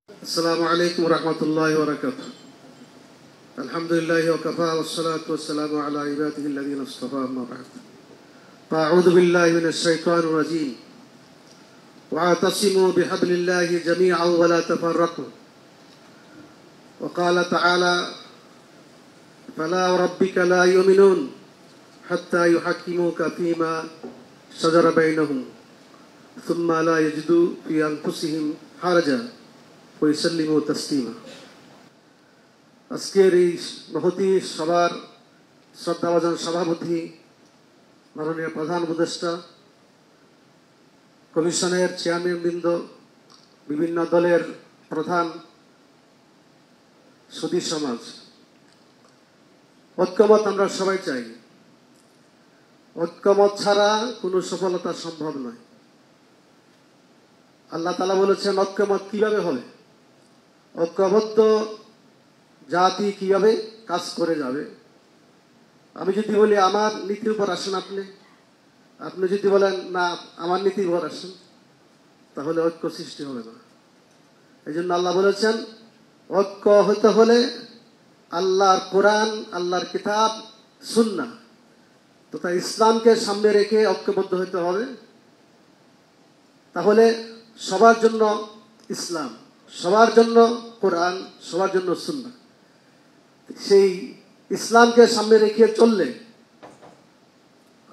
السلام عليكم ورحمة الله وبركاته. الحمد لله وكفى والصلاة والسلام على عباده الذين اصطفى أما بعد. فأعوذ بالله من الشيطان الرجيم. واعتصموا بحبل الله جميعا ولا تفرقوا. وقال تعالى: فلا وربك لا يؤمنون حتى يحكموك فيما شجر بينهم ثم لا يجدوا في أنفسهم حرجا ويسلموا تسليما. আজকের এই মহতী সভার শ্রদ্ধাভাজন সভাপতি, মাননীয় প্রধান উপদেষ্টা, কমিশনের চেয়ারম্যানবৃন্দ, বিভিন্ন দলের প্রধান, সুধী সমাজ, ঐক্যমত আমরা সবাই চাই। ঐক্যমত ছাড়া কোনো সফলতা সম্ভব নয়। আল্লাহ তাআলা বলেছেন ঐক্যমত কিভাবে হবে, ঐক্যবদ্ধ জাতি কিভাবে কাজ করে যাবে। আমি যদি বলি আমার নীতির উপর আসেন আপনি যদি বলেন না আমার নীতির উপর আসেন, তাহলে ঐক্য সৃষ্টি হবে না। এই জন্য আল্লাহ বলেছেন ঐক্য হতে হলে আল্লাহর কোরআন, আল্লাহর কিতাব, সুন্নাহ তথা ইসলামকে সামনে রেখে ঐক্যবদ্ধ হতে হবে। তাহলে সবার জন্য ইসলাম, সবার জন্য কোরআন, সবার জন্য সুন্নাহ, সেই ইসলামকে সামনে রেখে চললে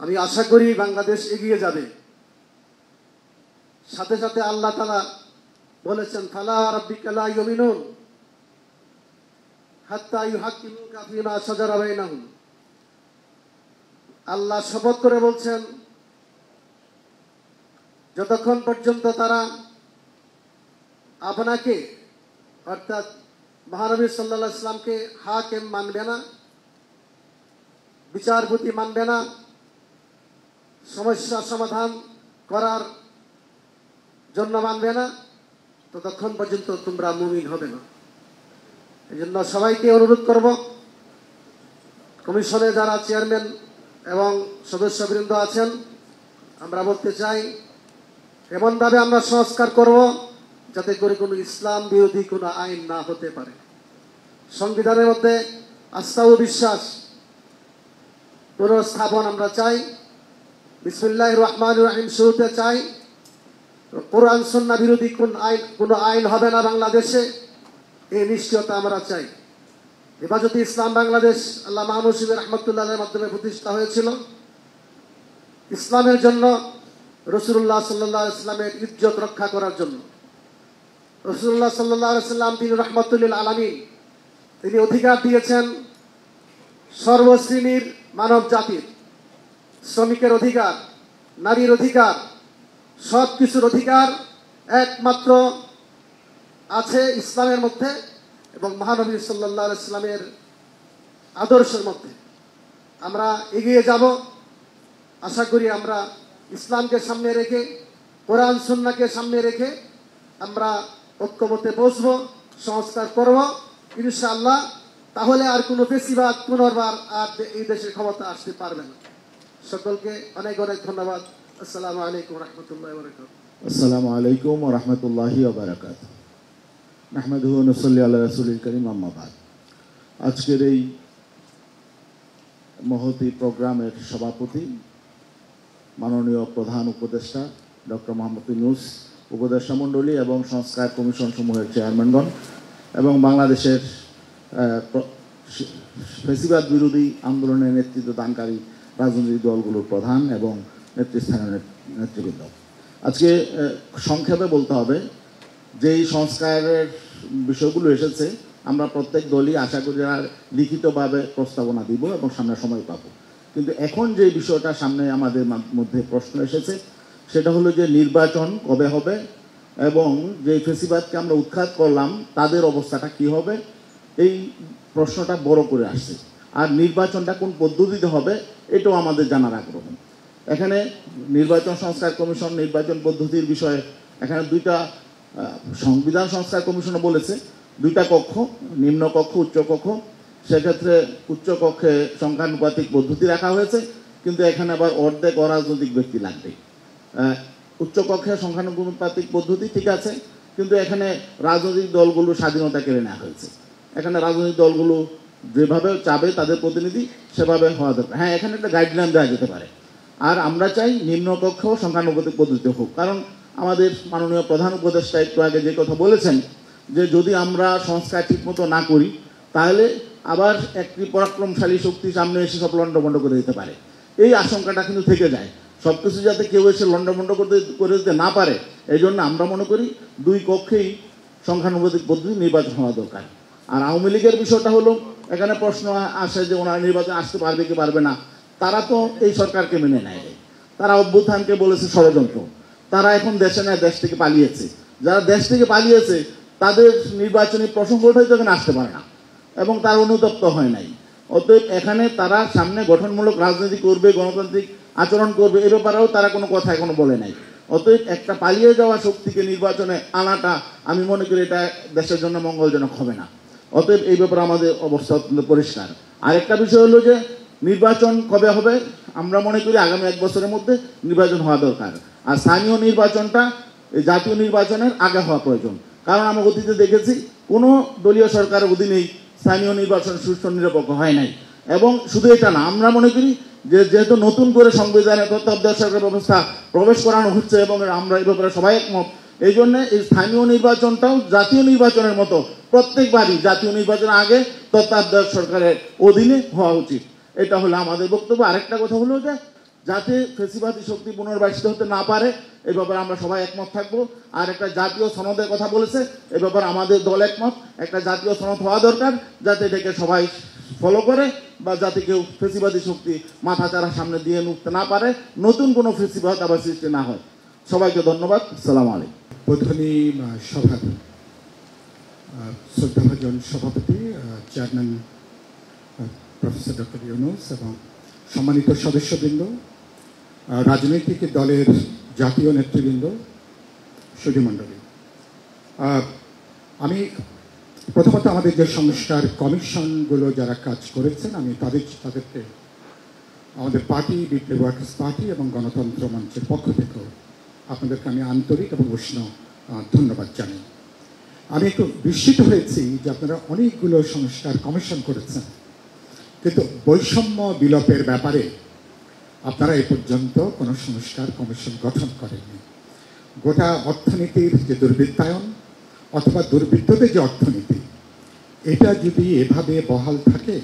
আমি আশা করি বাংলাদেশ এগিয়ে যাবে। সাথে সাথে আল্লাহ তাআলা বলেছেন ফালা রাব্বিকা লা ইউমিনুন হাত্তা ইউহাক্কিমুকা ফীমা শাজারা বাইনাহুম। আল্লাহ শপথ করে বলছেন যতক্ষণ পর্যন্ত তারা আপনাকে অর্থাৎ মহানবী সাল্লাল্লাহু আলাইহি ওয়াসাল্লামকে হাকিম মানবে না, বিচারপতি মানবে না, সমস্যা সমাধান করার জন্য মানবে না, ততক্ষণ পর্যন্ত তোমরা মুমিন হবে না। এই জন্য সবাইকে অনুরোধ করব, কমিশনে যারা চেয়ারম্যান এবং সদস্যবৃন্দ আছেন, আমরা বলতে চাই এমনভাবে আমরা সংস্কার করব যাতে করে কোনো ইসলাম বিরোধী কোনো আইন না হতে পারে। সংবিধানের মধ্যে আস্থা ও বিশ্বাস পুনঃস্থাপন আমরা চাই। বিসমিল্লাহির রহমানির রহিম শুরুতে চাই কোরআন সুন্নাহ বিরোধী কোনো আইন হবে না বাংলাদেশে, এই নিশ্চয়তা আমরা চাই। হেফাজতে ইসলাম বাংলাদেশ আল্লামা মাহমুদ শিবির রহমতুল্লাহের মাধ্যমে প্রতিষ্ঠা হয়েছিল ইসলামের জন্য, রাসূলুল্লাহ সাল্লাল্লাহু আলাইহি ওয়াসাল্লামের ইজ্জত রক্ষা করার জন্য। রাসূলুল্লাহ সাল্লাল্লাহু আলাইহি ওয়াসাল্লাম তিনি রাহমাতুল লিল আলামিন, তিনি অধিকার দিয়েছেন সর্বশ্রেণীর মানব জাতির, শ্রমিকের অধিকার, নারীর অধিকার, সব কিছুর অধিকার একমাত্র আছে ইসলামের মধ্যে এবং মহানবী সাল্লাল্লাহু আলাইহি ওয়াসাল্লামের আদর্শের মধ্যে। আমরা এগিয়ে যাব, আশা করি আমরা ইসলামকে সামনে রেখে, কোরআন সুন্নাহকে সামনে রেখে আমরা ঐক্যমতে বসবো, সংস্কার করব ইনশাআল্লাহ। তাহলে আর কোনো ফেসিবাদ পুনর্বার আর এই দেশের ক্ষমতা আসতে পারবে না। সকলকে অনেক অনেক ধন্যবাদ। আসসালামু আলাইকুম রহমতুল্লাহি ওয়া বারাকাতুহু। আসসালামু আলাইকুম ওয়া রাহমাতুল্লাহি ওয়া বারাকাতুহু। নাহমাদুহু ওয়া নুসাল্লি আলা রাসূলিল কারীম, আম্মা বাদ। আজকের এই মহতী প্রোগ্রামের সভাপতি মাননীয় প্রধান উপদেষ্টা ডক্টর মোহাম্মদ ইউনূস, উপদেষ্টা মণ্ডলী এবং সংস্কার কমিশন সমূহের চেয়ারম্যানগণ এবং বাংলাদেশের ফ্যাসিবাদ বিরোধী আন্দোলনের নেতৃত্ব দানকারী রাজনৈতিক দলগুলোর প্রধান এবং নেতৃস্থানীয় নেতৃবৃন্দ, আজকে সংক্ষেপে বলতে হবে যে এই সংস্কারের বিষয়গুলো এসেছে, আমরা প্রত্যেক দলই আশা করি লিখিতভাবে প্রস্তাবনা দিব এবং সামনে সময় পাবো। কিন্তু এখন যে বিষয়টা সামনে আমাদের মধ্যে প্রশ্ন এসেছে সেটা হলো যে নির্বাচন কবে হবে এবং যে ফেসিবাদকে আমরা উৎখাত করলাম তাদের অবস্থাটা কি হবে, এই প্রশ্নটা বড় করে আসছে। আর নির্বাচনটা কোন পদ্ধতিতে হবে এটাও আমাদের জানার আগ্রহ। এখানে নির্বাচন সংস্কার কমিশন নির্বাচন পদ্ধতির বিষয়ে এখানে দুইটা সংবিধান সংস্কার কমিশনও বলেছে দুইটা কক্ষ, নিম্ন কক্ষ, উচ্চ কক্ষ। সেক্ষেত্রে উচ্চ কক্ষে সংখ্যানুপাতিক পদ্ধতি রাখা হয়েছে, কিন্তু এখানে আবার অর্ধেক অরাজনৈতিক ব্যক্তি লাগবে। উচ্চ কক্ষে সংখ্যানুপাতিক পদ্ধতি ঠিক আছে, কিন্তু এখানে রাজনৈতিক দলগুলো স্বাধীনতা কেড়ে নেওয়া হয়েছে। এখানে রাজনৈতিক দলগুলো যেভাবে চাবে তাদের প্রতিনিধি সেভাবে হওয়া দরকার। হ্যাঁ, এখানে একটা গাইডলাইন দেওয়া যেতে পারে। আর আমরা চাই নিম্নকক্ষ সংখ্যানুপাতিক পদ্ধতি হোক, কারণ আমাদের মাননীয় প্রধান উপদেষ্টা একটু আগে যে কথা বলেছেন যে যদি আমরা সংস্কার ঠিকমতো না করি তাহলে আবার একটি পরাক্রমশালী শক্তি সামনে এসে সব লন্ডভন্ড করে দিতে পারে। এই আশঙ্কাটা কিন্তু থেকে যায়। সব কিছু যাতে কেউ এসে লন্ডভন্ড করে দিতে না পারে, এই জন্য আমরা মনে করি 2 কক্ষেই সংখ্যানুপাতিক পদ্ধতি নির্বাচন হওয়া দরকার। আর আওয়ামী লীগের বিষয়টা হলো, এখানে প্রশ্ন আসে যে ওনারা নির্বাচন আসতে পারবে কি পারবে না। তারা তো এই সরকারকে মেনে নেয়, তারা অভ্যুত্থানকে বলেছে ষড়যন্ত্র। তারা এখন দেশে নেয়, দেশ থেকে পালিয়েছে। যারা দেশ থেকে পালিয়েছে তাদের নির্বাচনী প্রসঙ্গটাই তো এখানে আসতে পারে না এবং তার অনুতপ্ত হয় নাই। অতএব এখানে তারা সামনে গঠনমূলক রাজনীতি করবে, গণতান্ত্রিক আচরণ করবে, এ ব্যাপারেও তারা কোনো কথা এখনো বলে নাই। অতএব একটা পালিয়ে যাওয়া শক্তিকে নির্বাচনে আনাটা আমি মনে করি এটা দেশের জন্য মঙ্গলজনক হবে না। অতএব এই ব্যাপারে আমাদের অবস্থা অত্যন্ত পরিষ্কার। আরেকটা বিষয় হলো যে নির্বাচন কবে হবে, আমরা মনে করি আগামী 1 বছরের মধ্যে নির্বাচন হওয়া দরকার। আর স্থানীয় নির্বাচনটা জাতীয় নির্বাচনের আগে হওয়া প্রয়োজন, কারণ আমরা অতীতে দেখেছি কোনো দলীয় সরকারের অধীনেই স্থানীয় নির্বাচন সুষ্ঠু নিরপেক্ষ হয় নাই। এবং শুধু এটা না, আমরা মনে করি যে যেহেতু নতুন করে সংবিধানে তত্ত্বাবধায়ক সরকার ব্যবস্থা প্রবেশ করানো হচ্ছে এবং আমরা এই ব্যাপারে সবাই একমত, এই জন্য এই স্থানীয় নির্বাচনটাও জাতীয় নির্বাচনের মতো প্রত্যেকবারই জাতীয় নির্বাচনের আগে তত্ত্বাবধায়ক সরকারের অধীনে হওয়া উচিত। এটা হলো আমাদের বক্তব্য। আরেকটা কথা হলো যে যাতে ফেসিবাদী শক্তি পুনর্বাসিত হতে না পারে, এই ব্যাপারে আমরা সবাই একমত থাকবো। আর একটা জাতীয় সনদের কথা বলেছে, এ ব্যাপারে আমাদের দল একমত। একটা জাতীয় সনদ হওয়া দরকার যাতে এটাকে সবাই ফলো করে, বা যাতে কেউ ফেসিবাদী শক্তি মাথা চারা সামনে দিয়ে উঠতে না পারে, নতুন কোনো ফেসিবাদ আবার সৃষ্টি না হয়। সবাইকে ধন্যবাদ। আসসালামু আলাইকুম। প্রধানী সভার শ্রদ্ধাভাজন সভাপতি চেয়ারম্যান প্রফেসর ডক্টর ইউনূস এবং সম্মানিত সদস্যবৃন্দ, রাজনৈতিক দলের জাতীয় নেতৃবৃন্দ, সুধীমণ্ডলী, আমি প্রথমত আমাদের যে সংস্কার কমিশনগুলো যারা কাজ করেছেন আমি তাদেরকে আমাদের পার্টি বিপ্লবী ওয়ার্কার্স পার্টি এবং গণতন্ত্র মঞ্চের পক্ষ থেকেও আপনাদেরকে আমি আন্তরিক এবং উষ্ণ ধন্যবাদ জানাই। আমি একটু বিস্মিত হয়েছি যে আপনারা অনেকগুলো সংস্কার কমিশন করেছেন, কিন্তু বৈষম্য বিলোপের ব্যাপারে আপনারা এ পর্যন্ত কোনো সংস্কার কমিশন গঠন করেননি। গোটা অর্থনীতির যে দুর্বৃত্তায়ন অথবা দুর্বৃত্তদের যে অর্থনীতি, এটা যদি এভাবে বহাল থাকে,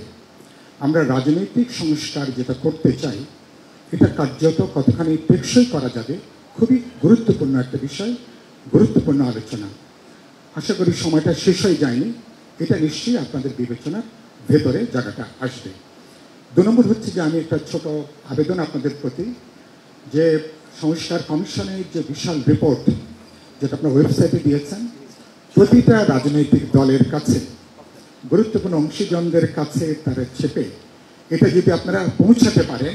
আমরা রাজনৈতিক সংস্কার যেটা করতে চাই এটা কার্যত কতখানি টেকসই করা যাবে, খুবই গুরুত্বপূর্ণ একটা বিষয়, গুরুত্বপূর্ণ আলোচনা। আশা করি সময়টা শেষ হয়ে যায়নি, এটা নিশ্চয়ই আপনাদের বিবেচনার ভেতরে জায়গাটা আসবে। 2 নম্বর হচ্ছে যে আমি একটা ছোট আবেদন আপনাদের প্রতি, যে সংস্কার কমিশনের যে বিশাল রিপোর্ট যেটা আপনার ওয়েবসাইটে দিয়েছেন, প্রতিটা রাজনৈতিক দলের কাছে, গুরুত্বপূর্ণ অংশীজনদের কাছে তারা চেপে এটা যদি আপনারা পৌঁছাতে পারেন,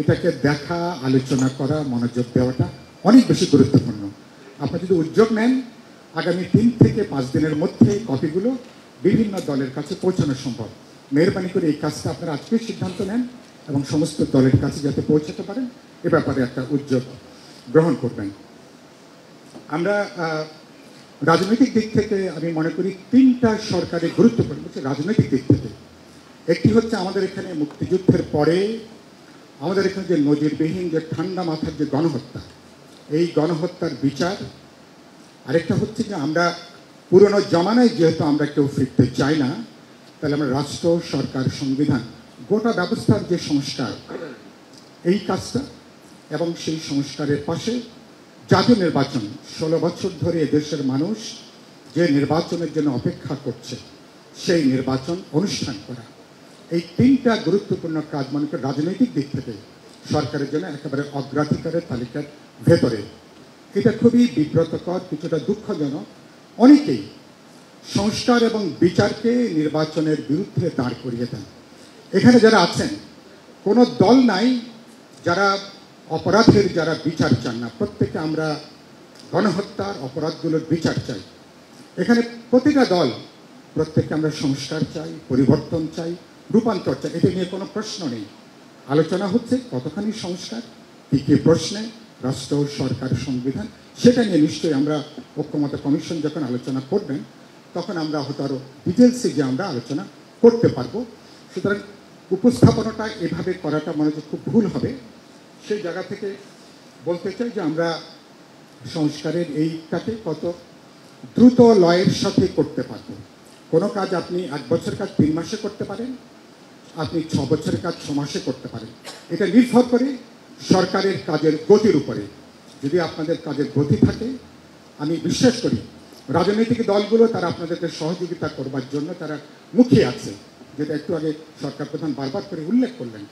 এটাকে দেখা, আলোচনা করা, মনোযোগ দেওয়াটা অনেক বেশি গুরুত্বপূর্ণ। আপনারা যদি উদ্যোগ নেন, আগামী 3 থেকে 5 দিনের মধ্যে কপিগুলো বিভিন্ন দলের কাছে পৌঁছানো সম্ভব। মেহরবানি করে এই কাজটা আপনারা আজকে সিদ্ধান্ত নেন এবং সমস্ত দলের কাছে যাতে পৌঁছাতে পারেন এ ব্যাপারে একটা উদ্যোগ গ্রহণ করবেন। আমরা রাজনৈতিক দিক থেকে আমি মনে করি 3টা সরকারের গুরুত্বপূর্ণ হচ্ছে রাজনৈতিক দিক থেকে। একটি হচ্ছে আমাদের এখানে মুক্তিযুদ্ধের পরে আমাদের এখানে যে নজিরবিহীন যে ঠান্ডা মাথার যে গণহত্যা, এই গণহত্যার বিচার। আরেকটা হচ্ছে যে আমরা পুরনো জমানায় যেহেতু আমরা কেউ ফিরতে চাই না, তাহলে আমরা রাষ্ট্র, সরকার, সংবিধান, গোটা ব্যবস্থার যে সংস্কার, এই কাজটা এবং সেই সংস্কারের পাশে জাতীয় নির্বাচন, 16 বছর ধরে এদেশের মানুষ যে নির্বাচনের জন্য অপেক্ষা করছে সেই নির্বাচন অনুষ্ঠান করা, এই 3টা গুরুত্বপূর্ণ কাজ মনে করি রাজনৈতিক দিক থেকে সরকারের জন্য একেবারে অগ্রাধিকারের তালিকার ভেতরে। এটা খুবই বিব্রতকর, কিছুটা দুঃখজনক। অনেকেই সংস্কার এবং বিচারকে নির্বাচনের বিরুদ্ধে দাঁড় করিয়ে দেন। এখানে যারা আছেন কোনো দল নাই যারা অপরাধের যারা বিচার চান না, প্রত্যেকে আমরা গণহত্যার অপরাধগুলোর বিচার চাই। এখানে প্রতিটা দল প্রত্যেকে আমরা সংস্কার চাই, পরিবর্তন চাই, রূপান্তর চাই, এটা নিয়ে কোনো প্রশ্ন নেই। আলোচনা হচ্ছে কতখানি সংস্কার, কী কী প্রশ্নে, রাষ্ট্র, সরকার, সংবিধান, সেটা নিয়ে নিশ্চয়ই আমরা ঐক্যমত কমিশন যখন আলোচনা করবেন তখন আমরা হয়তো আরও ডিটেলসে যে আমরা আলোচনা করতে পারবো। সুতরাং উপস্থাপনাটা এভাবে করাটা মনে হচ্ছে খুব ভুল হবে। সেই জায়গা থেকে বলতে চাই যে আমরা সংস্কারের এইটাকে কত দ্রুত লয়ের সাথে করতে পারবো। কোনো কাজ আপনি 1 বছর কাজ 3 মাসে করতে পারেন, আপনি 6 বছরের কাজ 6 মাসে করতে পারেন। এটা নির্ভর করে সরকারের কাজের গতির উপরে। যদি আপনাদের কাজের গতি থাকে, আমি বিশ্বাস করি রাজনৈতিক দলগুলো তারা আপনাদেরকে সহযোগিতা করবার জন্য তারা মুখিয়ে আছে, যেটা একটু আগে সরকার প্রধান বারবার করে উল্লেখ করলেন।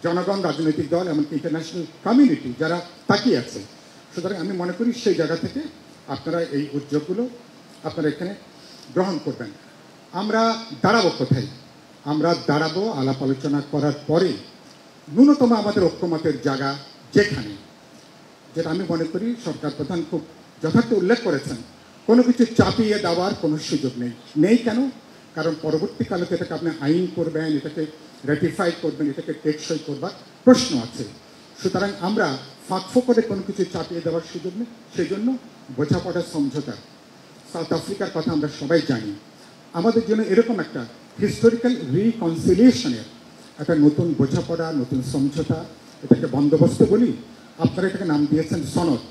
জনগণ, রাজনৈতিক দল, এমনকি ইন্টারন্যাশনাল কমিউনিটি যারা তাকিয়ে আছে। সুতরাং আমি মনে করি সেই জায়গা থেকে আপনারা এই উদ্যোগগুলো আপনারা এখানে গ্রহণ করবেন। আমরা দাঁড়াবো কোথায়? আমরা দাঁড়াবো আলাপ আলোচনা করার পরে ন্যূনতম আমাদের ঐক্যমতের জায়গা যেখানে, যেটা আমি মনে করি সরকার প্রধান খুব যথার্থ উল্লেখ করেছেন, কোনো কিছু চাপিয়ে দেওয়ার কোনো সুযোগ নেই। কেন? কারণ পরবর্তীকালে এটাকে আপনি আইন করবেন, এটাকে রেটিফাই করবেন, এটাকে টেকসই করবার প্রশ্ন আছে। সুতরাং আমরা ফাঁকফো করে কোনো কিছু চাপিয়ে দেওয়ার সুযোগ নেই। সেই জন্য বোঝাপড়া সমঝোতা, সাউথ আফ্রিকার কথা আমরা সবাই জানি। আমাদের জন্য এরকম একটা হিস্টোরিক্যাল রিকনসিলিয়েশনের একটা নতুন বোঝাপড়া, নতুন সমঝোতা, এটাকে বন্দোবস্ত বলি, আপনারা এটাকে নাম দিয়েছেন সনদ।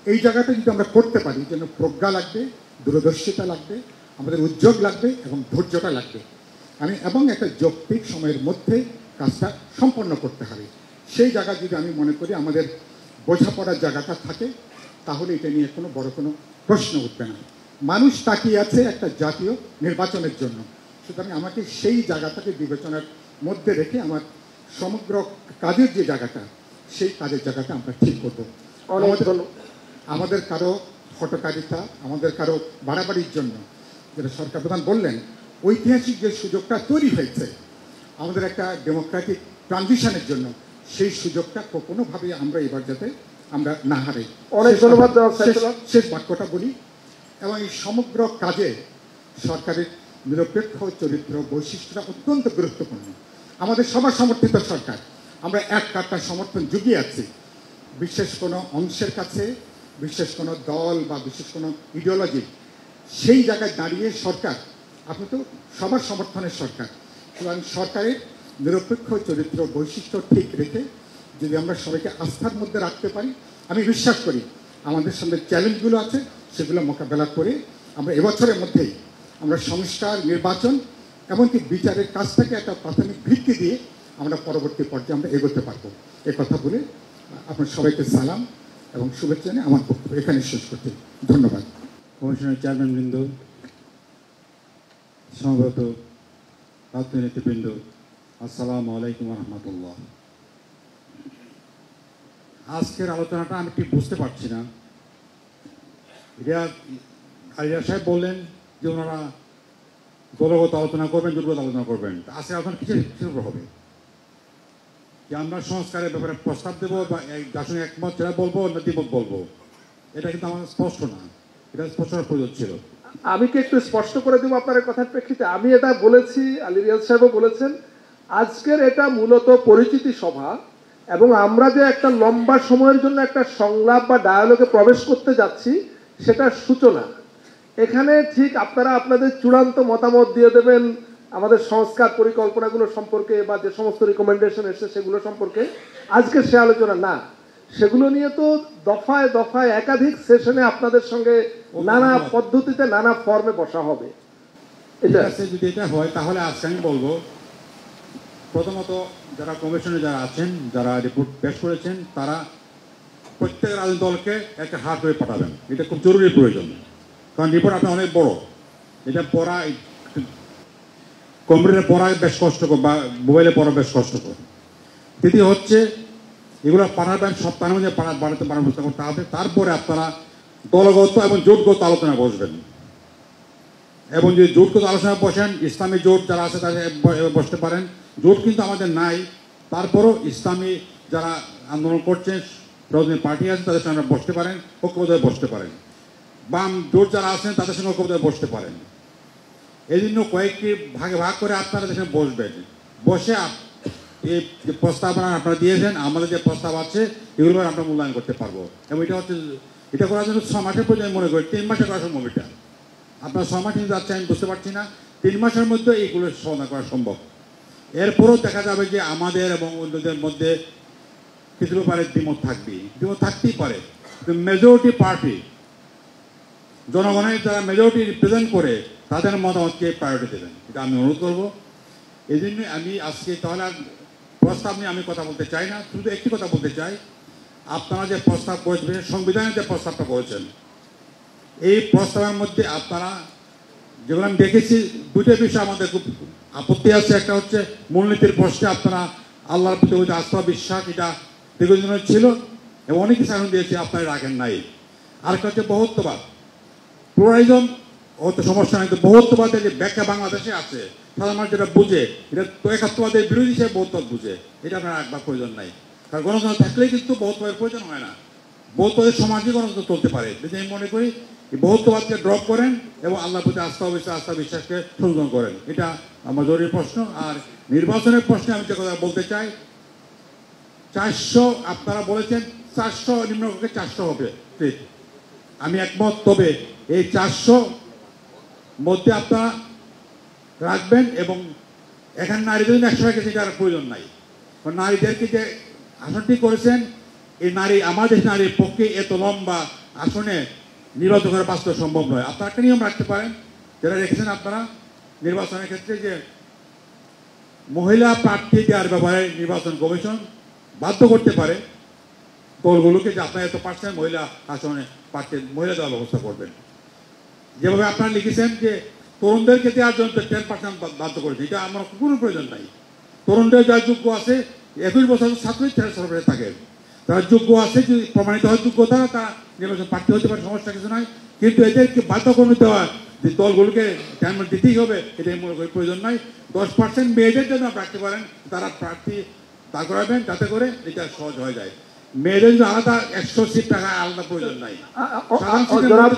এই জায়গাটা যদি আমরা করতে পারি, যেন প্রজ্ঞা লাগবে, দূরদর্শিতা লাগবে, আমাদের উদ্যোগ লাগবে এবং ধৈর্যটা লাগবে। এবং একটা যৌক্তিক সময়ের মধ্যে কাজটা সম্পন্ন করতে হবে। সেই জায়গা যদি আমি মনে করি আমাদের বোঝাপড়ার জায়গাটা থাকে, তাহলে এটা নিয়ে কোনো বড় কোনো প্রশ্ন উঠবে না। মানুষ তাকিয়ে আছে একটা জাতীয় নির্বাচনের জন্য। সুতরাং আমাকে সেই জায়গাটাকে বিবেচনার মধ্যে রেখে আমার সমগ্র কাজের যে জায়গাটা, সেই কাজের জায়গাটা আমরা ঠিক করব। আমাদের কারো হটকারিতা, আমাদের কারো বাড়াবাড়ির জন্য, যেটা সরকার প্রধান বললেন, ঐতিহাসিক যে সুযোগটা তৈরি হয়েছে আমাদের একটা ডেমোক্রেটিক ট্রানজিশনের জন্য, সেই সুযোগটা কোনোভাবেই আমরা এবার যাতে আমরা না হারাই। অনেক ধন্যবাদ। শেষ বাক্যটা বলি, এবং এই সমগ্র কাজে সরকারের নিরপেক্ষ চরিত্র বৈশিষ্ট্যটা অত্যন্ত গুরুত্বপূর্ণ। আমাদের সবার সমর্থিত সরকার, আমরা এক কাট্টা সমর্থন জুগিয়ে আছি। বিশেষ কোনো অংশের কাছে, বিশেষ কোনো দল বা বিশেষ কোনো ইডিওলজি, সেই জায়গায় দাঁড়িয়ে সরকার, আপনি তো সবার সমর্থনের সরকার। সুতরাং সরকারের নিরপেক্ষ চরিত্র বৈশিষ্ট্য ঠিক রেখে যদি আমরা সবাইকে আস্থার মধ্যে রাখতে পারি, আমি বিশ্বাস করি আমাদের সামনে চ্যালেঞ্জগুলো আছে, সেগুলো মোকাবেলা করে আমরা এবছরের মধ্যেই আমরা সংস্কার, নির্বাচন, এমনকি বিচারের কাজটাকে একটা প্রাথমিক ভিত্তি দিয়ে আমরা পরবর্তী পর্যায়ে আমরা এগোতে পারবো। এ কথা বলে আপনার সবাইকে সালাম এবং শুভেচ্ছা জানিয়ে আমার বক্তব্য এখানে শেষ করতে ধন্যবাদ। কমিশনের চেয়ারম্যানবৃন্দ, সমবেত রাজনীতিবৃন্দ, আসসালামু আলাইকুম রহমতুল্লাহ। আজকের আলোচনাটা আমি ঠিক বুঝতে পারছি না। রিয়াজ সাহেব বললেন যে ওনারা দলগত আলোচনা করবেন, জোটগত আলোচনা করবেন। আজকের আলোচনা কিসের উপর হবে? যে আমরা সংস্কারের ব্যাপারে প্রস্তাব দেবো বা যার সঙ্গে একমত সেটা বলবো না দ্বিমত বলবো, এটা কিন্তু আমার স্পষ্ট না। এটা স্পষ্ট করার প্রয়োজন ছিল। আমি কি একটু স্পষ্ট করে দেবো আপনার কথার প্রেক্ষিতে? আমি এটা বলেছি, আলী রিয়াজ সাহেবও বলেছেন, আজকের এটা মূলত পরিচিতি সভা এবং আমরা যে একটা লম্বা সময়ের জন্য একটা সংলাপ বা ডায়ালগে প্রবেশ করতে যাচ্ছি, সেটার সূচনা। এখানে ঠিক আপনারা আপনাদের চূড়ান্ত মতামত দিয়ে দেবেন আমাদের সংস্কার পরিকল্পনাগুলো সম্পর্কে বা যে সমস্ত রিকমেন্ডেশন এসেছে সেগুলো সম্পর্কে। আজকে সে আলোচনা না, সেগুলো নিয়ে তো দফায় দফায় একাধিক সেশনে আপনাদের সঙ্গে নানা পদ্ধতিতে নানা ফর্মে বসা হবে। এটা যদি এটা হয় তাহলে আজকে আমি বলবো, প্রথমত যারা কমিশনে যারা আছেন, যারা রিপোর্ট পেশ করেছেন, তারা প্রত্যেক রাজনৈতিক দলকে একটা হাত করে পাঠাবেন। এটা খুব জরুরি প্রয়োজন, কারণ রিপোর্ট আপনার অনেক বড়। এটা পড়া, কম্পিউটারে পড়া বেশ কষ্টকর বা মোবাইলে পড়া বেশ কষ্টকর। দ্বিতীয় হচ্ছে এগুলো পাঠাবেন, সপ্তাহের মধ্যে বাড়াতে ব্যবস্থা করতে হবে। তারপরে আপনারা দলগত এবং জোটগত আলোচনা বসবেন, এবং যদি জোটগত আলোচনা বসেন, ইসলামী জোট যারা আছে তাদের বসতে পারেন। জোট কিন্তু আমাদের নাই, তারপরও ইসলামী যারা আন্দোলন করছেন, রাজনৈতিক পার্টি আছে, তাদের সঙ্গে বসতে পারেন, ঐক্যবদ্ধভাবে বসতে পারেন। বাম জোট যারা আছেন তাদের সঙ্গে ঐক্যবদ্ধভাবে বসতে পারেন। এই জন্য কয়েকটি ভাগে ভাগ করে আপনারা সেখানে বসবেন। বসে এই যে প্রস্তাবনা আপনারা দিয়েছেন, আমাদের যে প্রস্তাব আছে এগুলো আমরা মূল্যায়ন করতে পারবো। এবং এটা করার জন্য 6 মাসের প্রয়োজন মনে করি, 3 মাসে করা সম্ভব। এটা আপনার 6 মাস যাচ্ছে আমি বুঝতে পারছি না, 3 মাসের মধ্যে এইগুলো সমাধান করা সম্ভব। এরপরও দেখা যাবে যে আমাদের এবং অন্যদের মধ্যে কিছু ব্যাপারে দ্বিমত থাকতেই পারে। মেজরিটি পার্টি, জনগণের যারা মেজরিটি রিপ্রেজেন্ট করে তাদের মতামতকে প্রায়োরিটি দেবেন, এটা আমি অনুরোধ করবো। এই জন্য আমি আজকে তাহলে প্রস্তাব নিয়ে আমি কথা বলতে চাই না, শুধু একটি কথা বলতে চাই, আপনারা যে প্রস্তাব করেছেন, সংবিধানের যে প্রস্তাবটা করেছেন, এই প্রস্তাবের মধ্যে আপনারা যেগুলো আমি দেখেছি, দুটো বিষয় আমাদের খুব আপত্তি আছে। একটা হচ্ছে মূলনীতির প্রশ্নে আপনারা আল্লাহর প্রতি আস্থা বিশ্বাস এটা দীর্ঘদিনের ছিল এবং অনেক কিছু এখন দিয়েছে, আপনারা রাখেন নাই। আরেকটা হচ্ছে বহুত্ববাদ, প্লুরালিজম অত সমস্যা নাই, তো বহুত্ববাদের যে ব্যাখ্যা বাংলাদেশে আছে সাধারণ মানুষ যেটা বুঝে, এটা তো একাত্মবাদের বিরোধী হিসেবে বহুত্ববাদ বুঝে, এটা আপনার রাখবার প্রয়োজন নাই। কারণ গণতন্ত্র থাকলেই কিন্তু বহুত্ববাদের প্রয়োজন হয় না, বহুত্ববাদের সমাজে গণতন্ত্র চলতে পারে। যদি আমি মনে করি এই বহুত্ববাদকে ড্রপ করেন এবং আল্লাহর প্রতি আস্থা বিশ্বাসকে সংযোজন করেন, এটা আমার জরুরি প্রশ্ন। আর নির্বাচনের প্রশ্নে আমি যে কথা বলতে চাই, 400 আপনারা বলেছেন 400 নিম্নকক্ষে 400 হবে, ঠিক, আমি একমত। তবে এই 400 মধ্যে আপনারা রাখবেন এবং এখানে নারীদের জন্য 100 রেখেছে, এটার প্রয়োজন নাই। নারীদেরকে যে আসনটি করেছেন, এই নারী আমাদের নারীর পক্ষে এত লম্বা আসনে নির্বাচন করে বাঁচতে সম্ভব নয়। আপনারা একটা নিয়ম রাখতে পারেন, যেটা রেখেছেন আপনারা নির্বাচনের ক্ষেত্রে, যে মহিলা প্রার্থী দেওয়ার ব্যাপারে নির্বাচন কমিশন বাধ্য করতে পারে দলগুলোকে যে আপনারা এত % মহিলা আসনে প্রার্থী মহিলা দেওয়ার ব্যবস্থা করবেন। যেভাবে আপনারা লিখেছেন যে তরুণদেরকে দেওয়ার জন্য 10% বাধ্য করেছে, এটা আমার কোনো প্রয়োজন নাই। তরুণদের যারা যোগ্য আছে, 21 বছর ছাত্রই সরকারে থাকে, তারা যোগ্য আছে, যদি প্রমাণিত হয় যোগ্যতা, তারা নির্বাচন প্রার্থী হতে পারে, সমস্যা কিছু নয়। কিন্তু এদেরকে বাধ্যক্রমে দেওয়া যে দলগুলোকে টাইম দিতেই হবে, এটাই মনে করি প্রয়োজন নাই। 10% মেয়েদের জন্য রাখতে পারেন, তারা প্রার্থী দাঁড় করাবেন, যাতে করে এটা সহজ হয়ে যায়। মেয়েদের জন্য আলাদা 100 সিট টাকা আলাদা প্রয়োজন নাই।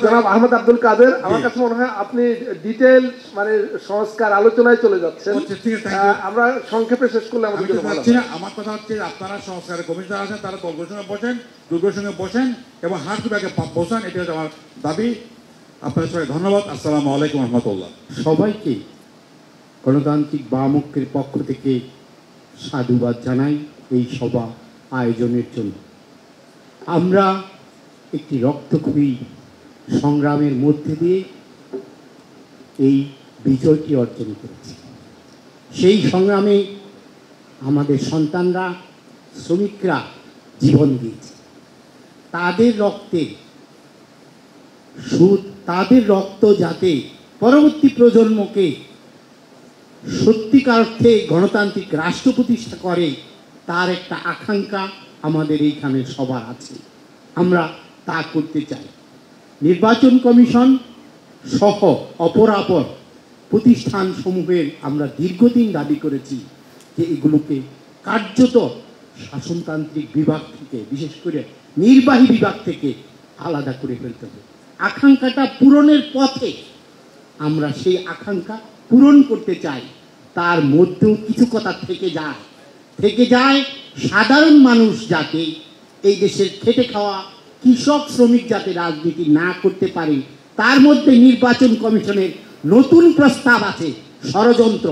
জনাব আহমদ আব্দুল কাদের, আমার কাছে মনে হয় আপনি ডিটেল মানে সংস্কার আলোচনায় চলে যাচ্ছেন। আমরা সংক্ষেপে শেষ করলে আমাদের জন্য ভালো হয়। আমার কথা হচ্ছে আপনারা সংস্কারের কমিশনার আছেন, তারা দলগুলোর সঙ্গে বসেন, দুর্গের সঙ্গে বসেন এবং হাত ব্যাগে বসান, এটা হচ্ছে আমার দাবি। আপনাদের সবাই ধন্যবাদ। আসসালামু আলাইকুম রহমতুল্লাহ। সবাইকে গণতান্ত্রিক বামপক্ষের পক্ষ থেকে সাধুবাদ জানাই এই সভা আয়োজনের জন্য। আমরা একটি রক্তক্ষয়ী সংগ্রামের মধ্যে দিয়ে এই বিজয়টি অর্জন করেছি। সেই সংগ্রামে আমাদের সন্তানরা, শ্রমিকরা জীবন দিয়েছে। তাদের রক্তে তাদের রক্ত যাতে পরবর্তী প্রজন্মকে সত্যিকার অর্থে গণতান্ত্রিক রাষ্ট্র প্রতিষ্ঠা করে, তার একটা আকাঙ্ক্ষা আমাদের এইখানে সবার আছে। আমরা তা করতে চাই। নির্বাচন কমিশন সহ অপরাপর প্রতিষ্ঠানসমূহের আমরা দীর্ঘদিন দাবি করেছি যে এগুলোকে কার্যত শাসনতান্ত্রিক বিভাগ থেকে, বিশেষ করে নির্বাহী বিভাগ থেকে আলাদা করে ফেলতে হবে। আকাঙ্ক্ষাটা পূরণের পথে আমরা সেই আকাঙ্ক্ষা পূরণ করতে চাই। তার মধ্যেও কিছু কথা থেকে যায় সাধারণ মানুষ যাতে এই দেশের খেটে খাওয়া কৃষক শ্রমিক যাতে রাজনীতি না করতে পারে, তার মধ্যে নির্বাচন কমিশনের নতুন প্রস্তাব আছে, ষড়যন্ত্র।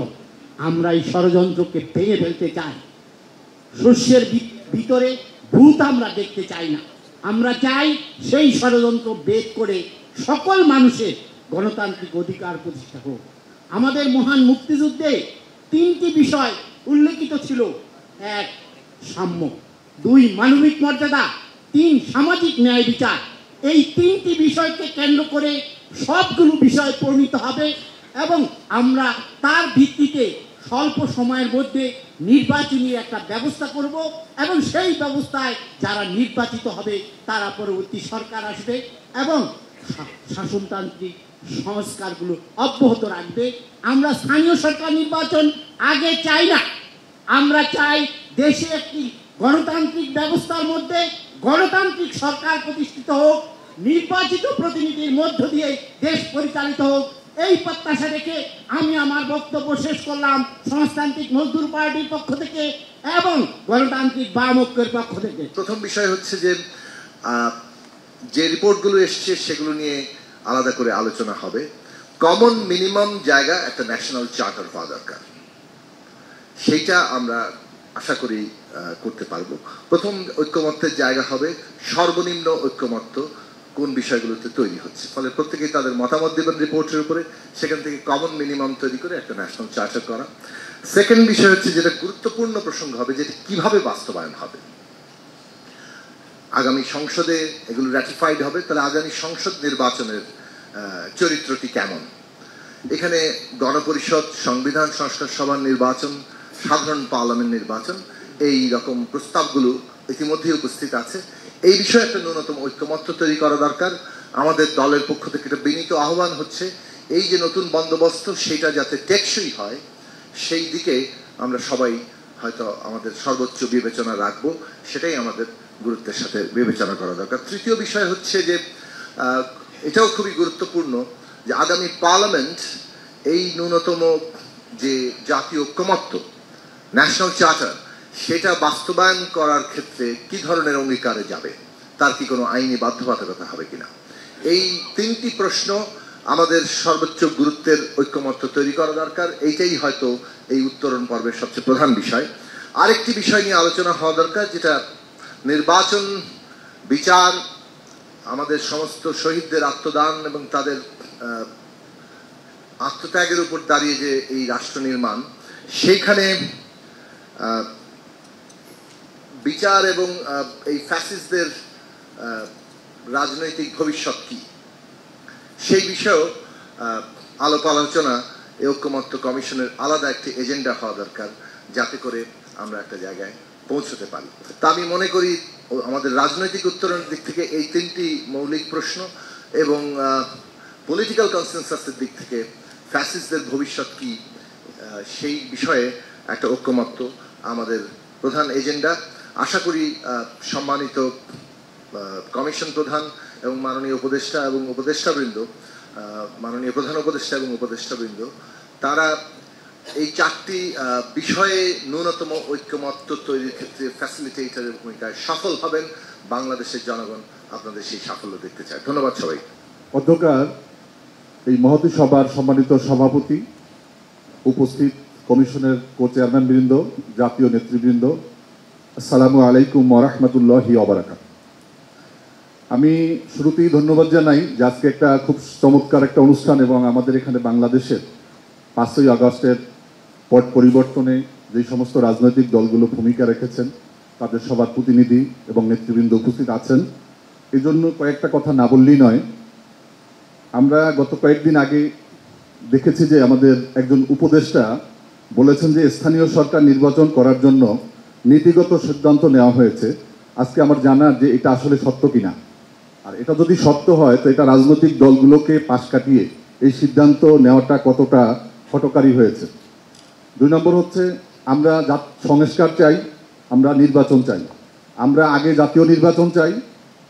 আমরা এই ষড়যন্ত্রকে ভেঙে ফেলতে চাই। শস্যের ভিতরে ভূত আমরা দেখতে চাই না। আমরা চাই সেই ষড়যন্ত্র ভেদ করে সকল মানুষের গণতান্ত্রিক অধিকার প্রতিষ্ঠা হোক। আমাদের মহান মুক্তিযুদ্ধে 3টি বিষয় উল্লেখিত ছিল: 1 সাম্য, 2 মানবিক মর্যাদা, 3 সামাজিক ন্যায় বিচার। এই 3টি বিষয়কে কেন্দ্র করে সবগুলো বিষয় পরিণত হবে এবং আমরা তার ভিত্তিতে স্বল্প সময়ের মধ্যে নির্বাচনী একটা ব্যবস্থা করব এবং সেই ব্যবস্থায় যারা নির্বাচিত হবে তারা পরবর্তী সরকার আসবে এবং শাসনতান্ত্রিক সংস্কারগুলো অব্যাহত রাখবে। আমরা স্থানীয় সরকার নির্বাচন আগে চাই না। আমরা চাই দেশে একটি গণতান্ত্রিক ব্যবস্থার মধ্যে গণতান্ত্রিক সরকার প্রতিষ্ঠিত হোক, নির্বাচিত প্রতিনিধির মধ্য দিয়ে দেশ পরিচালিত হোক, এই প্রত্যাশা রেখে আমি আমার বক্তব্য শেষ করলাম সমাজতান্ত্রিক মজদুর পার্টির পক্ষ থেকে এবং গণতান্ত্রিক বাম ঐক্যের পক্ষ থেকে। প্রথম বিষয় হচ্ছে যে রিপোর্টগুলো এসছে সেগুলো নিয়ে আলাদা করে আলোচনা হবে। কমন মিনিমাম জায়গা একটা ন্যাশনাল চার্টার পাওয়া দরকার, সেইটা আমরা আশা করি করতে পারবো। প্রথম ঐক্যমত্যের জায়গা হবে সর্বনিম্ন ঐক্যমত্য কোন বিষয়গুলোতে তৈরি হচ্ছে, ফলে প্রত্যেকেই তাদের মতামত দেবেন রিপোর্টের উপরে, সেখান থেকে কমন মিনিমাম তৈরি করে একটা ন্যাশনাল চার্টার করা। সেকেন্ড বিষয় হচ্ছে যেটা গুরুত্বপূর্ণ প্রসঙ্গ হবে, যেটা কিভাবে বাস্তবায়ন হবে। আগামী সংসদে এগুলো র্যাটিফাইড হবে, তাহলে আগামী সংসদ নির্বাচনের চরিত্রটি কেমন। এখানে গণপরিষদ, সংবিধান সংস্কার সভার নির্বাচন, সাধারণ পার্লামেন্ট নির্বাচন, এই রকম প্রস্তাবগুলো ইতিমধ্যেই উপস্থিত আছে। এই বিষয়ে একটা ন্যূনতম ঐক্যমত্য তৈরি করা দরকার। আমাদের দলের পক্ষ থেকে একটা বিনীত আহ্বান হচ্ছে, এই যে নতুন বন্দোবস্ত সেটা যাতে টেকসই হয়, সেই দিকে আমরা সবাই হয়তো আমাদের সর্বোচ্চ বিবেচনা রাখবো, সেটাই আমাদের গুরুত্বের সাথে বিবেচনা করা দরকার। তৃতীয় বিষয় হচ্ছে যে এটাও খুবই গুরুত্বপূর্ণ যে আগামী পার্লামেন্ট এই ন্যূনতম যে জাতীয় ঐক্যমত্য ন্যাশনাল চার্টার সেটা বাস্তবায়ন করার ক্ষেত্রে কি ধরনের অঙ্গীকারে যাবে, তার কি কোনো আইনি বাধ্যবাধকতা হবে কিনা। এই তিনটি প্রশ্ন আমাদের সর্বোচ্চ গুরুত্বের ঐক্যমত্য তৈরি করা দরকার। এইটাই হয়তো এই উত্তরণ পর্বের সবচেয়ে প্রধান বিষয়। আরেকটি বিষয় নিয়ে আলোচনা হওয়া দরকার, যেটা নির্বাচন, বিচার, আমাদের সমস্ত শহীদদের আত্মদান এবং তাদের আত্মত্যাগের উপর দাঁড়িয়ে যে এই রাষ্ট্র নির্মাণ, সেইখানে বিচার এবং এই ফ্যাসিস্টদের রাজনৈতিক ভবিষ্যৎ কি, সেই বিষয়েও আলাপ আলোচনা এই ঐক্যমত্য কমিশনের আলাদা একটি এজেন্ডা হওয়া দরকার, যাতে করে আমরা একটা জায়গায় পৌঁছতে পারি। তা আমি মনে করি আমাদের রাজনৈতিক উত্তরণের দিক থেকে এই তিনটি মৌলিক প্রশ্ন এবং পলিটিক্যাল কনসেনসাসের দিক থেকে ফ্যাসিস্টদের ভবিষ্যৎ কি, সেই বিষয়ে একটা ঐক্যমত্য আমাদের প্রধান এজেন্ডা। আশা করি সম্মানিত কমিশন প্রধান এবং মাননীয় উপদেষ্টা এবং উপদেষ্টাবৃন্দ, মাননীয় প্রধান উপদেষ্টা এবং উপদেষ্টাবৃন্দ, তারা এই চারটি বিষয়ে ন্যূনতম ঐক্যমত্য তৈরির ক্ষেত্রে ফ্যাসিলিটেটরের ভূমিকায় সফল হবেন। বাংলাদেশের জনগণ আপনাদের সেই সাফল্য দেখতে চায়। ধন্যবাদ সবাই। অধ্যকার, এই মহতী সভার সম্মানিত সভাপতি, উপস্থিত কমিশনের কো চেয়ারম্যান বৃন্দ, জাতীয় নেতৃবৃন্দ, আসসালামু আলাইকুম ওয়া রাহমাতুল্লাহি ওয়া বারাকাতুহু। আমি শুরুতেই ধন্যবাদ জানাই যে আজকে একটা খুব চমৎকার একটা অনুষ্ঠান এবং আমাদের এখানে বাংলাদেশের 5ই আগস্টের পট পরিবর্তনে যে সমস্ত রাজনৈতিক দলগুলো ভূমিকা রেখেছেন তাদের সবার প্রতিনিধি এবং নেতৃবৃন্দ উপস্থিত আছেন। এই জন্য কয়েকটা কথা না বললেই নয়। আমরা গত কয়েকদিন আগে দেখেছি যে আমাদের একজন উপদেষ্টা বলেছেন যে স্থানীয় সরকার নির্বাচন করার জন্য নীতিগত সিদ্ধান্ত নেওয়া হয়েছে। আজকে আমার জানা যে এটা আসলে সত্য কিনা, আর এটা যদি সত্য হয় তো এটা রাজনৈতিক দলগুলোকে পাশ কাটিয়ে এই সিদ্ধান্ত নেওয়াটা কতটা হঠকারী হয়েছে। 2 নম্বর হচ্ছে আমরা সংস্কার চাই, আমরা নির্বাচন চাই। আমরা আগে জাতীয় নির্বাচন চাই,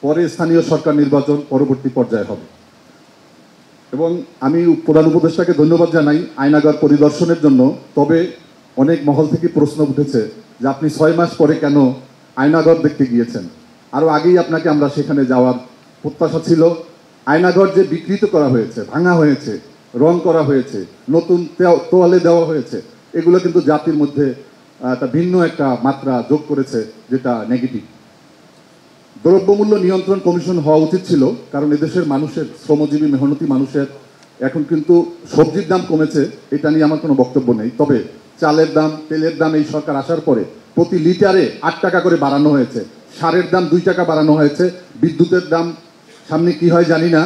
পরে স্থানীয় সরকার নির্বাচন পরবর্তী পর্যায়ে হবে। এবং আমি প্রধান উপদেষ্টাকে ধন্যবাদ জানাই আয়নাগার পরিদর্শনের জন্য। তবে অনেক মহল থেকে প্রশ্ন উঠেছে যে আপনি 6 মাস পরে কেন আয়নাগর দেখতে গিয়েছেন। আরও আগেই আপনাকে আমরা সেখানে যাওয়ার প্রত্যাশা ছিল। আয়নাগর যে বিকৃত করা হয়েছে, ভাঙা হয়েছে, রং করা হয়েছে, নতুন তোয়ালে দেওয়া হয়েছে, এগুলো কিন্তু জাতির মধ্যে একটা ভিন্ন একটা মাত্রা যোগ করেছে, যেটা নেগেটিভ। দ্রব্যমূল্য নিয়ন্ত্রণ কমিশন হওয়া উচিত ছিল, কারণ এদেশের মানুষের, শ্রমজীবী মেহনতি মানুষের এখন কিন্তু সবজির দাম কমেছে, এটা নিয়ে আমার কোনো বক্তব্য নেই। তবে চালের দাম, তেলের দাম এই সরকার আসার পরে প্রতি লিটারে 8 টাকা করে বাড়ানো হয়েছে, সারের দাম 2 টাকা বাড়ানো হয়েছে, বিদ্যুতের দাম সামনে কি হয় জানি না,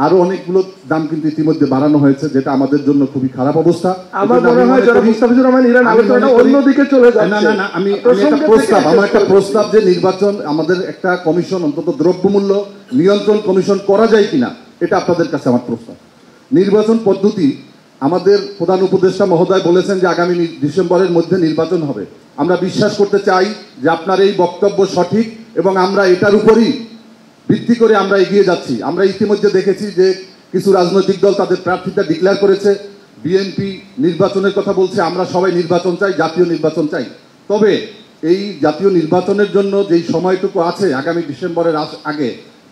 আরো অনেকগুলো দাম কিন্তু ইতিমধ্যে বাড়ানো হয়েছে, যেটা আমাদের জন্য খুবই খারাপ অবস্থা। আমার মনে হয় যারা মুস্তাফিজুর রহমান ইরান আলোচনাটা অন্যদিকে চলে যাচ্ছে। না, আমি একটা প্রস্তাব যে নির্বাচন, আমাদের একটা কমিশন, অন্তত দ্রব্যমূল্য নিয়ন্ত্রণ কমিশন করা যায় কিনা, এটা আপনাদের কাছে আমার প্রস্তাব। নির্বাচন পদ্ধতি, আমাদের প্রধান উপদেষ্টা মহোদয় বলেছেন যে আগামী ডিসেম্বরের মধ্যে নির্বাচন হবে। আমরা বিশ্বাস করতে চাই যে আপনার এই বক্তব্য সঠিক এবং আমরা এটার উপরই ভিত্তি করে আমরা এগিয়ে যাচ্ছি। আমরা ইতিমধ্যে দেখেছি যে কিছু রাজনৈতিক দল তাদের প্রার্থীতা ডিক্লেয়ার করেছে, বিএনপি নির্বাচনের কথা বলছে, আমরা সবাই নির্বাচন চাই, জাতীয় নির্বাচন চাই। তবে এই জাতীয় নির্বাচনের জন্য যেই সময়টুকু আছে আগামী ডিসেম্বরের আগে,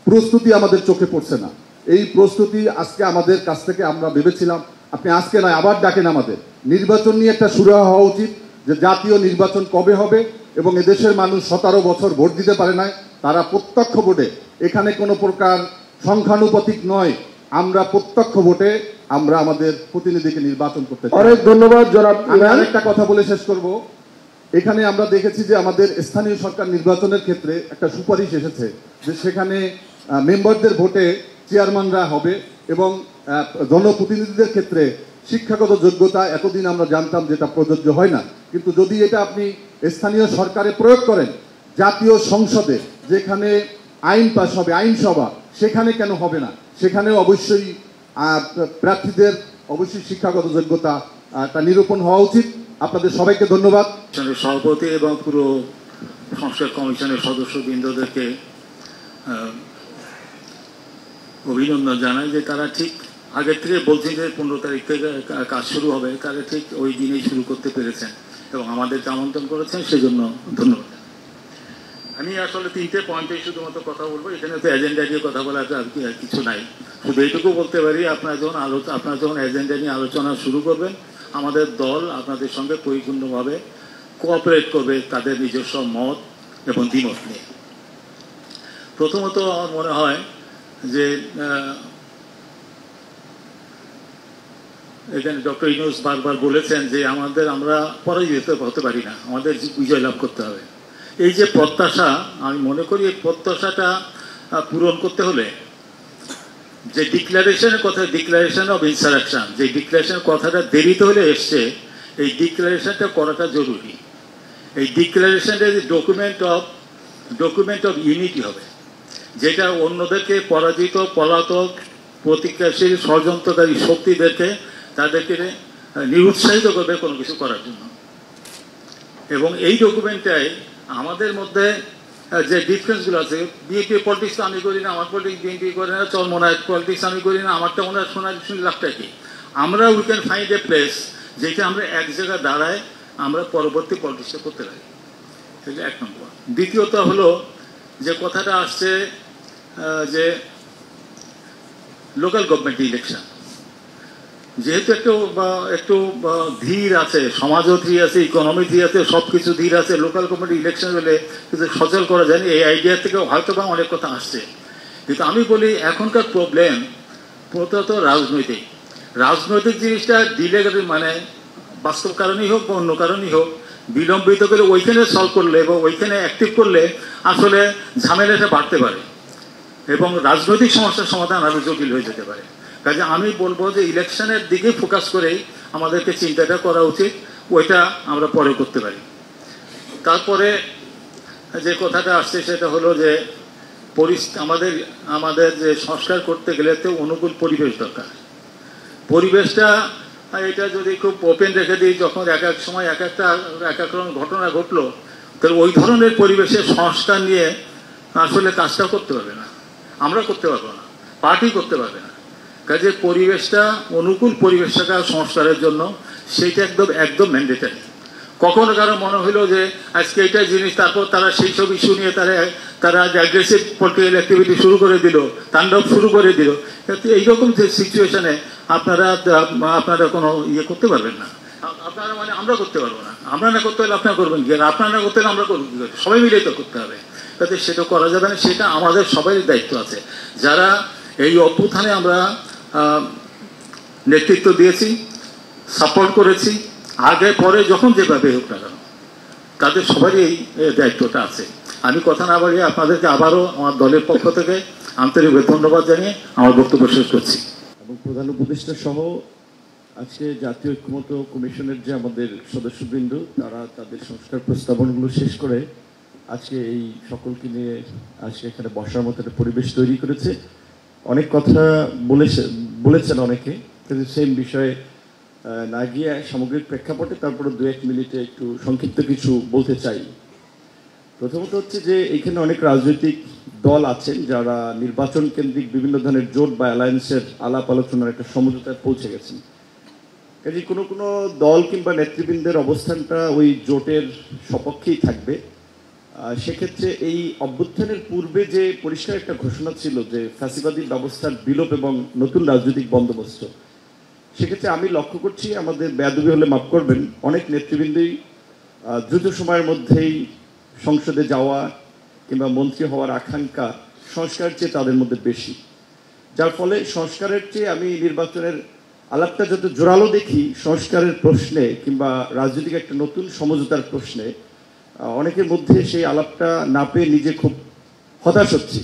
প্রস্তুতি আমাদের চোখে পড়ছে না। এই প্রস্তুতি আজকে আমাদের কাছ থেকে আমরা ভেবেছিলাম, আপনি আজকে নয় আবার ডাকেন, আমাদের নির্বাচন নিয়ে একটা শুরু হওয়া উচিত, যে জাতীয় নির্বাচন কবে হবে এবং এদেশের মানুষ 17 বছর ভোট দিতে পারে নাই, তারা প্রত্যক্ষ ভোটে, এখানে কোনো প্রকার সংখ্যানুপাতিক নয়, আমরা প্রত্যক্ষ ভোটে আমরা আমাদের প্রতিনিধিকে নির্বাচন করতে চাই। অনেক ধন্যবাদ জনাব। আমি আরেকটা কথা বলে শেষ করব। এখানে আমরা দেখেছি যে আমাদের স্থানীয় সরকার নির্বাচনের ক্ষেত্রে একটা সুপারিশ এসেছে যে সেখানে মেম্বারদের ভোটে চেয়ারম্যানরা হবে এবং জনপ্রতিনিধিদের ক্ষেত্রে শিক্ষাগত যোগ্যতা এতদিন আমরা জানতাম যেটা প্রযোজ্য হয় না, কিন্তু যদি এটা আপনি স্থানীয় সরকারে প্রয়োগ করেন, জাতীয় সংসদে যেখানে আইন পাস হবে, আইনসভা, সেখানে কেন হবে না? সেখানেও অবশ্যই প্রার্থীদের অবশ্যই শিক্ষাগত যোগ্যতা তা নিরূপণ হওয়া উচিত। আপনাদের সবাইকে ধন্যবাদ। সভাপতি এবং পুরো সংস্কার কমিশনের সদস্যবৃন্দদেরকে অভিনন্দন জানাই যে তারা ঠিক আগের থেকে বলছেন যে 15 তারিখ থেকে কাজ শুরু হবে, তারা ঠিক ওই দিনেই শুরু করতে পেরেছেন এবং আমাদেরকে আমন্ত্রণ করেছেন, সেজন্য ধন্যবাদ। আমি আসলে 3টে পয়েন্টে শুধুমাত্র কথা বলবো, এখানে তো এজেন্ডা নিয়ে কথা বলার আর কিছু নাই। শুধু এইটুকু বলতে পারি, আপনারা যখন এজেন্ডা নিয়ে আলোচনা শুরু করবেন, আমাদের দল আপনাদের সঙ্গে পরিপূর্ণভাবে কোঅপারেট করবে তাদের নিজস্ব মত এবং দ্বিমত নিয়ে। প্রথমত আমার মনে হয় যে এখানে ডক্টর ইউনূস বারবার বলেছেন যে আমরা পরাজিত হতে পারি না, আমাদের বিজয় লাভ করতে হবে। এই যে প্রত্যাশা, আমি মনে করি এই প্রত্যাশাটা পূরণ করতে হলে যে ডিক্লারেশনের কথা, ডিক্লারেশন অফ ইনসারেকশন, যে ডিক্লারেশনের কথাটা দেরিতে হলে এসছে, এই ডিক্লারেশনটা করাটা জরুরি। এই ডিক্লারেশনটা ডকুমেন্ট অফ ইউনিটি হবে, যেটা অন্যদেরকে পরাজিত, পলাতক, প্রতিক্রিয়াশীল, ষড়যন্ত্রকারী শক্তিদেরকে তাদেরকে নিরুৎসাহিত করবে কোনো কিছু করার জন্য। এবং এই ডকুমেন্টটাই আমাদের মধ্যে যে ডিফারেন্সগুলো আছে, বিএনপি পলিটিক্স আমি করি না, আমার পলিটিক্স বিএনপি করে না, চরমনায় পলিটিক্স আমি করি না, আমারটা ওনার শুনে লাভটা কি? আমরা we can find a place যেটা আমরা এক জায়গায় দাঁড়ায় আমরা পরবর্তী পলিটিক্সটা করতে পারি। সেটা 1 নম্বর। দ্বিতীয়ত হলো যে কথাটা আসছে যে লোকাল গভর্নমেন্ট ইলেকশন, যেহেতু একটু ধীর আছে, সমাজও ধীর আছে, ইকোনমি ধীর আছে, সবকিছু ধীর আছে, লোকাল গভর্নমেন্ট ইলেকশন হলে কিন্তু সচল করা যায়নি। এই আইডিয়া থেকে হয়তো বা অনেক কথা আসছে, কিন্তু আমি বলি এখনকার প্রবলেম প্রথমত রাজনৈতিক জিনিসটা ডিলে মানে বাস্তব কারণেই হোক বা অন্য কারণেই হোক, বিলম্বিত করে ওইখানে সলভ করলে এবং ওইখানে অ্যাক্টিভ করলে আসলে ঝামেলাটা বাড়তে পারে এবং রাজনৈতিক সমস্যার সমাধান আরো জটিল হয়ে যেতে পারে। কাজে আমি বলবো যে ইলেকশনের দিকে ফোকাস করেই আমাদেরকে চিন্তাটা করা উচিত, ওইটা আমরা পরে করতে পারি। তারপরে যে কথাটা আসছে সেটা হলো যে আমাদের যে সংস্কার করতে গেলে তো অনুকূল পরিবেশ দরকার। পরিবেশটা এটা যদি খুব ওপেন রেখে দিই, যখন এক এক সময় এক এক ঘটনা ঘটলো, তাহলে ওই ধরনের পরিবেশের সংস্কার নিয়ে আসলে কাজটা করতে পারবে না, আমরা করতে পারবো না, পার্টি করতে পারবে না। কাজে পরিবেশটা, অনুকূল পরিবেশ থাকা সংস্কারের জন্য সেইটা একদম ম্যান্ডেটারি। কখনো কারো মনে হইলো যে আজকে এটা জিনিস, তারপর তারা সেই সব ইস্যু নিয়ে তারা অ্যাগ্রেসিভ পলিটিক্যাল অ্যাক্টিভিটি শুরু করে দিল, তাণ্ডব শুরু করে দিল, এইরকম যে সিচুয়েশনে আপনারা কোনো ইয়ে করতে পারবেন না। আপনারা মানে আমরা করতে পারবো না, আমরা না করতে হলে আপনারা করবেন কি, আর আপনারা না করতে হলে আমরা করবো কি করে? সবাই মিলেই তো করতে হবে। তাতে সেটা করা যাবে না, সেটা আমাদের সবারই দায়িত্ব আছে। যারা এই অভ্যুত্থানে আমরা নেতৃত্ব দিয়েছি, সাপোর্ট করেছি, আগে পরে যখন যেভাবে হোক না কেন, তাদের সবারই এই দায়িত্বটা আছে। আমি কথা না বাড়িয়ে আপনাদেরকে আবারও আমার দলের পক্ষ থেকে আন্তরিকভাবে ধন্যবাদ জানিয়ে আমার বক্তব্য শেষ করছি। এবং প্রধান উপদেষ্টা সহ আজকে জাতীয় ঐক্যমত্য কমিশনের যে আমাদের সদস্যবৃন্দ, তারা তাদের সংস্কার প্রস্তাবনাগুলো শেষ করে আজকে এই সকলকে নিয়ে আজকে এখানে বসার মতো একটা পরিবেশ তৈরি করেছে। অনেক কথা বলেছেন অনেকে, কিন্তু সেম বিষয়ে না গিয়ে সামগ্রিক প্রেক্ষাপটে তারপরে 2-1 মিনিটে একটু সংক্ষিপ্ত কিছু বলতে চাই। প্রথমত হচ্ছে যে এখানে অনেক রাজনৈতিক দল আছেন যারা নির্বাচন কেন্দ্রিক বিভিন্ন ধরনের জোট বা অ্যালায়েন্সের আলাপ আলোচনার একটা সমঝোতায় পৌঁছে গেছেন। কাজে কোনো কোনো দল কিংবা নেতৃবৃন্দের অবস্থানটা ওই জোটের সপক্ষেই থাকবে। সেক্ষেত্রে এই অভ্যুত্থানের পূর্বে যে পরিষ্কার একটা ঘোষণা ছিল যে ফ্যাসিবাদী ব্যবস্থার বিলোপ এবং নতুন রাজনৈতিক বন্দোবস্ত, সেক্ষেত্রে আমি লক্ষ্য করছি, আমাদের বেয়াদবি হলে মাফ করবেন, অনেক নেতৃবৃন্দই দ্রুত সময়ের মধ্যেই সংসদে যাওয়া কিংবা মন্ত্রী হওয়ার আকাঙ্ক্ষা সংস্কারের চেয়ে তাদের মধ্যে বেশি, যার ফলে সংস্কারের চেয়ে আমি নির্বাচনের আলাপটা যত জোরালো দেখি সংস্কারের প্রশ্নে কিংবা রাজনৈতিক একটা নতুন সমঝোতার প্রশ্নে অনেকের মধ্যে সেই আলাপটা না পেয়ে নিজে খুব হতাশ হচ্ছি।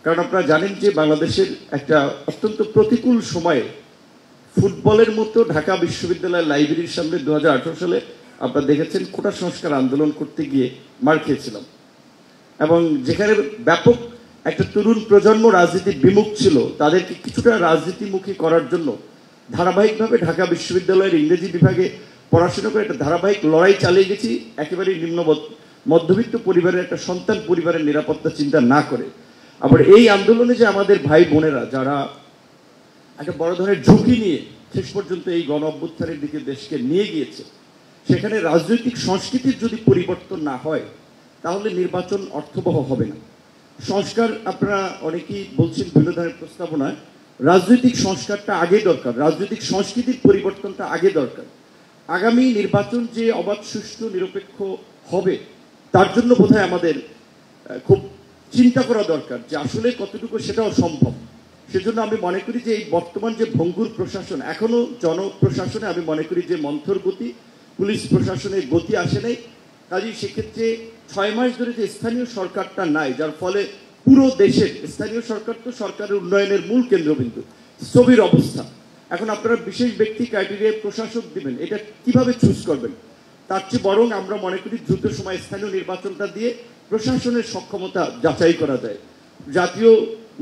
কারণ আপনারা জানেন যে বাংলাদেশের একটা অত্যন্ত প্রতিকূল সময়ে ফুটবলের মতো ঢাকা বিশ্ববিদ্যালয়ের লাইব্রেরির সামনে 2018 সালে আপনারা দেখেছেন কোটা সংস্কার আন্দোলন করতে গিয়ে মার খেয়েছিলাম, এবং যেখানে ব্যাপক একটা তরুণ প্রজন্ম রাজনীতি বিমুখ ছিল তাদেরকে কিছুটা রাজনীতিমুখী করার জন্য ধারাবাহিকভাবে ঢাকা বিশ্ববিদ্যালয়ের ইংরেজি বিভাগে পড়াশোনা করে একটা ধারাবাহিক লড়াই চালিয়ে গেছি, একেবারেই নিম্ন মধ্যবিত্ত পরিবারের একটা সন্তান পরিবারের নিরাপত্তা চিন্তা না করে। আবার এই আন্দোলনে যে আমাদের ভাই বোনেরা যারা একটা বড় ধরনের ঝুঁকি নিয়ে শেষ পর্যন্ত এই গণ অভ্যুত্থানের দিকে দেশকে নিয়ে গিয়েছে, সেখানে রাজনৈতিক সংস্কৃতির যদি পরিবর্তন না হয় তাহলে নির্বাচন অর্থবহ হবে না। সংস্কার আপনারা অনেকেই বলছেন বিভিন্ন ধরনের প্রস্তাবনায়, রাজনৈতিক সংস্কারটা আগে দরকার, রাজনৈতিক সংস্কৃতির পরিবর্তনটা আগে দরকার। আগামী নির্বাচন যে অবাধ, সুষ্ঠু, নিরপেক্ষ হবে তার জন্য বোধহয় আমাদের খুব চিন্তা করা দরকার যে আসলে কতটুকু সেটাও সম্ভব। সেজন্য আমি মনে করি যে এই বর্তমান যে ভঙ্গুর প্রশাসন, এখনো জনপ্রশাসনে আমি মনে করি যে মন্থর গতি, পুলিশ প্রশাসনের গতি আসে নাই। কাজেই সেক্ষেত্রে 6 মাস ধরে যে স্থানীয় সরকারটা নাই, যার ফলে পুরো দেশের স্থানীয় সরকার তো সরকারের উন্নয়নের মূল কেন্দ্রবিন্দু, স্থবির অবস্থা। এখন আপনারা বিশেষ ব্যক্তি ক্রাইটেরিয়ায় প্রশাসক দিবেন, এটা কিভাবে চুজ করবেন? তার চেয়ে বরং আমরা মনে করি দ্রুত সময় স্থানীয় নির্বাচনটা দিয়ে প্রশাসনের সক্ষমতা যাচাই করা যায়। জাতীয়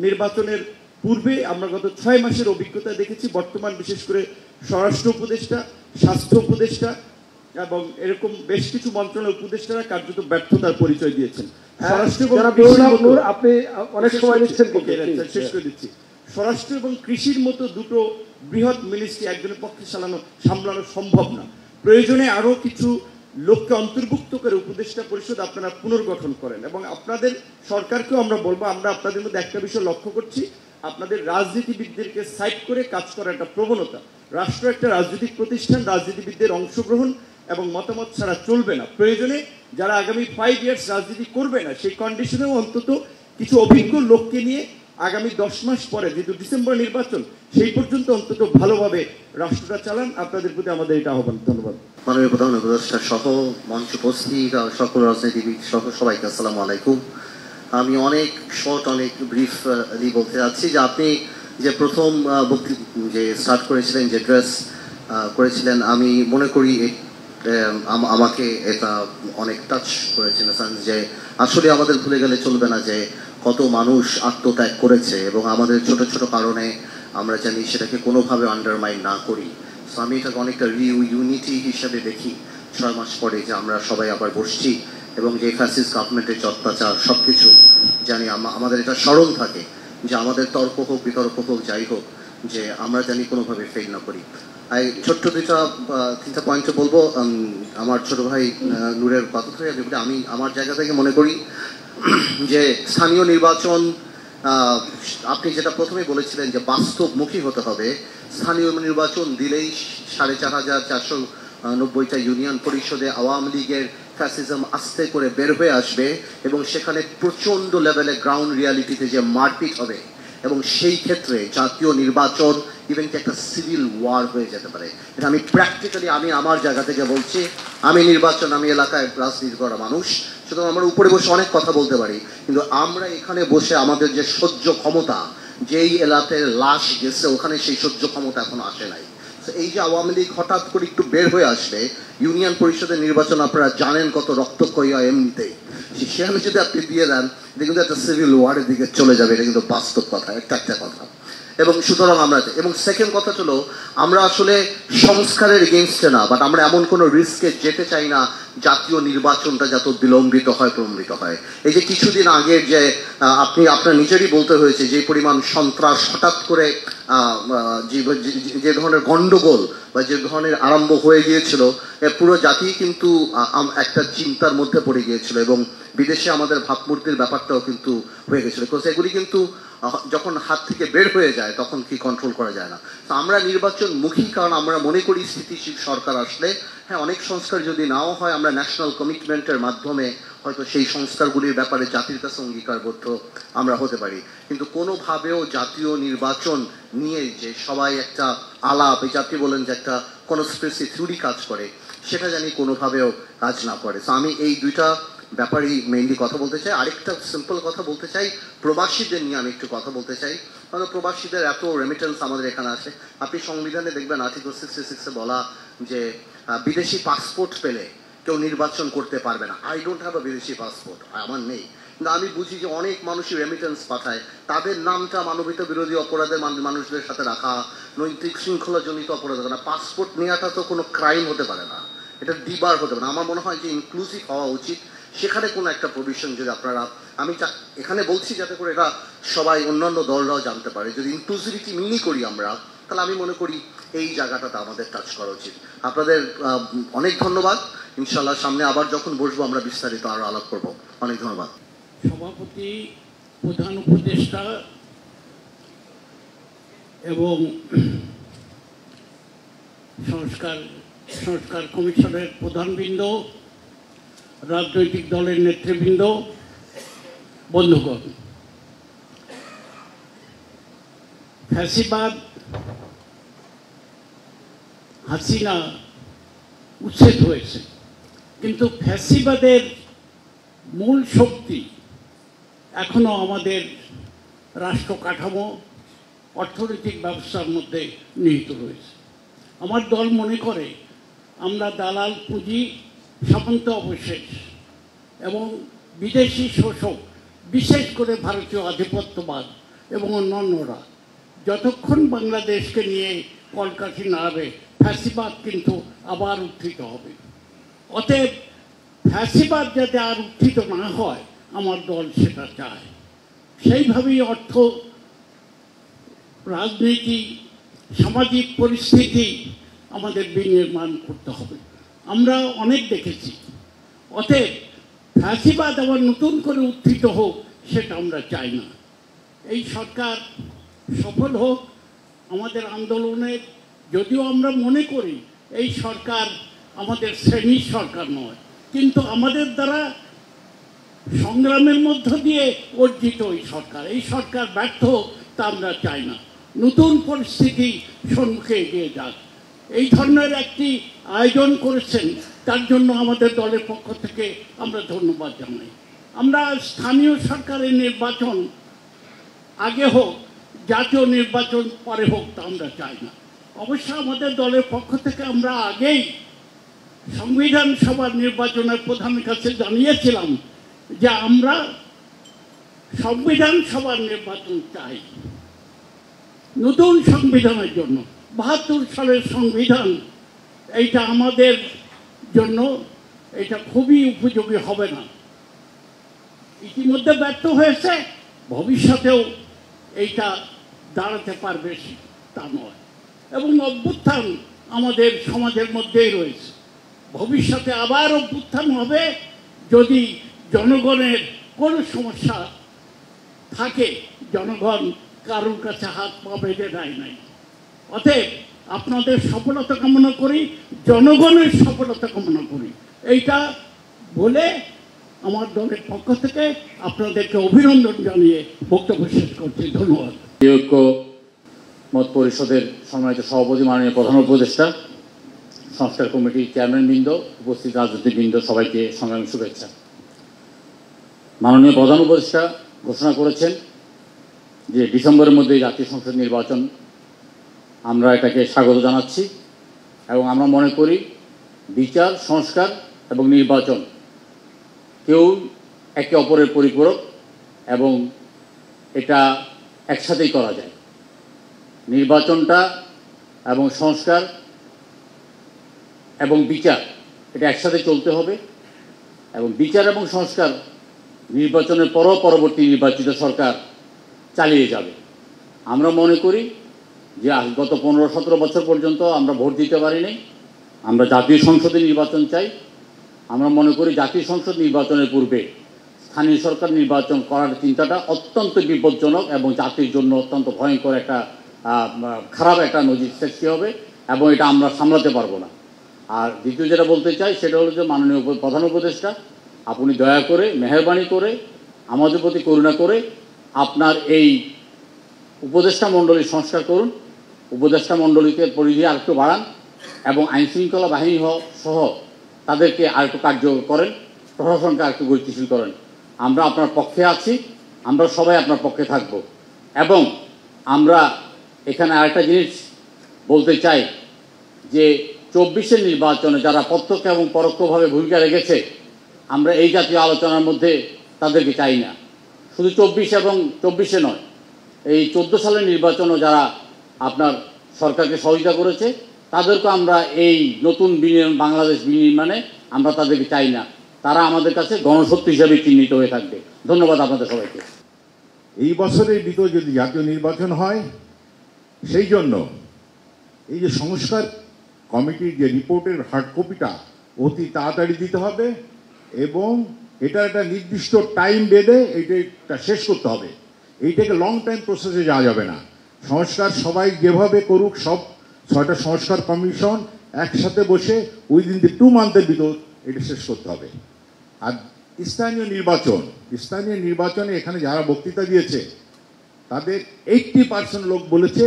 নির্বাচনের পূর্বে আমরা গত 6 মাসের অভিজ্ঞতা দেখেছি, বর্তমান বিশেষ করে স্বরাষ্ট্র উপদেষ্টা, স্বাস্থ্য উপদেষ্টা এবং এরকম বেশ কিছু মন্ত্রণালয়ের উপদেষ্টারা কার্যত ব্যর্থতার পরিচয় দিয়েছেন। আপনি অনেক সময় নিচ্ছেন, শেষ করে দিচ্ছি। স্বরাষ্ট্র এবং কৃষির মতো দুটো বৃহৎ মিনিস্ট্রি একজনের পক্ষে সামলানো সম্ভব না। প্রয়োজনে আরো কিছু লোককে অন্তর্ভুক্ত করে উপদেষ্টা পরিষদ আপনারা পুনর্গঠন করেন, এবং আপনাদের সরকারকেও আমরা বলবো, আমরা আপনাদের মধ্যে একটা বিষয় লক্ষ্য করছি, আপনাদের রাজনীতিবিদদেরকে সাইড করে কাজ করার একটা প্রবণতা। রাষ্ট্র একটা রাজনৈতিক প্রতিষ্ঠান, রাজনীতিবিদদের অংশগ্রহণ এবং মতামত ছাড়া চলবে না। প্রয়োজনে যারা আগামী 5 ইয়ার্স রাজনীতি করবে না সেই কন্ডিশনেও অন্তত কিছু অভিজ্ঞ লোককে নিয়ে আগামী 10 মাস পরে, যেহেতু ডিসেম্বর নির্বাচন, সেই পর্যন্ত অন্তত ভালোভাবে রাষ্ট্রটা চালান। আপনাদের প্রতি আমাদের এটা আহ্বান। ধন্যবাদ। মাননীয় প্রধান উপদেষ্টা সহ মঞ্চ উপস্থিত সকল রাজনীতিবিদ সহ সবাইকে আসসালামু আলাইকুম। আমি অনেক শর্ট, অনেক ব্রিফলি বলতে যাচ্ছি যে আপনি যে প্রথম যে স্টার্ট করেছিলেন, যে ড্রেস করেছিলেন, আমি মনে করি আমাকে এটা অনেক টাচ করেছে, যে আসলে আমাদের ভুলে গেলে চলবে না যে কত মানুষ আত্মত্যাগ করেছে, এবং আমাদের ছোট ছোট কারণে আমরা জানি সেটাকে কোনোভাবে আন্ডারমাইন না করি। সো আমি এটাকে অনেকটা ইউনিটি হিসেবে দেখি 6 মাস পরে যে আমরা সবাই আবার বসছি, এবং যে ফ্যাসিস্ট গভর্নমেন্টের যে অত্যাচার সব কিছু জানি, আমাদের এটা স্মরণ থাকে যে আমাদের তর্ক হোক, বিতর্ক হোক, যাই হোক, যে আমরা জানি কোনোভাবে ফেল না করি। ছোট্ট 3টা পয়েন্ট বলবো। আমার ছোট ভাই নূরের কথা থেকে আমি আমার জায়গা থেকে মনে করি যে স্থানীয় নির্বাচন, আপনি যেটা প্রথমে বলেছিলেন যে বাস্তবমুখী হতে হবে, স্থানীয় নির্বাচন দিলেই 4,490টা ইউনিয়ন পরিষদে আওয়ামী লীগের ফ্যাসিজম আস্তে করে বের হয়ে আসবে, এবং সেখানে প্রচণ্ড লেভেলে গ্রাউন্ড রিয়ালিটিতে যে মারপিট হবে, এবং সেই ক্ষেত্রে জাতীয় নির্বাচন ইভেন কি একটা সিভিল ওয়ার হয়ে যেতে পারে। এটা আমি প্র্যাকটিক্যালি আমি আমার জায়গা থেকে বলছি। আমি এলাকায় রাজনীতি করা মানুষ, সুতরাং আমরা উপরে বসে অনেক কথা বলতে পারি, কিন্তু আমরা এখানে বসে আমাদের যে সহ্য ক্ষমতা, যেই এলাকায় লাশ গেছে ওখানে সেই সহ্য ক্ষমতা এখনো আসে নাই। এই যে আওয়ামী লীগ হঠাৎ করে একটু বের হয়ে আসবে, ইউনিয়ন পরিষদের নির্বাচন আপনারা জানেন কত রক্তক্ষয়ী হয় এমনিতেই, সেখানে যদি আপনি দিয়ে দেন এটা কিন্তু একটা সিভিল ওয়ারের দিকে চলে যাবে। এটা কিন্তু বাস্তব কথা, একটা কথা। এবং সুতরাং আমরা, এবং সেকেন্ড কথা হলো আমরা আসলে সংস্কারের এগেনস্টে না, বাট আমরা এমন কোনো রিস্কে যেতে চাই না জাতীয় নির্বাচনটা যত বিলম্বিত হয় প্রলম্বিত হয়। এই যে কিছুদিন আগে যে আপনি আপনার নিজেরই বলতে হয়েছে যে পরিমাণ সন্ত্রাস হঠাৎ করে যে ধরনের গন্ডগোল বা যে ধরনের আরম্ভ হয়ে গিয়েছিল, পুরো জাতি কিন্তু একটা চিন্তার মধ্যে পড়ে গিয়েছিল এবং বিদেশে আমাদের ভাবমূর্তির ব্যাপারটাও কিন্তু হয়ে গেছিল। এগুলি কিন্তু যখন হাত থেকে বের হয়ে যায় তখন কি কন্ট্রোল করা যায় না। তো আমরা নির্বাচনমুখী, কারণ আমরা মনে করি স্থিতিশীল সরকার আসলে হ্যাঁ অনেক সংস্কার যদি নাও হয় আমরা ন্যাশনাল কমিটমেন্টের মাধ্যমে হয়তো সেই সংস্কারগুলির ব্যাপারে জাতির কাছে অঙ্গীকারবদ্ধ আমরা হতে পারি, কিন্তু কোনোভাবেও জাতীয় নির্বাচন নিয়ে যে সবাই একটা আলাপ, এই জাতি বলেন যে একটা কনস্পিরেসি থিওরি কাজ করে, সেটা জানি কোনোভাবেও কাজ না করে। তো আমি এই দুইটা ব্যাপারেই মেইনলি কথা বলতে চাই। আরেকটা সিম্পল কথা বলতে চাই, প্রবাসীদের নিয়ে আমি একটু কথা বলতে চাই। কারণ প্রবাসীদের এত রেমিটেন্স আমাদের এখানে আছে। আপনি সংবিধানে দেখবেন আর্টিকেল 66-এ বলা যে বিদেশি পাসপোর্ট পেলে কেউ নির্বাচন করতে পারবে না। আই ডোন্ট হ্যাভ আ বিদেশি পাসপোর্ট, আমার নেই, কিন্তু আমি বুঝি যে অনেক মানুষই রেমিটেন্স পাঠায়, তাদের নামটা মানবতা বিরোধী অপরাধের মানুষদের সাথে রাখা, নৈতিক শৃঙ্খলাজনিত অপরাধ না। পাসপোর্ট নেওয়াটা তো কোনো ক্রাইম হতে পারে না, এটা ডিবার হতে পারে না। আমার মনে হয় যে ইনক্লুসিভ হওয়া উচিত, সেখানে কোনো একটা প্রভিশন যদি আপনারা, আমি এখানে বলছি যাতে করে এটা সবাই অন্যান্য দলরাও জানতে পারে, যদি ইনক্লুসিভিটি মিনি করি আমরা, তাহলে আমি মনে করি এই জায়গাটাতে আমাদের টাচ করা উচিত। আপনাদের অনেক ধন্যবাদ। ইনশাল্লাহ সামনে আবার যখন বসবো আমরা বিস্তারিত আরো আলাপ করব। অনেক ধন্যবাদ। সভাপতি, প্রধান উপদেষ্টা এবং সংস্কার কমিশনের প্রধানবৃন্দ, রাজনৈতিক দলের নেতৃবৃন্দ, বন্ধুগণ, ফ্যাসিবাদ হাসিনা উচ্ছেদ হয়েছে, কিন্তু ফ্যাসিবাদের মূল শক্তি এখনো আমাদের রাষ্ট্র কাঠামো, অর্থনৈতিক ব্যবস্থার মধ্যে নিহিত রয়েছে। আমার দল মনে করে আমরা দালাল পুঁজি, সামন্ত অবশেষ এবং বিদেশি শোষক, বিশেষ করে ভারতীয় আধিপত্যবাদ এবং অন্যান্যরা যতক্ষণ বাংলাদেশকে নিয়ে কলকাঠি নাড়বে, ফ্যাসিবাদ কিন্তু আবার উত্থিত হবে। অতএব ফ্যাসিবাদ যাতে আর উত্থিত না হয় আমার দল সেটা চায়। সেইভাবেই অর্থ, রাজনীতি, সামাজিক পরিস্থিতি আমাদের বিনির্মাণ করতে হবে। আমরা অনেক দেখেছি, অতএব ফ্যাসিবাদ আবার নতুন করে উত্থিত হোক সেটা আমরা চাই না। এই সরকার সফল হোক আমাদের আন্দোলনের, যদিও আমরা মনে করি এই সরকার আমাদের শ্রেণীর সরকার নয়, কিন্তু আমাদের দ্বারা সংগ্রামের মধ্য দিয়ে অর্জিত এই সরকার ব্যর্থ হোক তা আমরা চাই না। নতুন পরিস্থিতি সম্মুখে এগিয়ে যাক, এই ধরনের একটি আয়োজন করেছেন, তার জন্য আমাদের দলের পক্ষ থেকে আমরা ধন্যবাদ জানাই। আমরা স্থানীয় সরকারের নির্বাচন আগে হোক, জাতীয় নির্বাচন পরে হোক তা আমরা চাই না। অবশ্য আমাদের দলের পক্ষ থেকে আমরা আগেই সংবিধান সভার নির্বাচনের প্রধানের কাছে জানিয়েছিলাম যে আমরা সংবিধান সভার নির্বাচন চাই নতুন সংবিধানের জন্য। ৭২ সালের সংবিধান এইটা আমাদের জন্য এটা খুবই উপযোগী হবে না। ইতিমধ্যে ব্যর্থ হয়েছে, ভবিষ্যতেও এইটা দাঁড়াতে পারবে তা নয়। এবং অভ্যুত্থান আমাদের সমাজের মধ্যেই রয়েছে, ভবিষ্যতে আবার অভ্যুত্থান হবে যদি জনগণের কোনো সমস্যা থাকে। জনগণ কারোর কাছে হাত পা বেঁধে দেয় নাই। অতএব আপনাদের সফলতা কামনা করি, জনগণের সফলতা কামনা করি, এইটা বলে আমার দলের পক্ষ থেকে আপনাদেরকে অভিনন্দন জানিয়ে বক্তব্য শেষ করছি। ধন্যবাদ। ঐক্য মত পরিষদের সম্মানিত সভাপতি, মাননীয় প্রধান উপদেষ্টা, সংস্কার কমিটির চেয়ারম্যানবৃন্দ, উপস্থিত রাজনীতিবৃন্দ, সবাইকে সংগ্রামী শুভেচ্ছা। মাননীয় প্রধান উপদেষ্টা ঘোষণা করেছেন যে ডিসেম্বরের মধ্যে জাতীয় সংসদ নির্বাচন, আমরা এটাকে স্বাগত জানাচ্ছি এবং আমরা মনে করি বিচার, সংস্কার এবং নির্বাচন কেউ একে অপরের পরিপূরক এবং এটা একসাথেই করা যায়। নির্বাচনটা এবং সংস্কার এবং বিচার এটা একসাথে চলতে হবে, এবং বিচার এবং সংস্কার নির্বাচনের পরও পরবর্তী নির্বাচিত সরকার চালিয়ে যাবে। আমরা মনে করি যে গত 15-17 বছর পর্যন্ত আমরা ভোট দিতে পারিনি, আমরা জাতীয় সংসদে নির্বাচন চাই। আমরা মনে করি জাতীয় সংসদ নির্বাচনের পূর্বে স্থানীয় সরকার নির্বাচন করার চিন্তাটা অত্যন্ত বিপজ্জনক এবং জাতির জন্য অত্যন্ত ভয়ঙ্কর একটা খারাপ একটা নজির সৃষ্টি হবে, এবং এটা আমরা সামলাতে পারবো না। আর দ্বিতীয় যেটা বলতে চাই সেটা হলো যে মাননীয় প্রধান উপদেষ্টা, আপনি দয়া করে মেহেরবানি করে আমাদের প্রতি করুণা করে আপনার এই উপদেষ্টা মণ্ডলী সংস্কার করুন, উপদেষ্টা মণ্ডলীকে পরিধি আরেকটু বাড়ান এবং আইনশৃঙ্খলা বাহিনী সহ তাদেরকে আরেকটু কার্যকর করেন, প্রশাসনকে আরেকটু গতিশীল করেন। আমরা আপনার পক্ষে আছি, আমরা সবাই আপনার পক্ষে থাকব। এবং আমরা এখানে আরেকটা জিনিস বলতে চাই যে 24-এর নির্বাচনে যারা প্রত্যক্ষ এবং পরোক্ষভাবে ভূমিকা রেখেছে, আমরা এই জাতীয় আলোচনার মধ্যে তাদেরকে চাই না। শুধু 24 এবং 24-এ নয়, এই 14 সালের নির্বাচনও যারা আপনার সরকারকে সহযোগিতা করেছে তাদেরকে আমরা এই নতুন বাংলাদেশ বিনির্মাণে আমরা তাদেরকে চাই না। তারা আমাদের কাছে গণশক্তি হিসাবে চিহ্নিত হয়ে থাকবে। ধন্যবাদ আপনাদের সবাইকে। এই বছরের ভিতর যদি জাতীয় নির্বাচন হয়, সেই জন্য এই যে সংস্কার কমিটির যে রিপোর্টের হার্ড কপিটা অতি তাড়াতাড়ি দিতে হবে, এবং এটা একটা নির্দিষ্ট টাইম বেঁধে এইটা শেষ করতে হবে। এইটাকে লং টাইম প্রসেসে যাওয়া যাবে না। সংস্কার সবাই যেভাবে করুক, সব 6টা সংস্কার কমিশন একসাথে বসে উইদিন দি 2 মান্থের ভিতর এটা শেষ করতে হবে। আর স্থানীয় নির্বাচনে এখানে যারা বক্তৃতা দিয়েছে তাদের 80% লোক বলেছে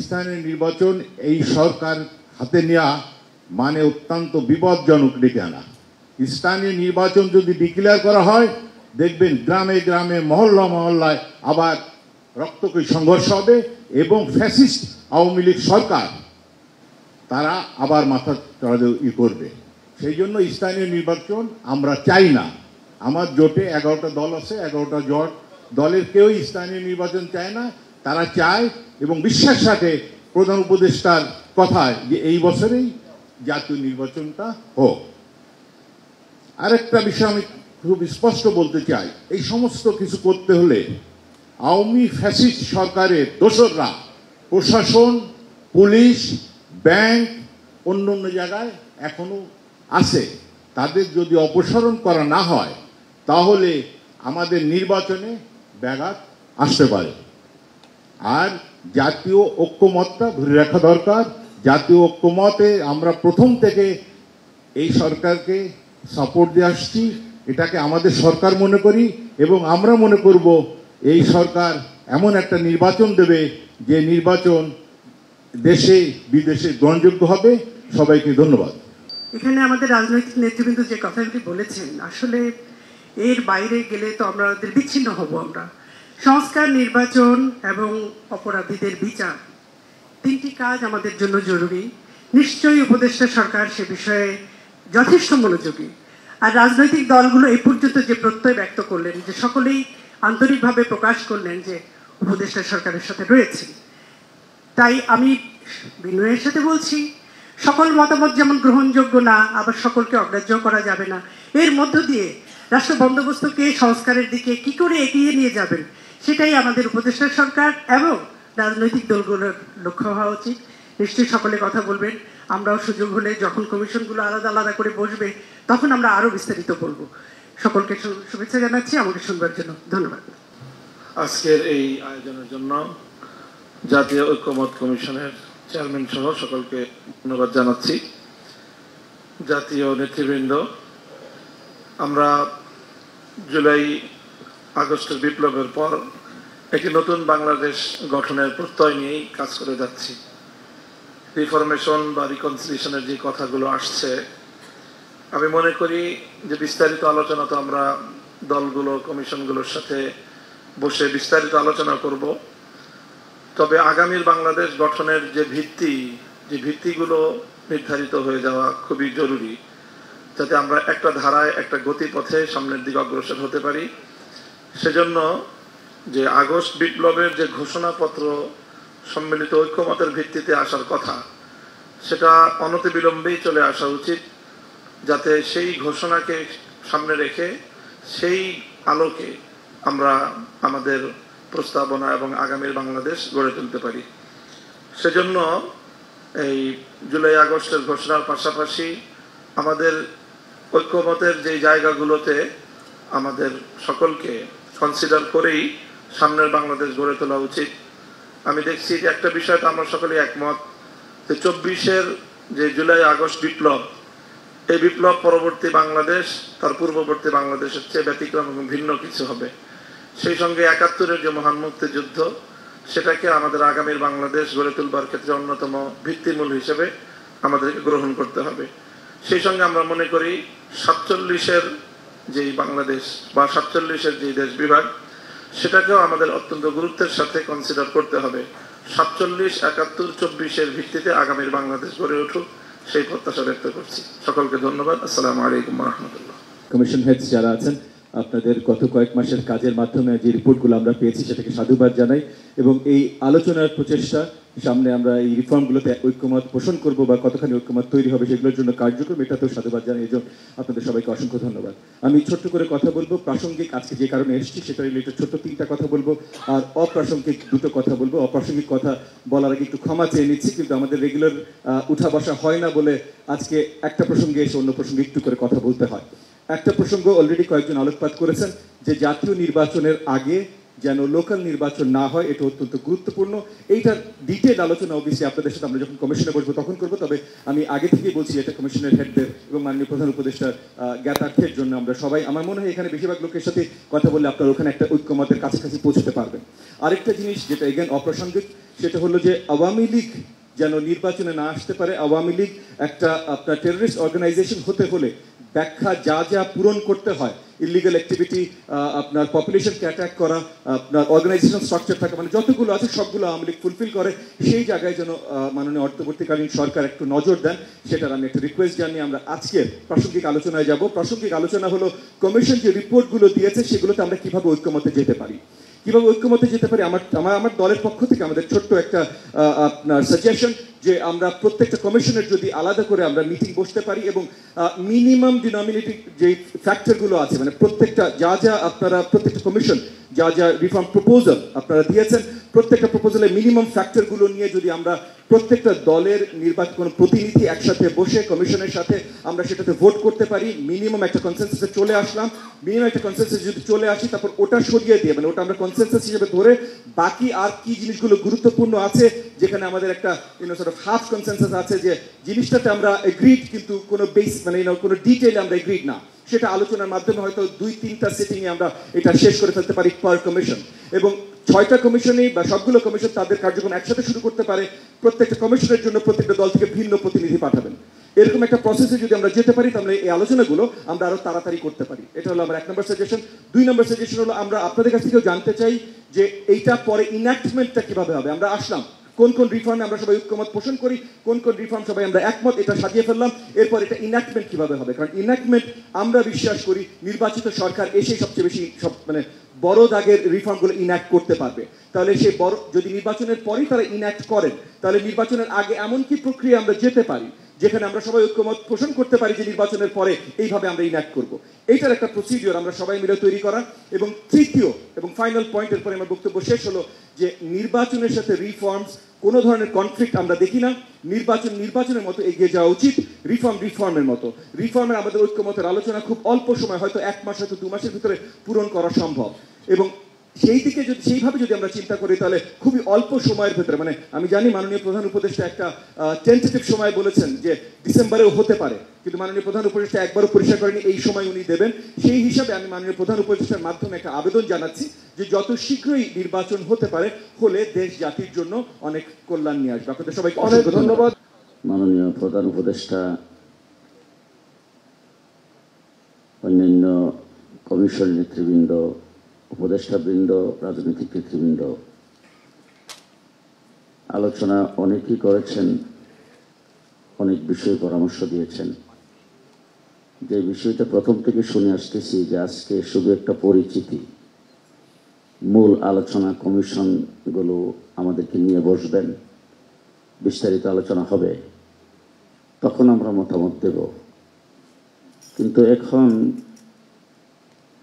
স্থানীয় নির্বাচন এই সরকার হাতে নেওয়া মানে অত্যন্ত বিপজ্জনক ডেকে আনা। স্থানীয় নির্বাচন যদি ডিক্লেয়ার করা হয়, দেখবেন গ্রামে গ্রামে মহল্লায় আবার রক্তক্ষয়ী সংঘর্ষ হবে, এবং ফ্যাসিস্ট আওয়ামী লীগ সরকার তারা আবার মাথা চড়াচড়ি করবে। সেই জন্য স্থানীয় নির্বাচন আমরা চাই না। আমার জোটে 11টা দল আছে, 11টা জোট দলের কেউ স্থানীয় নির্বাচন চায় না। তারা চায় এবং বিশ্বাস রাখে প্রধান উপদেষ্টার কথায় যে এই বছরেই জাতীয় নির্বাচনটা হোক। আরেকটা বিষয় আমি খুব স্পষ্ট বলতে চাই, এই সমস্ত কিছু করতে হলে আওয়ামী ফ্যাসিস্ট সরকারের দোসররা প্রশাসন, পুলিশ, ব্যাংক, অন্য জায়গায় এখনো আছে। তাদের যদি অপসারণ করা না হয় তাহলে আমাদের নির্বাচনে ব্যাঘাত আসতে পারে। আর জাতীয় ঐক্যমতটা ধরে রাখা দরকার। জাতীয় ঐক্যমতে আমরা প্রথম থেকে এই সরকারকে সাপোর্ট দিয়ে আসছি, এটাকে আমাদের সরকার মনে করি, এবং আমরা মনে করব এই সরকার এমন একটা নির্বাচন দেবে যে নির্বাচন দেশে বিদেশে গ্রহণযোগ্য হবে। সবাইকে ধন্যবাদ। এখানে আমাদের রাজনৈতিক নেতৃবৃন্দ যে কথাগুলি বলেছেন, আসলে এর বাইরে গেলে তো আমাদের বিচ্ছিন্ন হব। আমরা সংস্কার, নির্বাচন এবং অপরাধীদের বিচার, 3টি কাজ আমাদের জন্য জরুরি। নিশ্চয়ই উপদেষ্টা সরকার সে বিষয়ে যথেষ্ট মনোযোগী। আর রাজনৈতিক দলগুলো এই পর্যন্ত যে প্রত্যয় ব্যক্ত করলেন, যে সকলেই আন্তরিকভাবে প্রকাশ করলেন যে উপদেষ্টা সরকারের সাথে রয়েছেন, তাই আমি বিনয়ের সাথে বলছি, সকল মতামত যেমন গ্রহণযোগ্য না, আবার সকলকে অগ্রাহ্য করা যাবে না। এর মধ্য দিয়ে রাষ্ট্র বন্দোবস্তকে সংস্কারের দিকে কি করে এগিয়ে নিয়ে যাবেন, সেটাই আমাদের উপদেষ্টা সরকার এবং রাজনৈতিক দলগুলোর লক্ষ্য হওয়া উচিত। নিশ্চয়ই সকলে কথা বলবেন। আমরাও সুযোগ হলে যখন কমিশনগুলো আলাদা আলাদা করে বসবে তখন আমরা আরো বিস্তারিত বলবো। সকলকে শুভেচ্ছা জানাচ্ছি আমাকে শুনবার জন্য। ধন্যবাদ। আজকের এই আয়োজনের জন্য জাতীয় ঐক্যমত কমিশনের চেয়ারম্যান সহ সকলকে ধন্যবাদ জানাচ্ছি। জাতীয় নেতৃবৃন্দ, আমরা জুলাই আগস্টের বিপ্লবের পর একটি নতুন বাংলাদেশ গঠনের প্রত্যয় নিয়েই কাজ করে যাচ্ছি। রিফরমেশন বা রিকনসিলিয়েশনের যে কথাগুলো আসছে, আমি মনে করি যে বিস্তারিত আলোচনা তো আমরা দলগুলো, কমিশনগুলোর সাথে বসে বিস্তারিত আলোচনা করব। তবে আগামীর বাংলাদেশ গঠনের যে ভিত্তিগুলো নির্ধারিত হয়ে যাওয়া খুবই জরুরি, যাতে আমরা একটা ধারায়, একটা গতিপথে সামনের দিকে অগ্রসর হতে পারি। সেজন্য যে আগস্ট বিপ্লবের যে ঘোষণাপত্র সম্মিলিত ঐক্যমতের ভিত্তিতে আসার কথা, সেটা অনতিবিলম্বেই চলে আসা উচিত, যাতে সেই ঘোষণাকে সামনে রেখে সেই আলোকে আমরা আমাদের প্রস্তাবনা এবং আগামীর বাংলাদেশ গড়ে তুলতে পারি। সেজন্য এই জুলাই আগস্টের ঘোষণার পাশাপাশি আমাদের ঐক্যমতের যে জায়গাগুলোতে আমাদের সকলকে কনসিডার করেই সামনের বাংলাদেশ গড়ে তোলা উচিত। আমি দেখছি যে একটা বিষয়তে আমরা সকলেই একমত, যে 24-এর যে জুলাই আগস্ট বিপ্লব, এই বিপ্লব পরবর্তী বাংলাদেশ তার পূর্ববর্তী বাংলাদেশের চেয়ে ব্যতিক্রম এবং ভিন্ন কিছু হবে। সেই সঙ্গে 71-এর যে মহান মুক্তিযুদ্ধ, সেটাকে আমাদের আগামীর বাংলাদেশ গড়ে তুলবার ক্ষেত্রে অন্যতম ভিত্তিমূল হিসেবে আমাদেরকে গ্রহণ করতে হবে। সেই সঙ্গে আমরা মনে করি 47-এর যেই বাংলাদেশ বা 47-এর যে দেশ বিভাগ, সেটাকেও আমাদের অত্যন্ত গুরুত্বের সাথে কনসিডার করতে হবে। 47, 71, 24-এর ভিত্তিতে আগামীর বাংলাদেশ গড়ে উঠুক, সেই প্রত্যাশা ব্যক্ত করছি। সকলকে ধন্যবাদ। আসসালামু আলাইকুম ওয়া রাহমাতুল্লাহ। কমিশন হেডস যারা আছেন, আপনাদের গত কয়েক মাসের কাজের মাধ্যমে যে রিপোর্টগুলো আমরা পেয়েছি সেটাকে সাধুবাদ জানাই, এবং এই আলোচনার প্রচেষ্টা সামনে আমরা এই রিফর্মগুলোতে ঐক্যমত পোষণ করব বা কতখানি ঐক্যমত তৈরি হবে সেগুলোর জন্য কার্যক্রম, এটাতেও সাধুবাদ জানাই। এই জন্য আপনাদের সবাইকে অসংখ্য ধন্যবাদ। আমি ছোট্ট করে কথা বলবো, প্রাসঙ্গিক আজকে যে কারণে এসেছি সেটা রিলেটেড ছোট্ট 3টা কথা বলবো, আর অপ্রাসঙ্গিক 2টো কথা বলবো। অপ্রাসঙ্গিক কথা বলার আগে একটু ক্ষমা চেয়ে নিচ্ছি, কিন্তু আমাদের রেগুলার উঠা বসা হয় না বলে আজকে একটা প্রসঙ্গে এসে অন্য প্রসঙ্গে একটু করে কথা বলতে হয়। একটা প্রসঙ্গ অলরেডি কয়েকজন আলোকপাত করেছেন, যে জাতীয় নির্বাচনের আগে যেন লোকাল নির্বাচন না হয়, এটা অত্যন্ত গুরুত্বপূর্ণ। এইটার ডিটেল আলোচনা অবশ্যই আপনাদের সাথে আমরা যখন কমিশনে বসবো তখন করবো। তবে আমি আগে থেকেই বলছি, এটা কমিশনের হেডদের এবং মাননীয় প্রধান উপদেষ্টার জ্ঞাতার্থের জন্য আমরা সবাই, আমার মনে হয় এখানে বেশিরভাগ লোকের সাথে কথা বললে আপনারা ওখানে একটা ঐক্যমতের কাছাকাছি পৌঁছতে পারবেন। আরেকটা জিনিস যেটা এগেন অপ্রাসঙ্গিক, সেটা হলো যে আওয়ামী লীগ যেন নির্বাচনে না আসতে পারে। আওয়ামী লীগ একটা আপনার টেররিস্ট অর্গানাইজেশন হতে হলে ব্যাখ্যা যা যা পূরণ করতে হয়, ইলিগাল অ্যাক্টিভিটি, আপনার পপুলেশনকে অ্যাটাক করা, আপনার অর্গানাইজেশন স্ট্রাকচার থাকা, মানে যতগুলো আছে সবগুলো আওয়ামী লীগ ফুলফিল করে। সেই জায়গায় যেন মাননীয় অন্তর্বর্তীকালীন সরকার একটু নজর দেন, সেটার আমি একটা রিকোয়েস্ট জানিয়ে আমরা আজকের প্রাসঙ্গিক আলোচনায় যাব। প্রাসঙ্গিক আলোচনা হলো কমিশন যে রিপোর্টগুলো দিয়েছে সেগুলোতে আমরা কিভাবে ঐক্যমতে যেতে পারি। কিভাবে ঐক্যমতে যেতে পারি, আমার দলের পক্ষ থেকে আমাদের ছোট্ট একটা আপনার সাজেশন, যে আমরা প্রত্যেকটা কমিশনের যদি আলাদা করে আমরা মিটিং বসতে পারি এবং মিনিমাম ডিনোমিনেটিং যে ফ্যাক্টরগুলো আছে, মানে প্রত্যেকটা যা যা আপনারা প্রত্যেকটা কমিশন যা যা রিফর্ম প্রপোজাল আপনারা দিয়েছেন, প্রত্যেকটা প্রপোজালের মিনিমাম ফ্যাক্টরগুলো নিয়ে যদি আমরা প্রত্যেকটা দলের নির্বাচন প্রতিনিধি একসাথে বসে কমিশনের সাথে আমরা সেটাতে ভোট করতে পারি, মিনিমাম একটা কনসেনসাসে চলে আসলাম। মিনিমাম একটা কনসেনসাস যদি চলে আসি, তারপর ওটা সরিয়ে দিয়ে, মানে ওটা আমরা কনসেনসাস হিসেবে ধরে বাকি আর কি জিনিসগুলো গুরুত্বপূর্ণ আছে, যেখানে আমাদের একটা হাফ কনসেনসাস আছে যে জিনিসটাতে আমরা এগ্রিড, কিন্তু কোনো বেস মানে কোনো ডিটেইলে আমরা এগ্রিড না, সেটা আলোচনার মাধ্যমে হয়তো 2-3টা সিটিংয়ে আমরা এটা শেষ করে ফেলতে পারি পার কমিশন। এবং 6টা কমিশনেই বা সবগুলো কমিশন তাদের কার্যক্রম একসাথে শুরু করতে পারে। প্রত্যেকটা কমিশনের জন্য প্রত্যেকটা দল থেকে ভিন্ন প্রতিনিধি পাঠাবেন। এরকম একটা প্রসেসে যদি আমরা যেতে পারি, তাহলে এই আলোচনাগুলো আমরা আরো তাড়াতাড়ি করতে পারি। এটা হলো আমার 1 নম্বর সাজেশন। 2 নম্বর সাজেশন হলো, আমরা আপনাদের কাছ থেকেও জানতে চাই যে এইটা পরে ইনঅ্যাক্টমেন্টটা কিভাবে হবে। আমরা আসলাম, কোন কোন রিফর্মে আমরা সবাই ঐক্যমত পোষণ করি, কোন কোন রিফর্ম সবাই আমরা একমত, এটা সাজিয়ে ফেললাম। এরপর এটা ইনঅ্যাক্টমেন্ট কিভাবে হবে, কারণ ইনঅ্যাক্টমেন্ট আমরা বিশ্বাস করি নির্বাচিত সরকার এসে সবচেয়ে বেশি মানে বড় দাগের রিফর্মগুলো ইনঅ্যাক্ট করতে পারবে। তাহলে সেই বড়, যদি নির্বাচনের পরেই তারা ইনঅ্যাক্ট করেন, তাহলে নির্বাচনের আগে এমন কি প্রক্রিয়া আমরা যেতে পারি যেখানে আমরা সবাই ঐক্যমত পোষণ করতে পারি যে নির্বাচনের পরে এইভাবে আমরা ইনঅ্যাক্ট করব। এইটার একটা প্রসিডিওর আমরা সবাই মিলে তৈরি করা। এবং তৃতীয় এবং ফাইনাল পয়েন্টের পরে আমার বক্তব্য শেষ হলো, যে নির্বাচনের সাথে রিফর্মস কোনো ধরনের কনফ্লিক্ট আমরা দেখি না। নির্বাচনের মতো এগিয়ে যাওয়া উচিত, রিফর্মের মতো। রিফর্মের আমাদের ঐক্যমতের আলোচনা খুব অল্প সময়, হয়তো 1 মাস, হয়তো 2 মাসের ভিতরে পূরণ করা সম্ভব। এবং সেই দিকে যদি সেইভাবে যদি আমরা চিন্তা করি, তাহলে খুবই অল্প সময়ের ভেতরে, মানে আমি জানি মাননীয় প্রধান উপদেষ্টা একটা টেন্টেটিভ সময় বলেছেন যে ডিসেম্বরেও হতে পারে, কিন্তু মাননীয় প্রধান উপদেষ্টা একবারও পরিষ্কার করেনি এই সময় উনি দেবেন। সেই হিসাবে আমি মাননীয় প্রধান উপদেষ্টার মাধ্যমে একটা আবেদন জানাচ্ছি যে যত শীঘ্রই নির্বাচন হতে পারে, হলে দেশ জাতির জন্য অনেক কল্যাণ নিয়ে আসবে। আপনাদের সবাইকে অনেক ধন্যবাদ। মাননীয় প্রধান উপদেষ্টা, অন্যান্য কমিশন নেতৃবৃন্দ, উপদেষ্টাবৃন্দ, রাজনৈতিক নেতৃবৃন্দ, আলোচনা অনেকেই করেছেন, অনেক বিষয়ে পরামর্শ দিয়েছেন। যে বিষয়টা প্রথম থেকে শুনে আসতেছি, যে আজকে শুধু একটা পরিচিতি, মূল আলোচনা কমিশনগুলো আমাদেরকে নিয়ে বসবেন, বিস্তারিত আলোচনা হবে, তখন আমরা মতামত দেব। কিন্তু এখন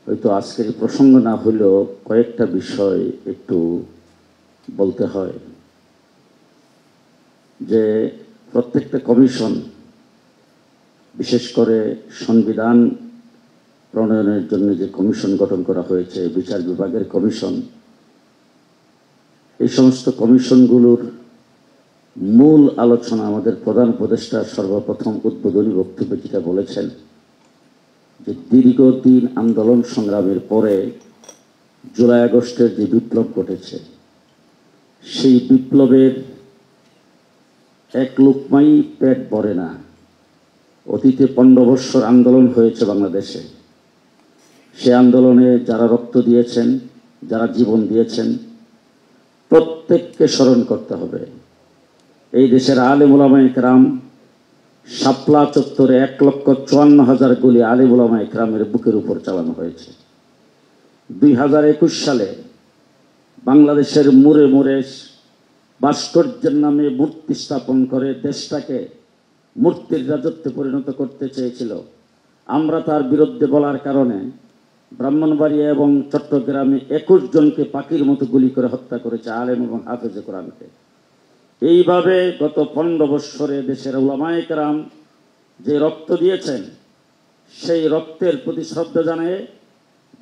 হয়তো আজকের প্রসঙ্গ না হলেও কয়েকটা বিষয় একটু বলতে হয়। যে প্রত্যেকটা কমিশন, বিশেষ করে সংবিধান প্রণয়নের জন্য যে কমিশন গঠন করা হয়েছে, বিচার বিভাগের কমিশন, এই সমস্ত কমিশনগুলোর মূল আলোচনা আমাদের প্রধান উপদেষ্টা সর্বপ্রথম উদ্বোধনী বক্তব্যে যেটা বলেছেন, যে দীর্ঘদিন আন্দোলন সংগ্রামের পরে জুলাই আগস্টের যে বিপ্লব ঘটেছে, সেই বিপ্লবের এক লোকমাই পেট ভরে না। অতীতে 15 বৎসর আন্দোলন হয়েছে বাংলাদেশে। সে আন্দোলনে যারা রক্ত দিয়েছেন, যারা জীবন দিয়েছেন, প্রত্যেককে স্মরণ করতে হবে। এই দেশের আলেম উলামায়ে কেরাম, শাপলা চত্বরে 1,54,000 গুলি আলেম উলামায়ে কেরামের বুকের উপর চালানো হয়েছে। 2021 সালে বাংলাদেশের মোড়ে মোড়ে ভাস্কর্যের নামে মূর্তি স্থাপন করে দেশটাকে মূর্তির রাজত্বে পরিণত করতে চেয়েছিল। আমরা তার বিরুদ্ধে বলার কারণে ব্রাহ্মণবাড়িয়া এবং চট্টগ্রামে 21 জনকে পাখির মতো গুলি করে হত্যা করেছে আলেম এবং হাফেজে কোরআনকে। এইভাবে গত 15 বৎসরে দেশের উলামায়ে কেরাম যে রক্ত দিয়েছেন, সেই রক্তের প্রতি শ্রদ্ধা জানিয়ে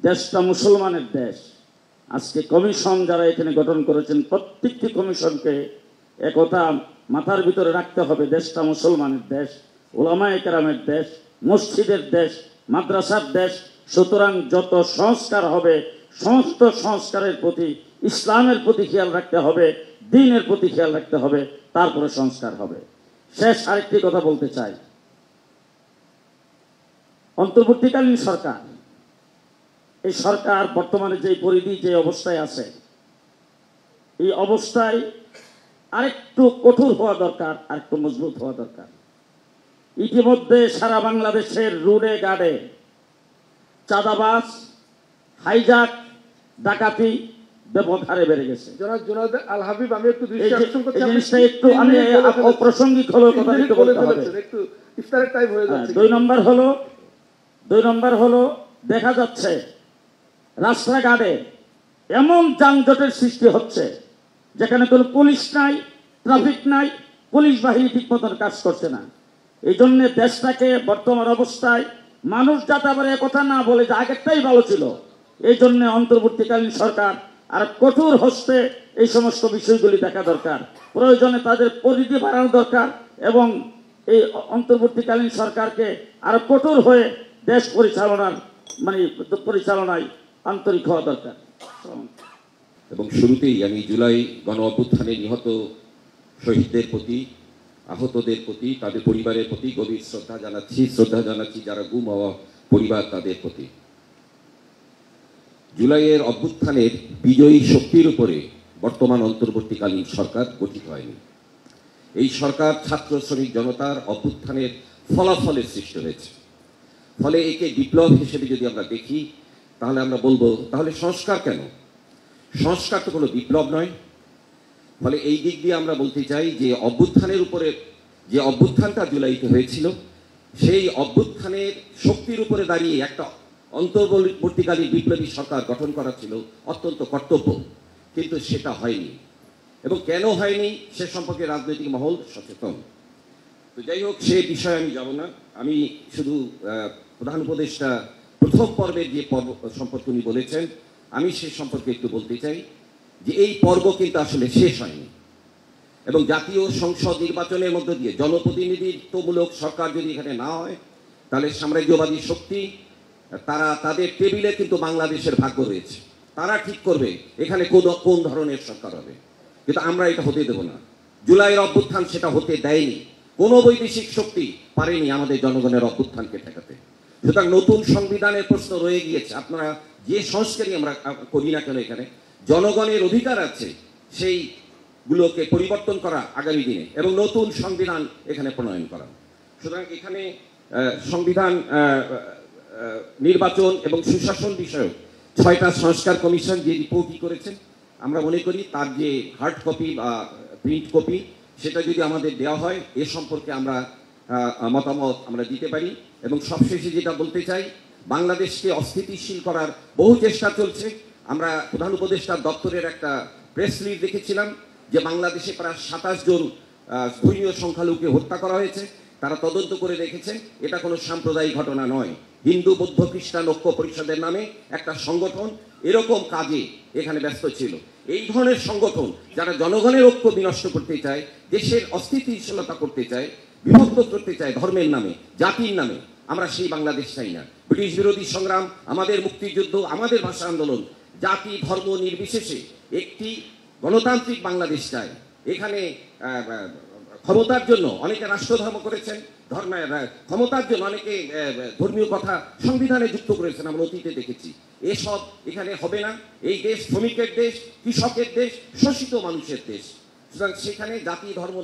দেশটা মুসলমানের দেশ। আজকে কমিশন যারা এখানে গঠন করেছেন, প্রত্যেকটি কমিশনকে একথা মাথার ভিতরে রাখতে হবে, দেশটা মুসলমানের দেশ, উলামায়ে কেরামের দেশ, মসজিদের দেশ, মাদ্রাসার দেশ। সুতরাং যত সংস্কার হবে, সমস্ত সংস্কারের প্রতি, ইসলামের প্রতি খেয়াল রাখতে হবে, দ্বীনের প্রতি খেয়াল রাখতে হবে, তারপরে সংস্কার হবে। শেষ আরেকটি কথা বলতে চাই। অন্তর্বর্তীকালীন সরকার, এই সরকার বর্তমানে যে পরিধি, যে অবস্থায় আছে, এই অবস্থায় আরেকটু কঠোর হওয়া দরকার, আরেকটু মজবুত হওয়া দরকার। ইতিমধ্যে সারা বাংলাদেশের রোডে গাড়ে চাঁদাবাজ, হাইজাক, ডাকাতি ব্যাপক হারে বেড়ে গেছে। জনাব আল হাবিব, আমি একটু আমি অপ্রাসঙ্গিক হলেও কথা বলতে হবে। একটু ইফতারের টাইম হয়ে যাচ্ছে। 2 নম্বর হলো দেখা যাচ্ছে রাস্তাঘাটে এমন যানজটের সৃষ্টি হচ্ছে যেখানে কোনো পুলিশ নাই, ট্রাফিক নাই, পুলিশ বাহিনী ঠিক মতন কাজ করছে না। এই জন্য দেশটাকে বর্তমান অবস্থায় মানুষ যাতে আবার একথা না বলে যে আগেরটাই ভালো ছিল, এই জন্য অন্তর্বর্তীকালীন সরকার আর কঠোর হস্তে এই সমস্ত বিষয়গুলি দেখা দরকার। প্রয়োজনে তাদের পরিধি বাড়ানো দরকার এবং এই অন্তর্বর্তীকালীন সরকারকে আরো কঠোর হয়ে দেশ পরিচালনায় আন্তরিক হওয়া দরকার। এবং শুরুতেই আমি জুলাই গণ অভ্যুত্থানে নিহত শহীদদের প্রতি, আহতদের প্রতি, তাদের পরিবারের প্রতি গভীর শ্রদ্ধা জানাচ্ছি যারা গুম হওয়া পরিবার, তাদের প্রতি। জুলাইয়ের অভ্যুত্থানের বিজয়ী শক্তির উপরে বর্তমান অন্তর্বর্তীকালীন সরকার গঠিত হয়নি। এই সরকার ছাত্র শ্রমিক জনতার অভ্যুত্থানের ফলাফলের সৃষ্টি হয়েছে। ফলে একে বিপ্লব হিসেবে যদি আমরা দেখি, তাহলে আমরা বলবো, তাহলে সংস্কার কেন? সংস্কার তো কোনো বিপ্লব নয়। ফলে এই দিক দিয়ে আমরা বলতে চাই যে অভ্যুত্থানের উপরে, যে অভ্যুত্থানটা জুলাইতে হয়েছিল, সেই অভ্যুত্থানের শক্তির উপরে দাঁড়িয়ে একটা অন্তর্বর্তীকালীন বিপ্লবী সরকার গঠন করা ছিল অত্যন্ত কর্তব্য, কিন্তু সেটা হয়নি। এবং কেন হয়নি সে সম্পর্কে রাজনৈতিক মহল সচেতন। তো যাই হোক, সে বিষয়ে আমি যাব না। আমি শুধু প্রধান উপদেষ্টা প্রথম পর্বের যে পর্ব সম্পর্কে উনি বলেছেন, আমি সে সম্পর্কে একটু বলতে চাই যে এই পর্ব কিন্তু আসলে শেষ হয়নি। এবং জাতীয় সংসদ নির্বাচনের মধ্য দিয়ে জনপ্রতিনিধিত্বমূলক সরকার যদি এখানে না হয়, তাহলে সাম্রাজ্যবাদী শক্তি তারা তাদের টেবিলে কিন্তু বাংলাদেশের ভাগ্য রয়েছে, তারা ঠিক করবে এখানে কোন ধরনের সরকার হবে। কিন্তু আমরা এটা হতে দেব না। জুলাইয়ের অভ্যুত্থান সেটা হতে দেয়নি। কোনো বৈদেশিক শক্তি পারেনি আমাদের জনগণের অভ্যুত্থানকে ঠেকাতে। সুতরাং নতুন সংবিধানের প্রশ্ন রয়ে গিয়েছে। আপনারা যে সংস্কারই আমরা করি না কেন, এখানে জনগণের অধিকার আছে সেইগুলোকে পরিবর্তন করা আগামী দিনে এবং নতুন সংবিধান এখানে প্রণয়ন করা। সুতরাং এখানে সংবিধান, নির্বাচন এবং সুশাসন বিষয়ক 6টা সংস্কার কমিশন যে রিপোর্টই করেছেন, আমরা মনে করি তার যে হার্ড কপি বা প্রিন্ট কপি সেটা যদি আমাদের দেওয়া হয় এ সম্পর্কে আমরা মতামত আমরা দিতে পারি। এবং সবশেষে যেটা বলতে চাই, বাংলাদেশকে অস্থিতিশীল করার বহু চেষ্টা চলছে। আমরা প্রধান উপদেষ্টার দপ্তরের একটা প্রেস রিলিজ দেখেছিলাম যে বাংলাদেশে প্রায় 27 জন ধর্মীয় সংখ্যালঘুকে হত্যা করা হয়েছে। তারা তদন্ত করে দেখেছেন এটা কোনো সাম্প্রদায়িক ঘটনা নয়, হিন্দু বৌদ্ধ খ্রিস্টান ঐক্য পরিষদের নামে একটা সংগঠন এরকম কাজে এখানে ব্যস্ত ছিল। এই ধরনের সংগঠন যারা জনগণের ঐক্য বিনষ্ট করতে চায়, দেশের অস্থিতিশীলতা করতে চায়, বিভক্ত করতে চায় ধর্মের নামে, জাতির নামে, আমরা সেই বাংলাদেশ চাই না। ব্রিটিশ বিরোধী সংগ্রাম, আমাদের মুক্তিযুদ্ধ, আমাদের ভাষা আন্দোলন জাতি ধর্ম নির্বিশেষে একটি গণতান্ত্রিক বাংলাদেশ চাই। এখানে ক্ষমতার জন্য অনেকে রাষ্ট্রধর্ম করেছেন, ক্ষমতার জন্য অনেকে ধর্মীয় কথা সংবিধানে যুক্ত করেছেন, আমরা অতীতে দেখেছি। এসব এখানে হবে না। এই দেশ শ্রমিকের দেশ, কৃষকের দেশ, শোষিত মানুষের দেশ। সুতরাং সেখানে জাতি ধর্ম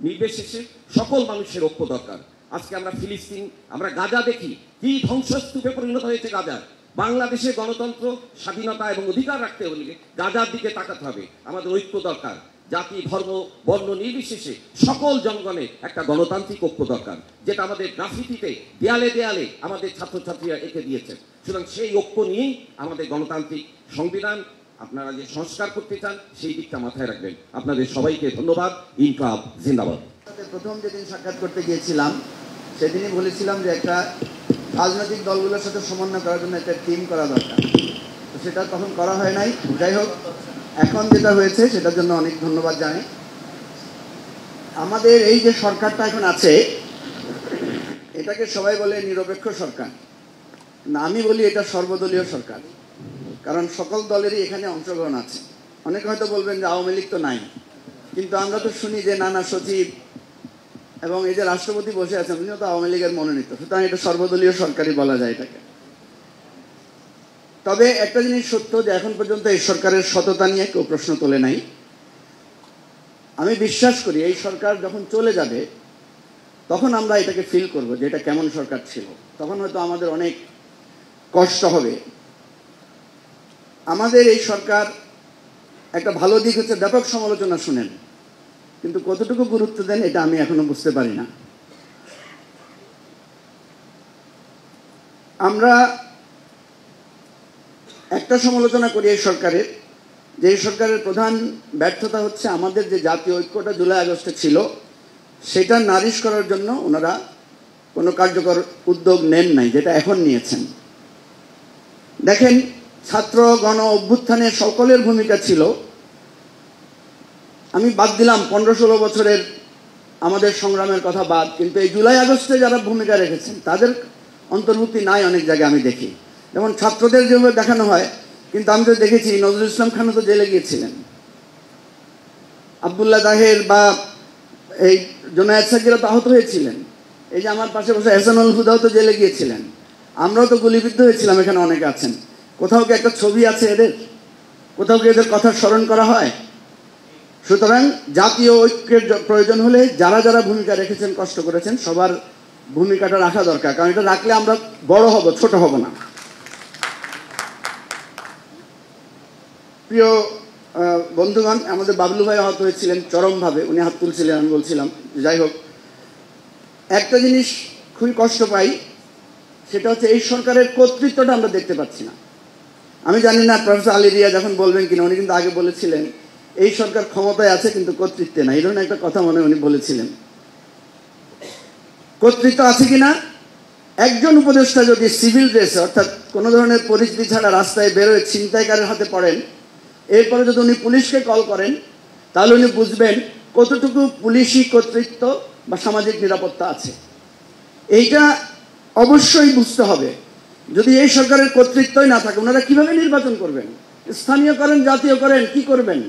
নির্বিশেষে সকল মানুষের ঐক্য দরকার। আজকে আমরা ফিলিস্তিন, আমরা গাজা দেখি কি ধ্বংসস্তূপে পরিণত হয়েছে গাজা। বাংলাদেশে গণতন্ত্র, স্বাধীনতা এবং অধিকার রাখতে হলে গাজার দিকে তাকাতে হবে। আমাদের ঐক্য দরকার, জাতি ধর্ম বর্ণ নির্বিশেষে সকল জনগণের একটা গণতান্ত্রিক ঐক্য দরকার, যেটা আমাদের গ্রাফিতিতে দেয়ালে দেয়ালে আমাদের ছাত্রছাত্রীরা এঁকে দিয়েছেন। সুতরাং সেই ঐক্য নিয়েই আমাদের গণতান্ত্রিক সংবিধান আপনারা যে সংস্কার করতে চান সেই দিকটা মাথায় রাখবেন। আপনাদের সবাইকে ধন্যবাদ। ইনকলাব জিন্দাবাদ। প্রথম যেদিন সাক্ষাৎ করতে গিয়েছিলাম সেদিনই বলেছিলাম যে একটা রাজনৈতিক দলগুলোর সাথে সমন্বয় করার জন্য একটা টিম করা দরকার, তো সেটা তখন করা হয় নাই। যাই হোক, এখন যেটা হয়েছে সেটার জন্য অনেক ধন্যবাদ জানাই। আমাদের এই যে সরকারটা এখন আছে এটাকে সবাই বলে নিরপেক্ষ সরকার, না আমি বলি এটা সর্বদলীয় সরকার, কারণ সকল দলেরই এখানে অংশগ্রহণ আছে। অনেকে হয়তো বলবেন যে আওয়ামী লীগ তো নাই, কিন্তু আমরা তো শুনি যে নানা সচিব এবং এই যে রাষ্ট্রপতি বসে আছেন উনিও তো আওয়ামী লীগের মনোনীত, সুতরাং এটা সর্বদলীয় সরকারই বলা যায় এটাকে। তবে একটা জিনিস সত্য যে এখন পর্যন্ত এই সরকারের সততা নিয়ে কেউ প্রশ্ন তোলে নাই। আমি বিশ্বাস করি এই সরকার যখন চলে যাবে তখন আমরা এটাকে ফিল করব যে এটা কেমন সরকার ছিল, তখন হয়তো আমাদের অনেক কষ্ট হবে। আমাদের এই সরকার একটা ভালো দিক হচ্ছে ব্যাপক সমালোচনা শুনেন, কিন্তু কতটুকু গুরুত্ব দেন এটা আমি এখনো বুঝতে পারি না। আমরা একটা সমালোচনা করি এই সরকারের, যে এই সরকারের প্রধান ব্যর্থতা হচ্ছে আমাদের যে জাতীয় ঐক্যটা জুলাই আগস্টে ছিল সেটা নারিশ করার জন্য ওনারা কোনো কার্যকর উদ্যোগ নেন নাই, যেটা এখন নিয়েছেন। দেখেন, ছাত্র গণ অভ্যুত্থানে সকলের ভূমিকা ছিল। আমি বাদ দিলাম 15-16 বছরের আমাদের সংগ্রামের কথা বাদ, কিন্তু এই জুলাই আগস্টে যারা ভূমিকা রেখেছেন তাদের অন্তর্ভুক্তি নাই অনেক জায়গায় আমি দেখি। যেমন ছাত্রদের যেভাবে দেখানো হয়, কিন্তু আমি তো দেখেছি নজরুল ইসলাম খানও তো জেলে গিয়েছিলেন, আবদুল্লাহ তাহের বা এই জোনায়েদ সাকিরা তো আহত হয়েছিলেন, এই যে আমার পাশে বসে এহসানুল হুদাও তো জেলে গিয়েছিলেন, আমরাও তো গুলিবিদ্ধ হয়েছিলাম, এখানে অনেকে আছেন। কোথাও কি একটা ছবি আছে এদের? কোথাও কি এদের কথা স্মরণ করা হয়? সুতরাং জাতীয় ঐক্যের প্রয়োজন হলে যারা যারা ভূমিকা রেখেছেন, কষ্ট করেছেন, সবার ভূমিকাটা রাখা দরকার, কারণ এটা রাখলে আমরা বড় হব, ছোট হব না। প্রিয় বন্ধুগণ, আমাদের বাবলু ভাই আহত হয়েছিলেন চরমভাবে, উনি হাত তুলছিলেন, আমি বলছিলাম। যাই হোক, একটা জিনিস খুবই কষ্ট পাই, সেটা হচ্ছে এই সরকারের কর্তৃত্বটা আমরা দেখতে পাচ্ছি না। আমি জানি না প্রফেসর আলী রিয়া যখন বলবেন কিনা, উনি কিন্তু আগে বলেছিলেন এই সরকার ক্ষমতায় আছে কিন্তু কর্তৃত্বে না, এই ধরনের একটা কথা মনে উনি বলেছিলেন। কর্তৃত্ব আছে কিনা, একজন উপদেষ্টা যদি সিভিল ড্রেসে অর্থাৎ কোনো ধরনের পরিস্থিতি ছাড়া রাস্তায় বেরোয় ছিনতাইকারের হাতে পড়েন, এরপরে যদি উনি পুলিশকে কল করেন তাহলে উনি বুঝবেন কতটুকু পুলিশি কর্তৃত্ব বা সামাজিক নিরাপত্তা আছে। এইটা অবশ্যই বুঝতে হবে। যদি এই সরকারের কর্তৃত্বই না থাকে, ওনারা কিভাবে নির্বাচন করবেন? স্থানীয় করেন, জাতীয় করেন, কি করবেন?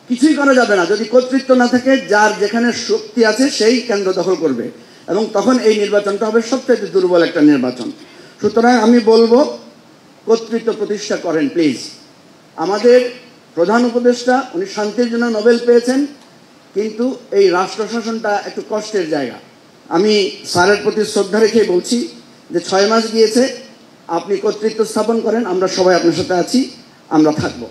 কিছুই করা যাবে না যদি কর্তৃত্ব না থাকে। যার যেখানে শক্তি আছে সেই কেন্দ্র দখল করবে, এবং তখন এই নির্বাচনটা হবে সবচেয়ে দুর্বল একটা নির্বাচন। সুতরাং আমি বলবো কর্তৃত্ব প্রতিষ্ঠা করেন প্লিজ। আমাদের প্রধান উপদেষ্টা উনি শান্তির জন্য নোবেল পেয়েছেন, কিন্তু এই রাষ্ট্র শাসনটা একটু কষ্টের জায়গা। আমি স্যারের প্রতি শ্রদ্ধা রেখে বলছি যে 6 মাস গিয়েছে, আপনি কর্তৃত্ব স্থাপন করেন, আমরা সবাই আপনার সাথে আছি, আমরা থাকব।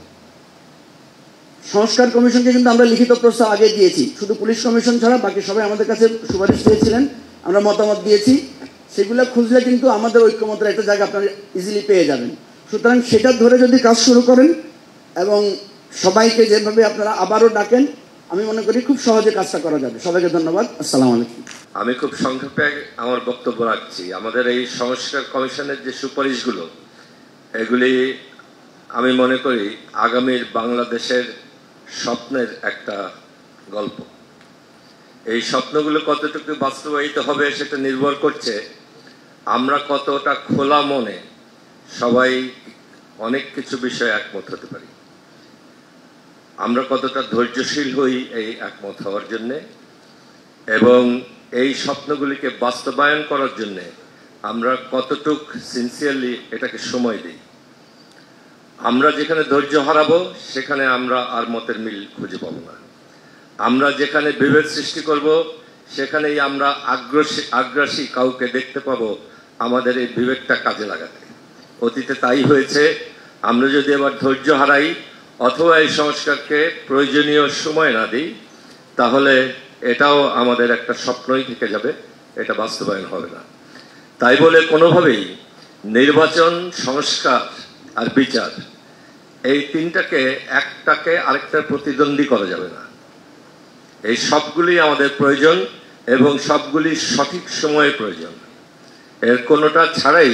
সংস্কার কমিশনকে কিন্তু আমরা লিখিত প্রস্তাব আগে দিয়েছি, শুধু পুলিশ কমিশন ছাড়া বাকি সবাই আমাদের কাছে সুপারিশ দিয়েছিলেন, আমরা মতামত দিয়েছি। সেগুলো খুঁজলে কিন্তু আমাদের ঐক্যমতের একটা জায়গা আপনারা ইজিলি পেয়ে যাবেন। সুতরাং সেটা ধরে যদি কাজ শুরু করেন এবং সবাইকে যেভাবে আপনারা আবারও ডাকেন, আমি মনে করি খুব সহজে কাজটা করা যাবে। সবাইকে ধন্যবাদ। আসসালামু আলাইকুম। আমি খুব সংক্ষেপে আমার বক্তব্য রাখছি। আমাদের এই সংস্কার কমিশনের যে সুপারিশগুলো, এগুলি আমি মনে করি আগামীর বাংলাদেশের স্বপ্নের একটা গল্প। এই স্বপ্নগুলো কতটুকু বাস্তবায়িত হবে সেটা নির্ভর করছে আমরা কতটা খোলা মনে সবাই অনেক কিছু বিষয়ে একমত হতে পারি, আমরা কতটা ধৈর্যশীল হই এই একমত হওয়ার জন্যে, এবং এই স্বপ্নগুলিকে বাস্তবায়ন করার জন্যে আমরা কতটুক সিনসিয়ারলি এটাকে সময় দিই। আমরা যেখানে ধৈর্য হারাবো সেখানে আমরা আর মতের মিল খুঁজে পাবো না। আমরা যেখানে বিভেদ সৃষ্টি করব সেখানেই আমরা আগ্রাসী কাউকে দেখতে পাবো আমাদের এই বিবেকটা কাজে লাগাতে। অতীতে তাই হয়েছে। আমরা যদি এবার ধৈর্য হারাই অথবা এই সংস্কারকে প্রয়োজনীয় সময় না দিই, তাহলে এটাও আমাদের একটা স্বপ্নই থেকে যাবে, এটা বাস্তবায়ন হবে না। তাই বলে কোনোভাবেই নির্বাচন, সংস্কার আর বিচার, এই তিনটাকে একটাকে আরেকটার প্রতিদ্বন্দ্বী করা যাবে না। এই সবগুলি আমাদের প্রয়োজন এবং সবগুলি সঠিক সময়ে প্রয়োজন। এর কোনোটা ছাড়াই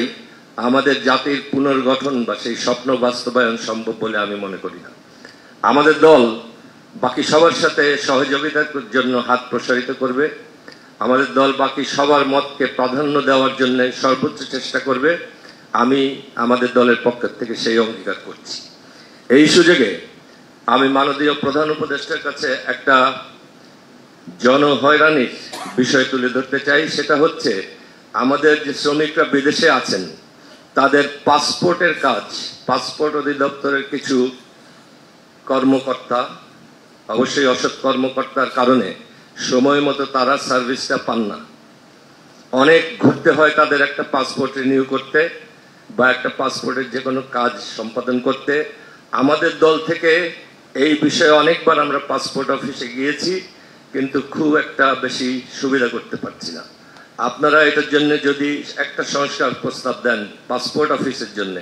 আমাদের জাতির পুনর্গঠন বা সেই স্বপ্ন বাস্তবায়ন সম্ভব বলে আমি মনে করি না। আমাদের দল বাকি সবার সাথে সহযোগিতার জন্য হাত প্রসারিত করবে। আমাদের দল বাকি সবার মতকে প্রাধান্য দেওয়ার জন্য সর্বোচ্চ চেষ্টা করবে। আমি আমাদের দলের পক্ষ থেকে সেই অঙ্গীকার করছি। এই সুযোগে আমি মাননীয় প্রধান উপদেষ্টার কাছে একটা জনহয়রানির বিষয় তুলে ধরতে চাই। সেটা হচ্ছে আমাদের যে শ্রমিকরা বিদেশে আছেন তাদের পাসপোর্টের কাজ, পাসপোর্ট অধিদপ্তরের কিছু কর্মকর্তা, অবশ্যই অসৎ কর্মকর্তার কারণে সময় মতো তারা সার্ভিসটা পান না। অনেক ঘুরতে হয় তাদের একটা পাসপোর্ট রিনিউ করতে বা একটা পাসপোর্টের যে কোনো কাজ সম্পাদন করতে। আমাদের দল থেকে এই বিষয়ে অনেকবার আমরা পাসপোর্ট অফিসে গিয়েছি, কিন্তু খুব একটা বেশি সুবিধা করতে পারছি না। আপনারা এটার জন্য যদি একটা সংস্কার প্রস্তাব দেন পাসপোর্ট অফিসের জন্য,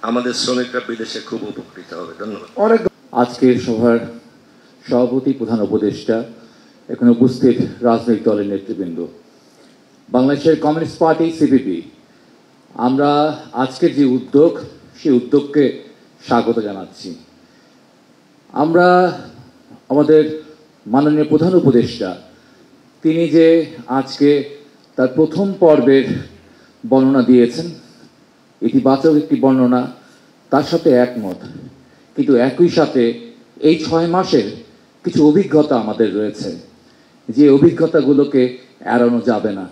আমাদের শ্রমিকরা বিদেশে খুব উপকৃত হবে। ধন্যবাদ। আজকের সভার সভাপতি, প্রধান উপদেষ্টা, এখানে উপস্থিত রাজনৈতিক দলের নেতৃবৃন্দ, বাংলাদেশের কমিউনিস্ট পার্টি সিপিবি, আমরা আজকের যে উদ্যোগ, সেই উদ্যোগকে স্বাগত জানাচ্ছি। আমরা আমাদের মাননীয় প্রধান উপদেষ্টা, তিনি যে আজকে তার প্রথম পর্বের বর্ণনা দিয়েছেন, ইতিবাচক একটি বর্ণনা, তার সাথে একমত। কিন্তু একই সাথে এই 6 মাসের কিছু অভিজ্ঞতা আমাদের রয়েছে, যে অভিজ্ঞতাগুলোকে এড়ানো যাবে না।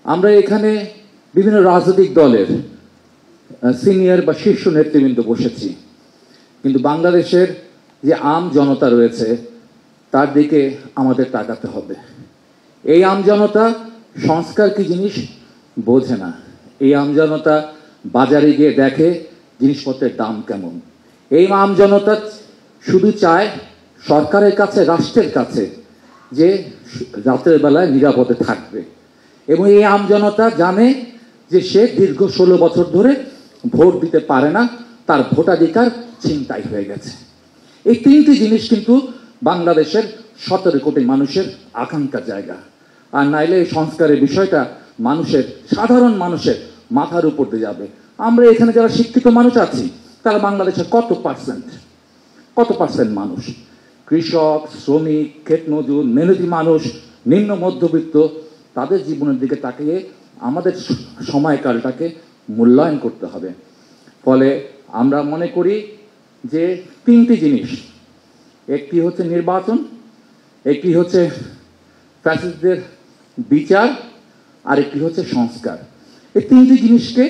আমরা এখানে বিভিন্ন রাজনৈতিক দলের সিনিয়র বা শীর্ষ নেতৃবৃন্দ বসেছি, কিন্তু বাংলাদেশের যে আম জনতা রয়েছে তার দিকে আমাদের তাকাতে হবে। এই আম জনতা সংস্কার কি জিনিস বোঝে না। এই আম জনতা বাজারে গিয়ে দেখে জিনিসপত্রের দাম কেমন। এই আম জনতা শুধু চায় সরকারের কাছে, রাষ্ট্রের কাছে যে রাতের বেলায় নিরাপদে থাকবে। এবং এই আম জনতা জানে যে সে দীর্ঘ 16 বছর ধরে ভোট দিতে পারে না, তার ভোটাধিকার ছিনতাই হয়ে গেছে। এই 3টি জিনিস কিন্তু বাংলাদেশের 17 কোটি মানুষের আকাঙ্ক্ষার জায়গা। আর নাইলে এই সংস্কারের বিষয়টা মানুষের, সাধারণ মানুষের মাথার উপর দিয়ে যাবে। আমরা এখানে যারা শিক্ষিত মানুষ আছি তারা বাংলাদেশের কত পার্সেন্ট মানুষ? কৃষক, শ্রমিক, ক্ষেতমজুর, মেহনতি মানুষ, নিম্ন মধ্যবিত্ত, তাদের জীবনের দিকে তাকিয়ে আমাদের সময়কালটাকে মূল্যায়ন করতে হবে। ফলে আমরা মনে করি যে 3টি জিনিস, একটি হচ্ছে নির্বাচন, একটি হচ্ছে ফ্যাসিস্টদের বিচার, আর একটি হচ্ছে সংস্কার। এই 3টি জিনিসকে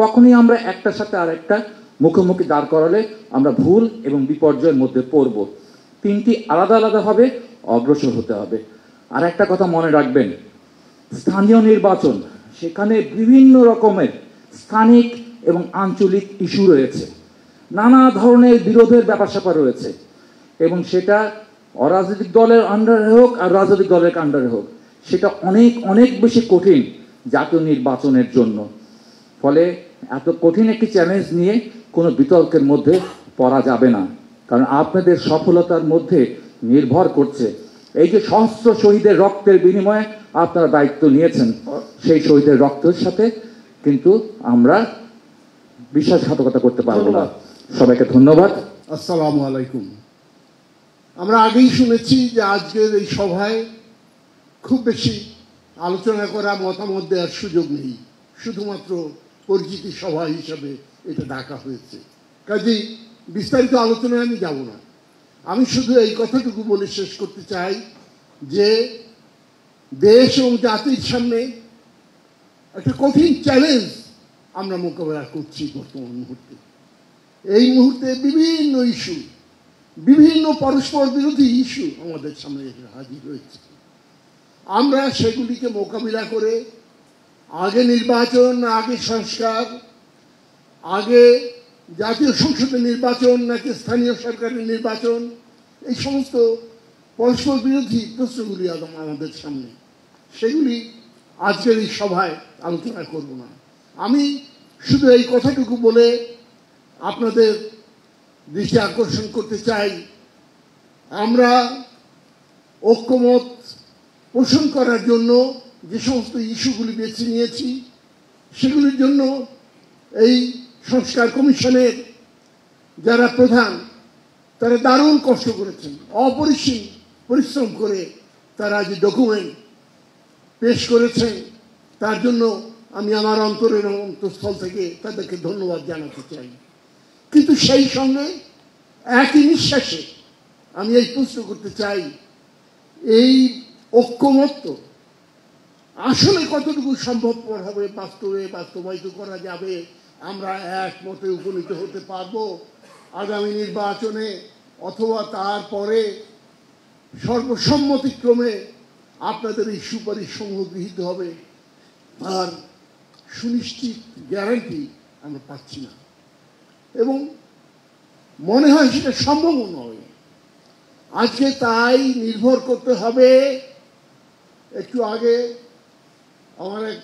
কখনোই আমরা একটার সাথে আর একটা মুখোমুখি দাঁড় করালে আমরা ভুল এবং বিপর্যয়ের মধ্যে পড়ব। 3টি আলাদা আলাদাভাবে অগ্রসর হতে হবে। আর একটা কথা মনে রাখবেন, স্থানীয় নির্বাচন, সেখানে বিভিন্ন রকমের স্থানিক এবং আঞ্চলিক ইস্যু রয়েছে, নানা ধরনের বিরোধের ব্যাপার স্যাপার রয়েছে, এবং সেটা অরাজনৈতিক দলের আন্ডারে হোক আর রাজনৈতিক দলের আন্ডারে হোক, সেটা অনেক অনেক বেশি কঠিন জাতীয় নির্বাচনের জন্য। ফলে এত কঠিন একটি চ্যালেঞ্জ নিয়ে কোনো বিতর্কের মধ্যে পড়া যাবে না, কারণ আপনাদের সফলতার মধ্যে নির্ভর করছে এই যে সহস্র শহীদের রক্তের বিনিময়ে আপনারা দায়িত্ব নিয়েছেন, সেই শহীদের রক্তের সাথে কিন্তু আমরা বিশ্বাসঘাতকতা করতে পারবো না। সবাইকে ধন্যবাদ। আসসালামু আলাইকুম। আমরা আগেই শুনেছি যে আজকের এই সভায় খুব বেশি আলোচনা করা, মতামত দেওয়ার সুযোগ নেই, শুধুমাত্র পরিচিতি সভা হিসাবে এটা ডাকা হয়েছে। কাজেই বিস্তারিত আলোচনায় আমি যাব না। আমি শুধু এই কথাটুকু বলে শেষ করতে চাই যে দেশ এবং জাতির সামনে একটা কঠিন চ্যালেঞ্জ আমরা মোকাবেলা করছি বর্তমান মুহূর্তে। এই মুহূর্তে বিভিন্ন ইস্যু, বিভিন্ন পরস্পর বিরোধী ইস্যু আমাদের সামনে হাজির হয়েছে। আমরা সেগুলিকে মোকাবিলা করে আগে নির্বাচন, আগে সংস্কার, আগে জাতীয় সংসদের নির্বাচন নাকি স্থানীয় সরকারের নির্বাচন, এই সমস্ত পরস্পর বিরোধী প্রশ্নগুলি আমাদের সামনে, সেগুলি আজকের এই সভায় আলোচনা করব না। আমি শুধু এই কথাটুকু বলে আপনাদের দৃষ্টি আকর্ষণ করতে চাই, আমরা ঐক্যমত পোষণ করার জন্য যে সমস্ত ইস্যুগুলি বেছে নিয়েছি, সেগুলির জন্য এই সংস্কার কমিশনের যারা প্রধান তারা দারুণ কষ্ট করেছেন, অপরিসীম পরিশ্রম করে তারা যে ডকুমেন্ট পেশ করেছেন, তার জন্য আমি আমার অন্তরের অন্তঃস্থল থেকে তাদেরকে ধন্যবাদ জানাতে চাই। কিন্তু সেই সঙ্গে একই নিঃশ্বাসে আমি এই প্রশ্ন করতে চাই, এই ঐক্যমত্য আসলে কতটুকু সম্ভবপর হবে, বাস্তবায়িত করা যাবে, আমরা একমতে উপনীত হতে পারবো আগামী নির্বাচনে, অথবা তারপরে সর্বসম্মতিক্রমে আপনাদের এই সুপারিশ সমূহ গৃহীত হবে, আর সুনিশ্চিত গ্যারান্টি আমরা পাচ্ছি না, এবং মনে হয় সেটা সম্ভব নয়। আজকে তাই নির্ভর করতে হবে, একটু আগে আমার এক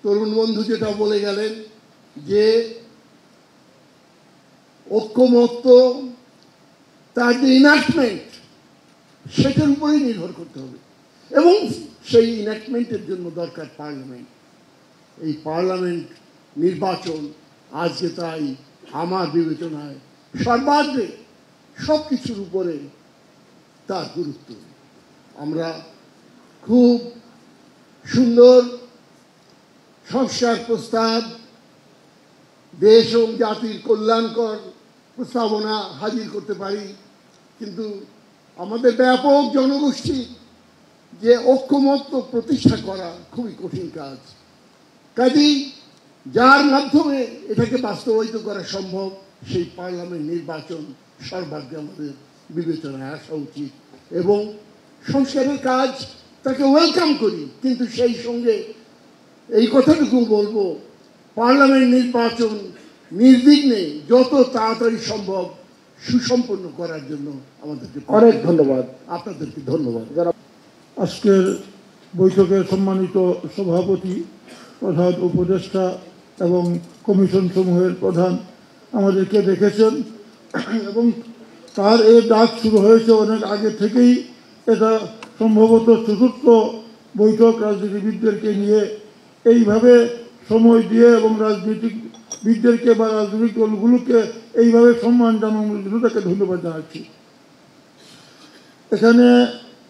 তরুণ বন্ধু যেটা বলে গেলেন যে ঐক্যমত্য তার যে ইনাক্টমেন্ট, সেটার উপরেই নির্ভর করতে হবে, এবং সেই ইনাক্টমেন্টের জন্য দরকার পার্লামেন্ট। এই পার্লামেন্ট নির্বাচন আজকে তাই আমার বিবেচনায় সর্বাগ্রে সব কিছুর উপরে তার গুরুত্ব। আমরা খুব সুন্দর সংস্কার প্রস্তাব, দেশ এবং জাতির কল্যাণকর প্রস্তাবনা হাজির করতে পারি, কিন্তু আমাদের ব্যাপক জনগোষ্ঠী যে ঐক্যমত্য প্রতিষ্ঠা করা খুবই কঠিন কাজ। কাজেই যার মাধ্যমে এটাকে বাস্তবায়িত করা সম্ভব, সেই পার্লামেন্ট নির্বাচন সর্বাগ্রে আমাদের বিবেচনায় আসা উচিত, এবং সংস্কারের কাজ তাকে ওয়েলকাম করি, কিন্তু সেই সঙ্গে এই কথাটুকু বলবো, পার্লামেন্ট নির্বাচন নির্বিঘ্নে যত তাড়াতাড়ি সম্ভব সুসম্পন্ন করার জন্য আমাদেরকে অনেক ধন্যবাদ। আপনাদেরকে ধন্যবাদ। আজকের বৈঠকের সম্মানিত সভাপতি, প্রধান উপদেষ্টা এবং কমিশন সমূহের প্রধান আমাদেরকে দেখেছেন, এবং তার এই ডাক শুরু হয়েছে অনেক আগে থেকেই। এটা সম্ভবত চতুর্থ বৈঠক রাজনীতিবিদদেরকে নিয়ে এইভাবে সময় দিয়ে এবং রাজনীতিবিদদেরকে বা রাজনৈতিক দলগুলোকে এইভাবে সম্মান জানানোর জন্য তাকে ধন্যবাদ জানাচ্ছি। এখানে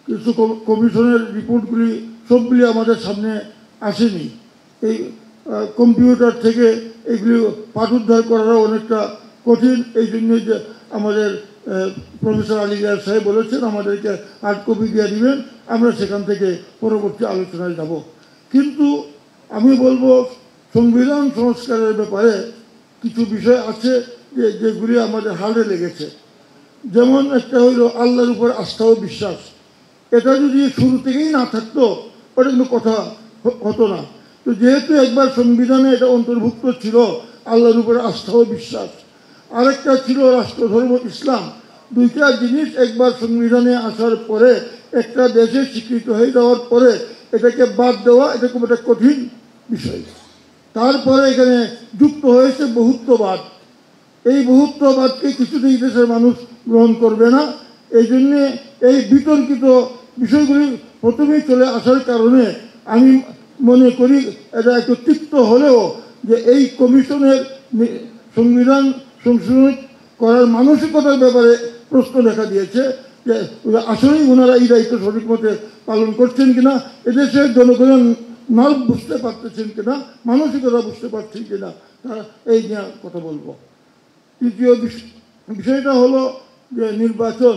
কিছু কমিশনের রিপোর্টগুলি সবগুলি আমাদের সামনে আসেনি, এই কম্পিউটার থেকে এইগুলি পাঠোদ্ধার করারও অনেকটা কঠিন। এই জন্য যে আমাদের প্রফেসর আলী রিয়াজ সাহেব বলেছেন আমাদেরকে হার্ড কপি দিয়ে দিবেন, আমরা সেখান থেকে পরবর্তী আলোচনায় যাব। কিন্তু আমি বলবো সংবিধান সংস্কারের ব্যাপারে কিছু বিষয় আছে যেগুলি আমাদের হালে লেগেছে। যেমন একটা হইল আল্লাহর উপর আস্থা ও বিশ্বাস। এটা যদি শুরু থেকেই না থাকতো ওটা কোনো কথা হতো না। তো যেহেতু একবার সংবিধানে এটা অন্তর্ভুক্ত ছিল, আল্লাহর উপরে আস্থা ও বিশ্বাস, আরেকটা ছিল রাষ্ট্রধর্ম ইসলাম। দুইটা জিনিস একবার সংবিধানে আসার পরে, একটা দেশে স্বীকৃত হয়ে যাওয়ার পরে এটাকে বাদ দেওয়া এটা খুব একটা কঠিন বিষয়। তারপরে এখানে যুক্ত হয়েছে বহুত্ববাদ। এই বহুত্ববাদকে কিছুতেই দেশের মানুষ গ্রহণ করবে না। এই জন্যে এই বিতর্কিত বিষয়গুলি প্রথমেই চলে আসার কারণে আমি মনে করি এটা একটু তিক্ত হলেও যে এই কমিশনের সংবিধান সংশোধন করার মানসিকতার ব্যাপারে প্রশ্ন দেখা দিয়েছে যে আসলেই ওনারা এই দায়িত্ব সঠিক মতে পালন করছেন কিনা, এদেশের জনগণের নার্ভ বুঝতে পারতেছেন কিনা, মানসিকতা বুঝতে পারছেন কিনা, তারা এই নিয়ে কথা বলবো। তৃতীয় বিষয়টা হলো যে নির্বাচন।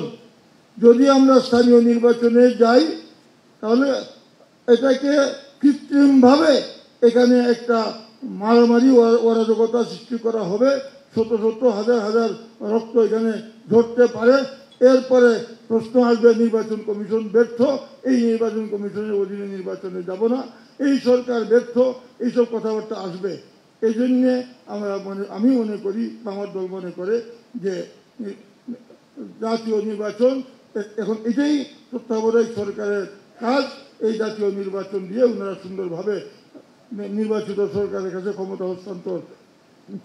যদি আমরা স্থানীয় নির্বাচনে যাই তাহলে এটাকে কৃত্রিমভাবে এখানে একটা মারামারি অরাজকতা সৃষ্টি করা হবে, শত শত হাজার হাজার রক্ত এখানে ঝরতে পারে। এরপরে প্রশ্ন আসবে নির্বাচন কমিশন ব্যর্থ, এই নির্বাচন কমিশনের অধীনে নির্বাচনে যাব না, এই সরকার ব্যর্থ, এইসব কথাবার্তা আসবে। এই জন্যে আমি মনে করি, আমার দল মনে করে যে জাতীয় নির্বাচন এখন এটাই তত্ত্বাবধায়ক সরকারের কাজ। এই জাতীয় নির্বাচন দিয়ে ওনারা সুন্দরভাবে নির্বাচিত সরকারের কাছে ক্ষমতা হস্তান্তর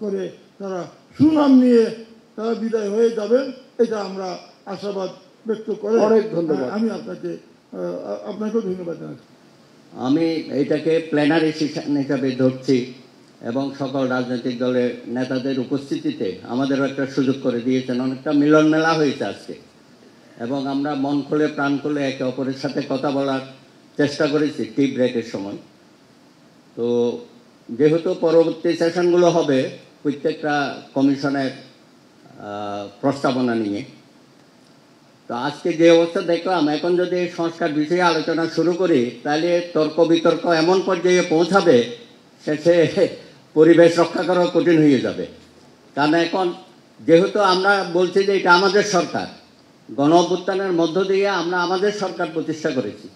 করে তারা সুনাম নিয়ে তারা বিদায় হয়ে যাবেন, এটা আমরা আশাবাদ ব্যক্ত করে অনেক ধন্যবাদ। আমি আপনাকেও ধন্যবাদ জানাচ্ছি। আমি এটাকে প্ল্যানারি সেশন হিসাবে ধরছি এবং সকল রাজনৈতিক দলের নেতাদের উপস্থিতিতে আমাদেরও একটা সুযোগ করে দিয়েছেন। অনেকটা মিলন মেলা হয়েছে আজকে এবং আমরা মন খুলে প্রাণ খুলে একে অপরের সাথে কথা বলার চেষ্টা করেছি টি ব্রেকের সময়। তো যেহেতু পরবর্তী সেশনগুলো হবে প্রত্যেকটা কমিশনের প্রস্তাবনা নিয়ে, তো আজকে যে অবস্থা দেখলাম, এখন যদি সংস্কার বিষয়ে আলোচনা শুরু করি তাহলে তর্ক বিতর্ক এমন পর্যায়ে পৌঁছাবে শেষে পরিবেশ রক্ষা করাও কঠিন হয়ে যাবে। কারণ এখন যেহেতু আমরা বলছি যে এটা আমাদের সরকার, গণ অভ্যুত্থানের মধ্য দিয়ে আমরা আমাদের সরকার প্রতিষ্ঠা করেছি,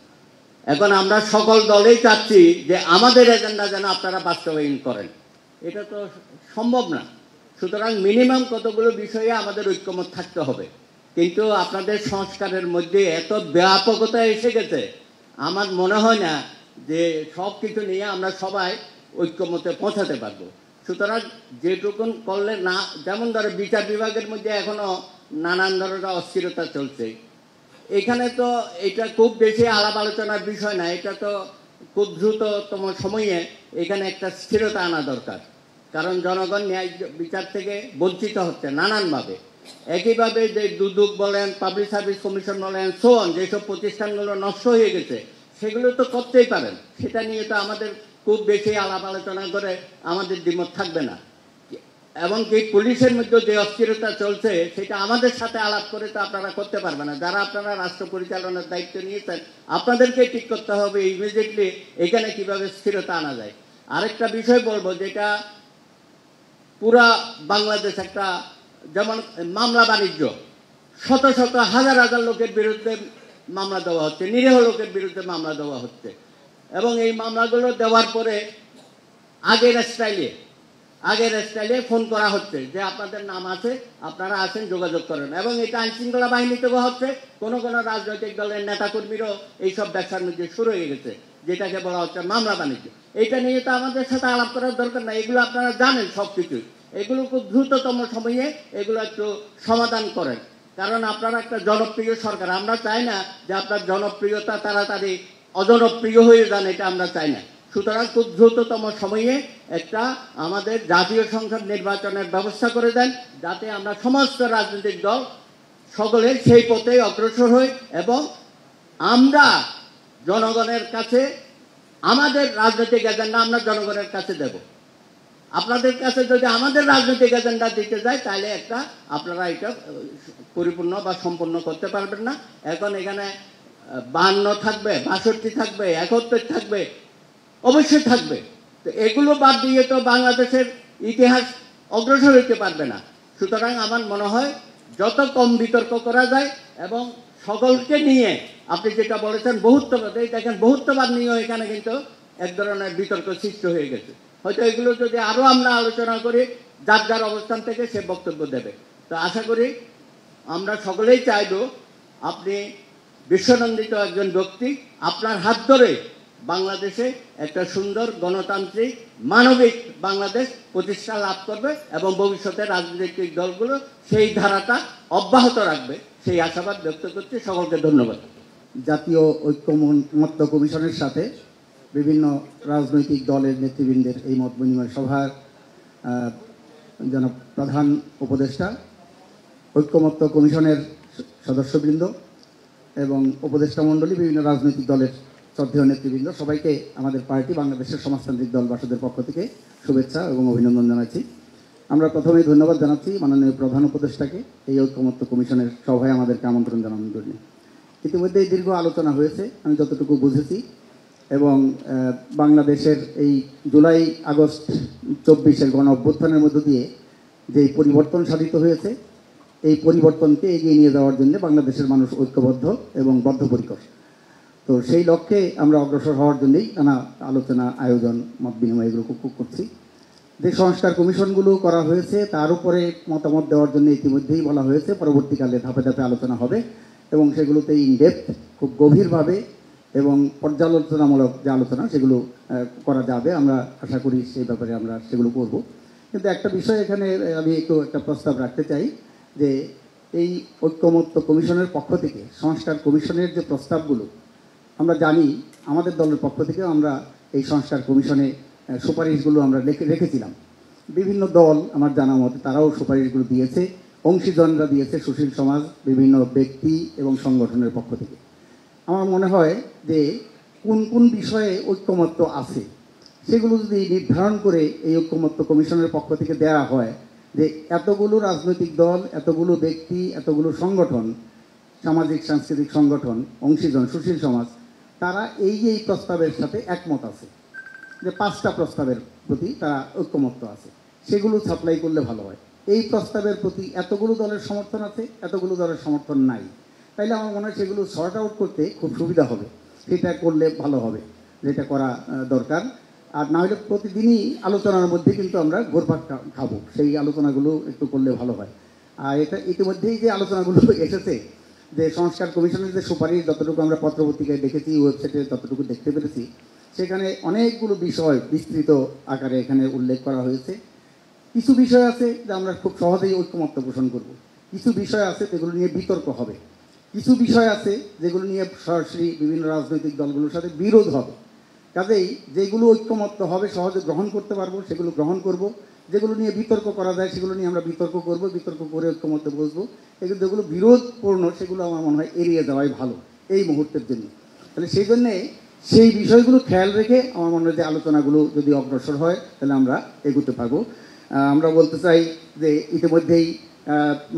এখন আমরা সকল দলেই চাচ্ছি যে আমাদের এজেন্ডা যেন আপনারা বাস্তবায়ন করেন। এটা তো সম্ভব না। সুতরাং মিনিমাম কতগুলো বিষয়ে আমাদের ঐক্যমত থাকতে হবে। কিন্তু আপনাদের সংস্কারের মধ্যে এত ব্যাপকতা এসে গেছে, আমার মনে হয় না যে সব কিছু নিয়ে আমরা সবাই ঐক্যমতে পৌঁছাতে পারবো। সুতরাং যেটুকুন করলে না, যেমন ধরো বিচার বিভাগের মধ্যে এখনো নানান ধরনের অস্থিরতা চলছে, এখানে তো এটা খুব বেশি আলাপ আলোচনার বিষয় না, এটা তো খুব দ্রুততম সময়ে এখানে একটা স্থিরতা আনা দরকার। কারণ জনগণ ন্যায় বিচার থেকে বঞ্চিত হচ্ছে নানানভাবে। একইভাবে যে দুদক বলেন, পাবলিক সার্ভিস কমিশন বলেন, সোন, যেসব প্রতিষ্ঠানগুলো নষ্ট হয়ে গেছে সেগুলো তো করতেই পারেন, সেটা নিয়ে তো আমাদের খুব বেশি আলাপ আলোচনা করে আমাদের দ্বিমত থাকবে না। এমনকি পুলিশের মধ্যে যে অস্থিরতা চলছে সেটা আমাদের সাথে আলাপ করে তো আপনারা করতে পারবেন না। যারা আপনারা রাষ্ট্র পরিচালনার দায়িত্ব নিয়েছেন আপনাদেরকে ঠিক করতে হবে ইমিডিয়েটলি এখানে কিভাবে স্থিরতা আনা যায়। আরেকটা বিষয় বলবো, যেটা পুরা বাংলাদেশ একটা, যেমন মামলা বাণিজ্য, শত শত হাজার হাজার লোকের বিরুদ্ধে মামলা দেওয়া হচ্ছে, নিরীহ লোকের বিরুদ্ধে মামলা দেওয়া হচ্ছে এবং এই মামলাগুলো দেওয়ার পরে আগের স্টাইলে ফোন করা হচ্ছে যে আপনাদের নাম আছে, আপনারা আসেন, যোগাযোগ করেন। এবং এটা আইনশৃঙ্খলা বাহিনীতেও হচ্ছে, কোনো কোনো রাজনৈতিক দলের নেতাকর্মীরাও এইসব ব্যবসার মধ্যে শুরু হয়ে গেছে, যেটাকে বলা হচ্ছে মামলা বাণিজ্য। এটা নিয়ে তো আমাদের সাথে আলাপ করার দরকার নাই, এগুলো আপনারা জানেন সব কিছুই। এগুলো খুব দ্রুততম সময়ে এগুলো একটু সমাধান করেন, কারণ আপনারা একটা জনপ্রিয় সরকার। আমরা চাই না যে আপনার জনপ্রিয়তা তাড়াতাড়ি অজনপ্রিয় হয়ে যান, এটা আমরা চাই না। সুতরাং খুব দ্রুততম সময়ে একটা আমাদের জাতীয় সংসদ নির্বাচনের ব্যবস্থা করে দেন, যাতে আমরা সমস্ত রাজনৈতিক দল সকলে সেই পথে অগ্রসর হই এবং আমরা জনগণের কাছে আমাদের রাজনৈতিক এজেন্ডা আমরা জনগণের কাছে দেব। আপনাদের কাছে যদি আমাদের রাজনৈতিক এজেন্ডা দিতে যায় তাহলে একটা আপনারা এটা পরিপূর্ণ বা সম্পূর্ণ করতে পারবেন না। এখন এখানে 52 থাকবে, 62 থাকবে, 71 থাকবে, অবশ্যই থাকবে। তো এগুলো বাদ দিয়ে তো বাংলাদেশের ইতিহাস অগ্রসর হইতে পারবে না। সুতরাং আমার মনে হয় যত কম বিতর্ক করা যায় এবং সকলকে নিয়ে, আপনি যেটা বলেছেন বহুত্ববাদ, এই দেখেন বহুত্ববাদ নিয়েও এখানে কিন্তু এক ধরনের বিতর্ক সৃষ্টি হয়ে গেছে। হয়তো এগুলো যদি আরও আমরা আলোচনা করি, যার যার অবস্থান থেকে সে বক্তব্য দেবে। তো আশা করি আমরা সকলেই চাইব আপনি বিশ্বনন্দিত একজন ব্যক্তি, আপনার হাত ধরে বাংলাদেশে একটা সুন্দর গণতান্ত্রিক মানবিক বাংলাদেশ প্রতিষ্ঠা লাভ করবে এবং ভবিষ্যতে রাজনৈতিক দলগুলো সেই ধারাটা অব্যাহত রাখবে, সেই আশাবাদ ব্যক্ত করছি। সকলকে ধন্যবাদ। জাতীয় ঐক্যমত্য কমিশনের সাথে বিভিন্ন রাজনৈতিক দলের নেতৃবৃন্দের এই মত বিনিময় সভার যেন প্রধান উপদেষ্টা, ঐক্যমত্য কমিশনের সদস্যবৃন্দ এবং উপদেষ্টা মণ্ডলী, বিভিন্ন রাজনৈতিক দলের শ্রদ্ধেয় নেতৃবৃন্দ, সবাইকে আমাদের পার্টি বাংলাদেশের সমাজতান্ত্রিক দল বাসদের পক্ষ থেকে শুভেচ্ছা এবং অভিনন্দন জানাচ্ছি। আমরা প্রথমেই ধন্যবাদ জানাচ্ছি মাননীয় প্রধান উপদেষ্টাকে এই ঐক্যমত্য কমিশনের সভায় আমাদেরকে আমন্ত্রণ জানানোর জন্য। ইতিমধ্যে দীর্ঘ আলোচনা হয়েছে আমি যতটুকু বুঝেছি, এবং বাংলাদেশের এই জুলাই আগস্ট 24-এর গণ অভ্যুত্থানের মধ্য দিয়ে যে পরিবর্তন সাধিত হয়েছে, এই পরিবর্তনকে এগিয়ে নিয়ে যাওয়ার জন্য বাংলাদেশের মানুষ ঐক্যবদ্ধ এবং বদ্ধপরিকর। তো সেই লক্ষ্যে আমরা অগ্রসর হওয়ার জন্যই নানা আলোচনা, আয়োজন, মত বিনিময় এগুলো করছি। যে সংস্কার কমিশনগুলো করা হয়েছে তার উপরে মতামত দেওয়ার জন্য ইতিমধ্যেই বলা হয়েছে, পরবর্তীকালে ধাপে ধাপে আলোচনা হবে এবং সেগুলোতে ইনডেপথ, খুব গভীরভাবে এবং পর্যালোচনামূলক যে আলোচনা সেগুলো করা যাবে। আমরা আশা করি সেই ব্যাপারে আমরা সেগুলো করব। কিন্তু একটা বিষয় এখানে আমি একটা প্রস্তাব রাখতে চাই যে এই ঐক্যমত্য কমিশনের পক্ষ থেকে সংস্কার কমিশনের যে প্রস্তাবগুলো, আমরা জানি আমাদের দলের পক্ষ থেকে আমরা এই সংস্কার কমিশনে সুপারিশগুলো আমরা রেখেছিলাম। বিভিন্ন দল আমার জানা মতে তারাও সুপারিশগুলো দিয়েছে, অংশীজনরা দিয়েছে, সুশীল সমাজ, বিভিন্ন ব্যক্তি এবং সংগঠনের পক্ষ থেকে। আমার মনে হয় যে কোন কোন বিষয়ে ঐক্যমত্য আছে সেগুলো যদি নির্ধারণ করে এই ঐক্যমত্য কমিশনের পক্ষ থেকে দেওয়া হয়, যে এতগুলো রাজনৈতিক দল, এতগুলো ব্যক্তি, এতগুলো সংগঠন, সামাজিক সাংস্কৃতিক সংগঠন, অংশীজন, সুশীল সমাজ, তারা এই প্রস্তাবের সাথে একমত আছে, যে 5টা প্রস্তাবের প্রতি তারা ঐক্যমত্য আছে, সেগুলো সাপ্লাই করলে ভালো হয়। এই প্রস্তাবের প্রতি এতগুলো দলের সমর্থন আছে, এতগুলো দলের সমর্থন নাই, তাইলে আমার মনে হয় সেগুলো সর্ট আউট করতে খুব সুবিধা হবে। সেটা করলে ভালো হবে, যেটা করা দরকার। আর না হলে প্রতিদিনই আলোচনার মধ্যে কিন্তু আমরা ঘুরপাক খাবো, সেই আলোচনাগুলো একটু করলে ভালো হয়। আর এটা ইতিমধ্যেই যে আলোচনাগুলো এসেছে, যে সংস্কার কমিশনের যে সুপারিশ যতটুকু আমরা পত্রপত্রিকায় দেখেছি, ওয়েবসাইটে যতটুকু দেখতে পেরেছি, সেখানে অনেকগুলো বিষয় বিস্তৃত আকারে এখানে উল্লেখ করা হয়েছে। কিছু বিষয় আছে যে আমরা খুব সহজেই ঐক্যমত্য পোষণ করব, কিছু বিষয় আছে যেগুলো নিয়ে বিতর্ক হবে, কিছু বিষয় আছে যেগুলো নিয়ে সরাসরি বিভিন্ন রাজনৈতিক দলগুলোর সাথে বিরোধ হবে। কাজেই যেগুলো ঐক্যমত্য হবে, সহজে গ্রহণ করতে পারবো, সেগুলো গ্রহণ করব। যেগুলো নিয়ে বিতর্ক করা যায় সেগুলো নিয়ে আমরা বিতর্ক করব, বিতর্ক করে ঐক্যমত্যে বসবো। এগুলো যেগুলো বিরোধপূর্ণ সেগুলো আমার মনে হয় এড়িয়ে যাওয়াই ভালো এই মুহূর্তের জন্য। তাহলে সেই জন্যে সেই বিষয়গুলো খেয়াল রেখে আমার মনে হয় যে আলোচনাগুলো যদি অগ্রসর হয় তাহলে আমরা এগোতে পারবো। আমরা বলতে চাই যে ইতিমধ্যেই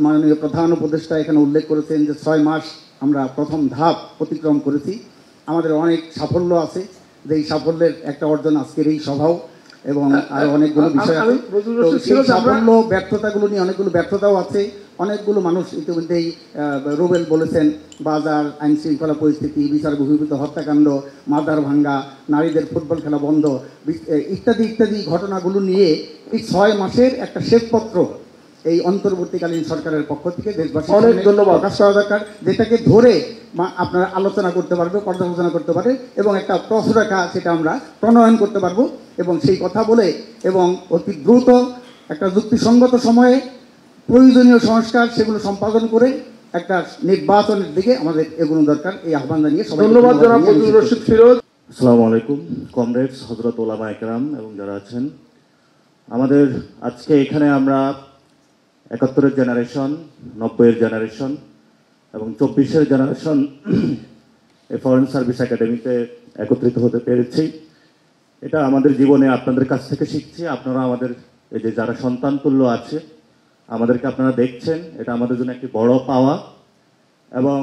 মাননীয় প্রধান উপদেষ্টা এখানে উল্লেখ করেছেন যে 6 মাস আমরা প্রথম ধাপ অতিক্রম করেছি। আমাদের অনেক সাফল্য আছে, যে এই সাফল্যের একটা অর্জন আজকের এই সভাও, এবং আরো অনেকগুলো বিষয় আছে। সেই সাফল্য ব্যর্থতাগুলো নিয়ে অনেকগুলো ব্যর্থতাও আছে। অনেকগুলো মানুষ ইতিমধ্যেই রুবেল বলেছেন, বাজার, আইন শৃঙ্খলা পরিস্থিতি, বিচার বহির্ভূত হত্যাকাণ্ড, মাদার ভাঙ্গা, নারীদের ফুটবল খেলা বন্ধ ইত্যাদি ইত্যাদি ঘটনাগুলো নিয়ে এই 6 মাসের একটা শ্বেতপত্র এই অন্তর্বর্তীকালীন সরকারের পক্ষ থেকে দেশবাসী অনেক ধন্যবাদ প্রকাশ করা দরকার, যেটাকে ধরে আপনারা আলোচনা করতে পারবে, পর্যালোচনা করতে পারে এবং একটা প্রশ্নরেখা সেটা আমরা প্রণয়ন করতে পারবো। এবং সেই কথা বলে এবং অতি দ্রুত একটা যুক্তিসঙ্গত সময়ে প্রয়োজনীয় সংস্কার সেগুলো সম্পাদন করে একটা নির্বাচনের দিকে আমাদের এগোনো দরকার। এই আহ্বান জানিয়ে সবাই ধন্যবাদ। জনাব মঞ্জুর রশিদ ফিরোজ। আসসালামু আলাইকুম কমরেডস, হযরত ওলামা একরাম এবং যারা আছেন। আমাদের আজকে এখানে আমরা 71-এর জেনারেশন, 90-এর জেনারেশন এবং 24-এর জেনারেশন এই ফরেন সার্ভিস একাডেমিতে একত্রিত হতে পেরেছি। এটা আমাদের জীবনে আপনাদের কাছ থেকে শিখছি। আপনারা আমাদের এই যে যারা সন্তান তুল্য আছে, আমাদেরকে আপনারা দেখছেন, এটা আমাদের জন্য একটি বড় পাওয়া। এবং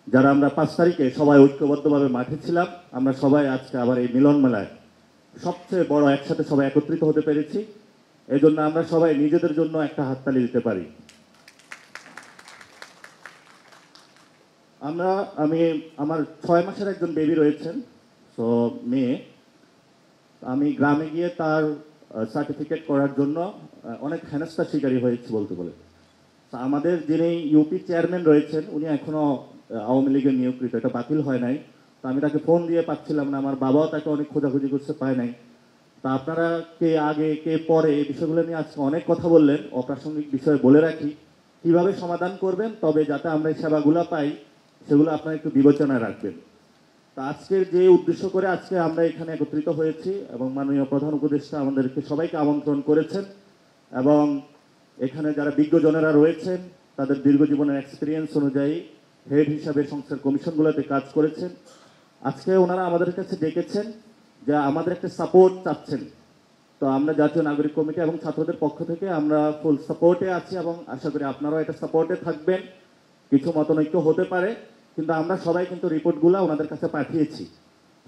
যারা আমরা 5 তারিখে সবাই ঐক্যবদ্ধভাবে মাঠে ছিলাম, আমরা সবাই আজকে আবার এই মিলন মেলায় সবচেয়ে বড় একসাথে সবাই একত্রিত হতে পেরেছি। এই জন্য আমরা সবাই নিজেদের জন্য একটা হাততালি দিতে পারি। আমার 6 মাসের একজন বেবি রয়েছেন, তো মেয়ে, আমি গ্রামে গিয়ে তার সার্টিফিকেট করার জন্য অনেক হেনস্থার শিকারী হয়েছি বলতে বলে। আমাদের যিনি ইউপি চেয়ারম্যান রয়েছেন উনি এখনও আওয়ামী লীগের নিয়োগকৃত, এটা বাতিল হয় নাই। তো আমি তাকে ফোন দিয়ে পাচ্ছিলাম না, আমার বাবাও তাকে অনেক খোঁজাখুঁজি করতে পায় নাই। তা আপনারা কে আগে কে পরে এই বিষয়গুলো নিয়ে আজকে অনেক কথা বললেন, অপ্রাসঙ্গিক বিষয় বলে রাখি কিভাবে সমাধান করবেন, তবে যাতে আমরা এই সেবাগুলো পাই সেগুলো আপনারা একটু বিবেচনায় রাখবেন। তা আজকের যে উদ্দেশ্য করে আজকে আমরা এখানে একত্রিত হয়েছি এবং মাননীয় প্রধান উপদেষ্টা আমাদেরকে সবাইকে আমন্ত্রণ করেছেন এবং এখানে যারা বিজ্ঞজনেরা রয়েছেন তাদের দীর্ঘ জীবনের এক্সপিরিয়েন্স অনুযায়ী হেড হিসাবে সংস্কার কমিশনগুলোতে কাজ করেছেন। আজকে ওনারা আমাদের কাছে ডেকেছেন যে আমাদের একটা সাপোর্ট চাচ্ছেন। তো আমরা জাতীয় নাগরিক কমিটি এবং ছাত্রদের পক্ষ থেকে আমরা ফুল সাপোর্টে আছি এবং আশা করি আপনারাও এটা সাপোর্টে থাকবেন। কিছু মতনৈক্য হতে পারে, কিন্তু আমরা সবাই কিন্তু রিপোর্টগুলো ওনাদের কাছে পাঠিয়েছি।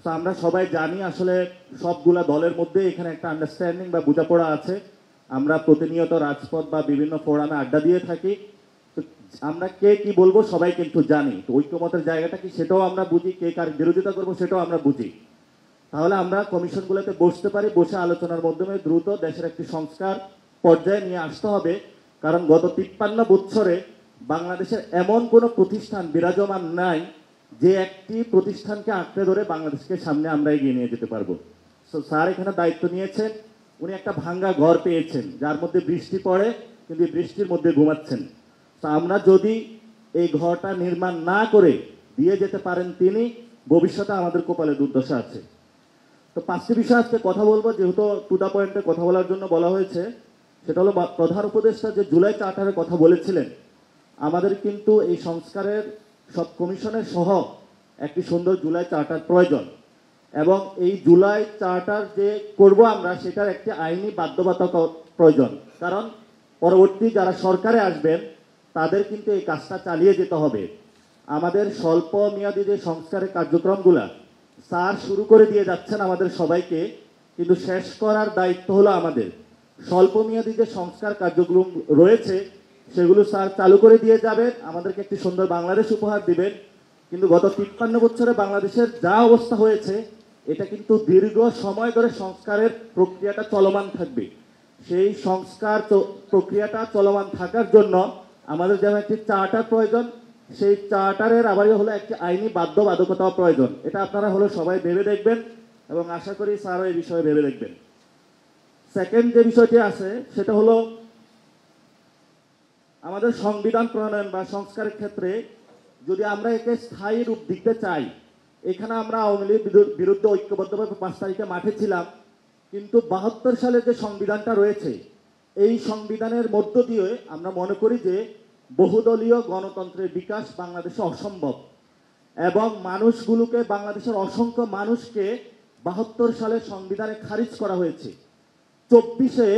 তো আমরা সবাই জানি আসলে সবগুলা দলের মধ্যে এখানে একটা আন্ডারস্ট্যান্ডিং বা বোঝাপড়া আছে। আমরা প্রতিনিয়ত রাজপথ বা বিভিন্ন ফোরামে আড্ডা দিয়ে থাকি। তো আমরা কে কি বলবো সবাই কিন্তু জানি। তো ঐক্যমতের জায়গাটা কি সেটাও আমরা বুঝি, কে কার বিরোধিতা করবো সেটাও আমরা বুঝি। তাহলে আমরা কমিশনগুলোতে বসতে পারি, বসে আলোচনার মাধ্যমে দ্রুত দেশের একটি সংস্কার পর্যায়ে নিয়ে আসতে হবে। কারণ গত 53 বছরে বাংলাদেশের এমন কোনো প্রতিষ্ঠান বিরাজমান নাই যে একটি প্রতিষ্ঠানকে আঁকড়ে ধরে বাংলাদেশকে সামনে আমরা এগিয়ে নিয়ে যেতে পারবো। তো স্যার এখানে দায়িত্ব নিয়েছেন, উনি একটা ভাঙ্গা ঘর পেয়েছেন যার মধ্যে বৃষ্টি পড়ে, কিন্তু বৃষ্টির মধ্যে ঘুমাচ্ছেন। তা আমরা যদি এই ঘরটা নির্মাণ না করে দিয়ে যেতে পারেন তিনি, ভবিষ্যতে আমাদের কপালে দুর্দশা আছে। তো 5টি বিষয় আজকে কথা বলবো, যেহেতু টু দা পয়েন্টে কথা বলার জন্য বলা হয়েছে। সেটা হলো প্রধান উপদেষ্টা যে জুলাই চার্টারের কথা বলেছিলেন, আমাদের কিন্তু এই সংস্কারের সব কমিশনের সহ একটি সুন্দর জুলাই চার্টার প্রয়োজন এবং এই জুলাই চার্টার যে করব আমরা সেটার একটি আইনি বাধ্যবাধকতা প্রয়োজন। কারণ পরবর্তী যারা সরকারে আসবেন তাদের কিন্তু এই কাজটা চালিয়ে যেতে হবে। আমাদের স্বল্প মেয়াদী যে সংস্কারের কার্যক্রমগুলা স্যার শুরু করে দিয়ে যাচ্ছেন আমাদের সবাইকে, কিন্তু শেষ করার দায়িত্ব হলো আমাদের। স্বল্প মেয়াদী যে সংস্কার কার্যক্রম রয়েছে সেগুলো স্যার চালু করে দিয়ে যাবেন, আমাদেরকে একটি সুন্দর বাংলাদেশ উপহার দিবেন। কিন্তু গত 53 বছরে বাংলাদেশের যা অবস্থা হয়েছে এটা কিন্তু দীর্ঘ সময় ধরে সংস্কারের প্রক্রিয়াটা চলমান থাকবে। সেই সংস্কার প্রক্রিয়াটা চলমান থাকার জন্য আমাদের যেমন একটি চার্টার প্রয়োজন, সেই চার্টারের আবারই হলো একটি আইনি বাধ্যবাধকতাও প্রয়োজন। এটা আপনারা হলো সবাই ভেবে দেখবেন এবং আশা করি স্যারও এই বিষয়ে ভেবে দেখবেন। সেকেন্ড যে বিষয়টি আছে সেটা হলো আমাদের সংবিধান প্রণয়ন বা সংস্কারের ক্ষেত্রে যদি আমরা একে স্থায়ী রূপ দিতে চাই, এখানে আমরা আওয়ামী লীগের বিরুদ্ধে ঐক্যবদ্ধভাবে 5 তারিখে মাঠে ছিলাম, কিন্তু 72 সালে যে সংবিধানটা রয়েছে এই সংবিধানের মধ্য দিয়ে আমরা মনে করি যে বহুদলীয় গণতন্ত্রের বিকাশ বাংলাদেশে অসম্ভব এবং মানুষগুলোকে, বাংলাদেশের অসংখ্য মানুষকে 72 সালে সংবিধানে খারিজ করা হয়েছে। 24-এ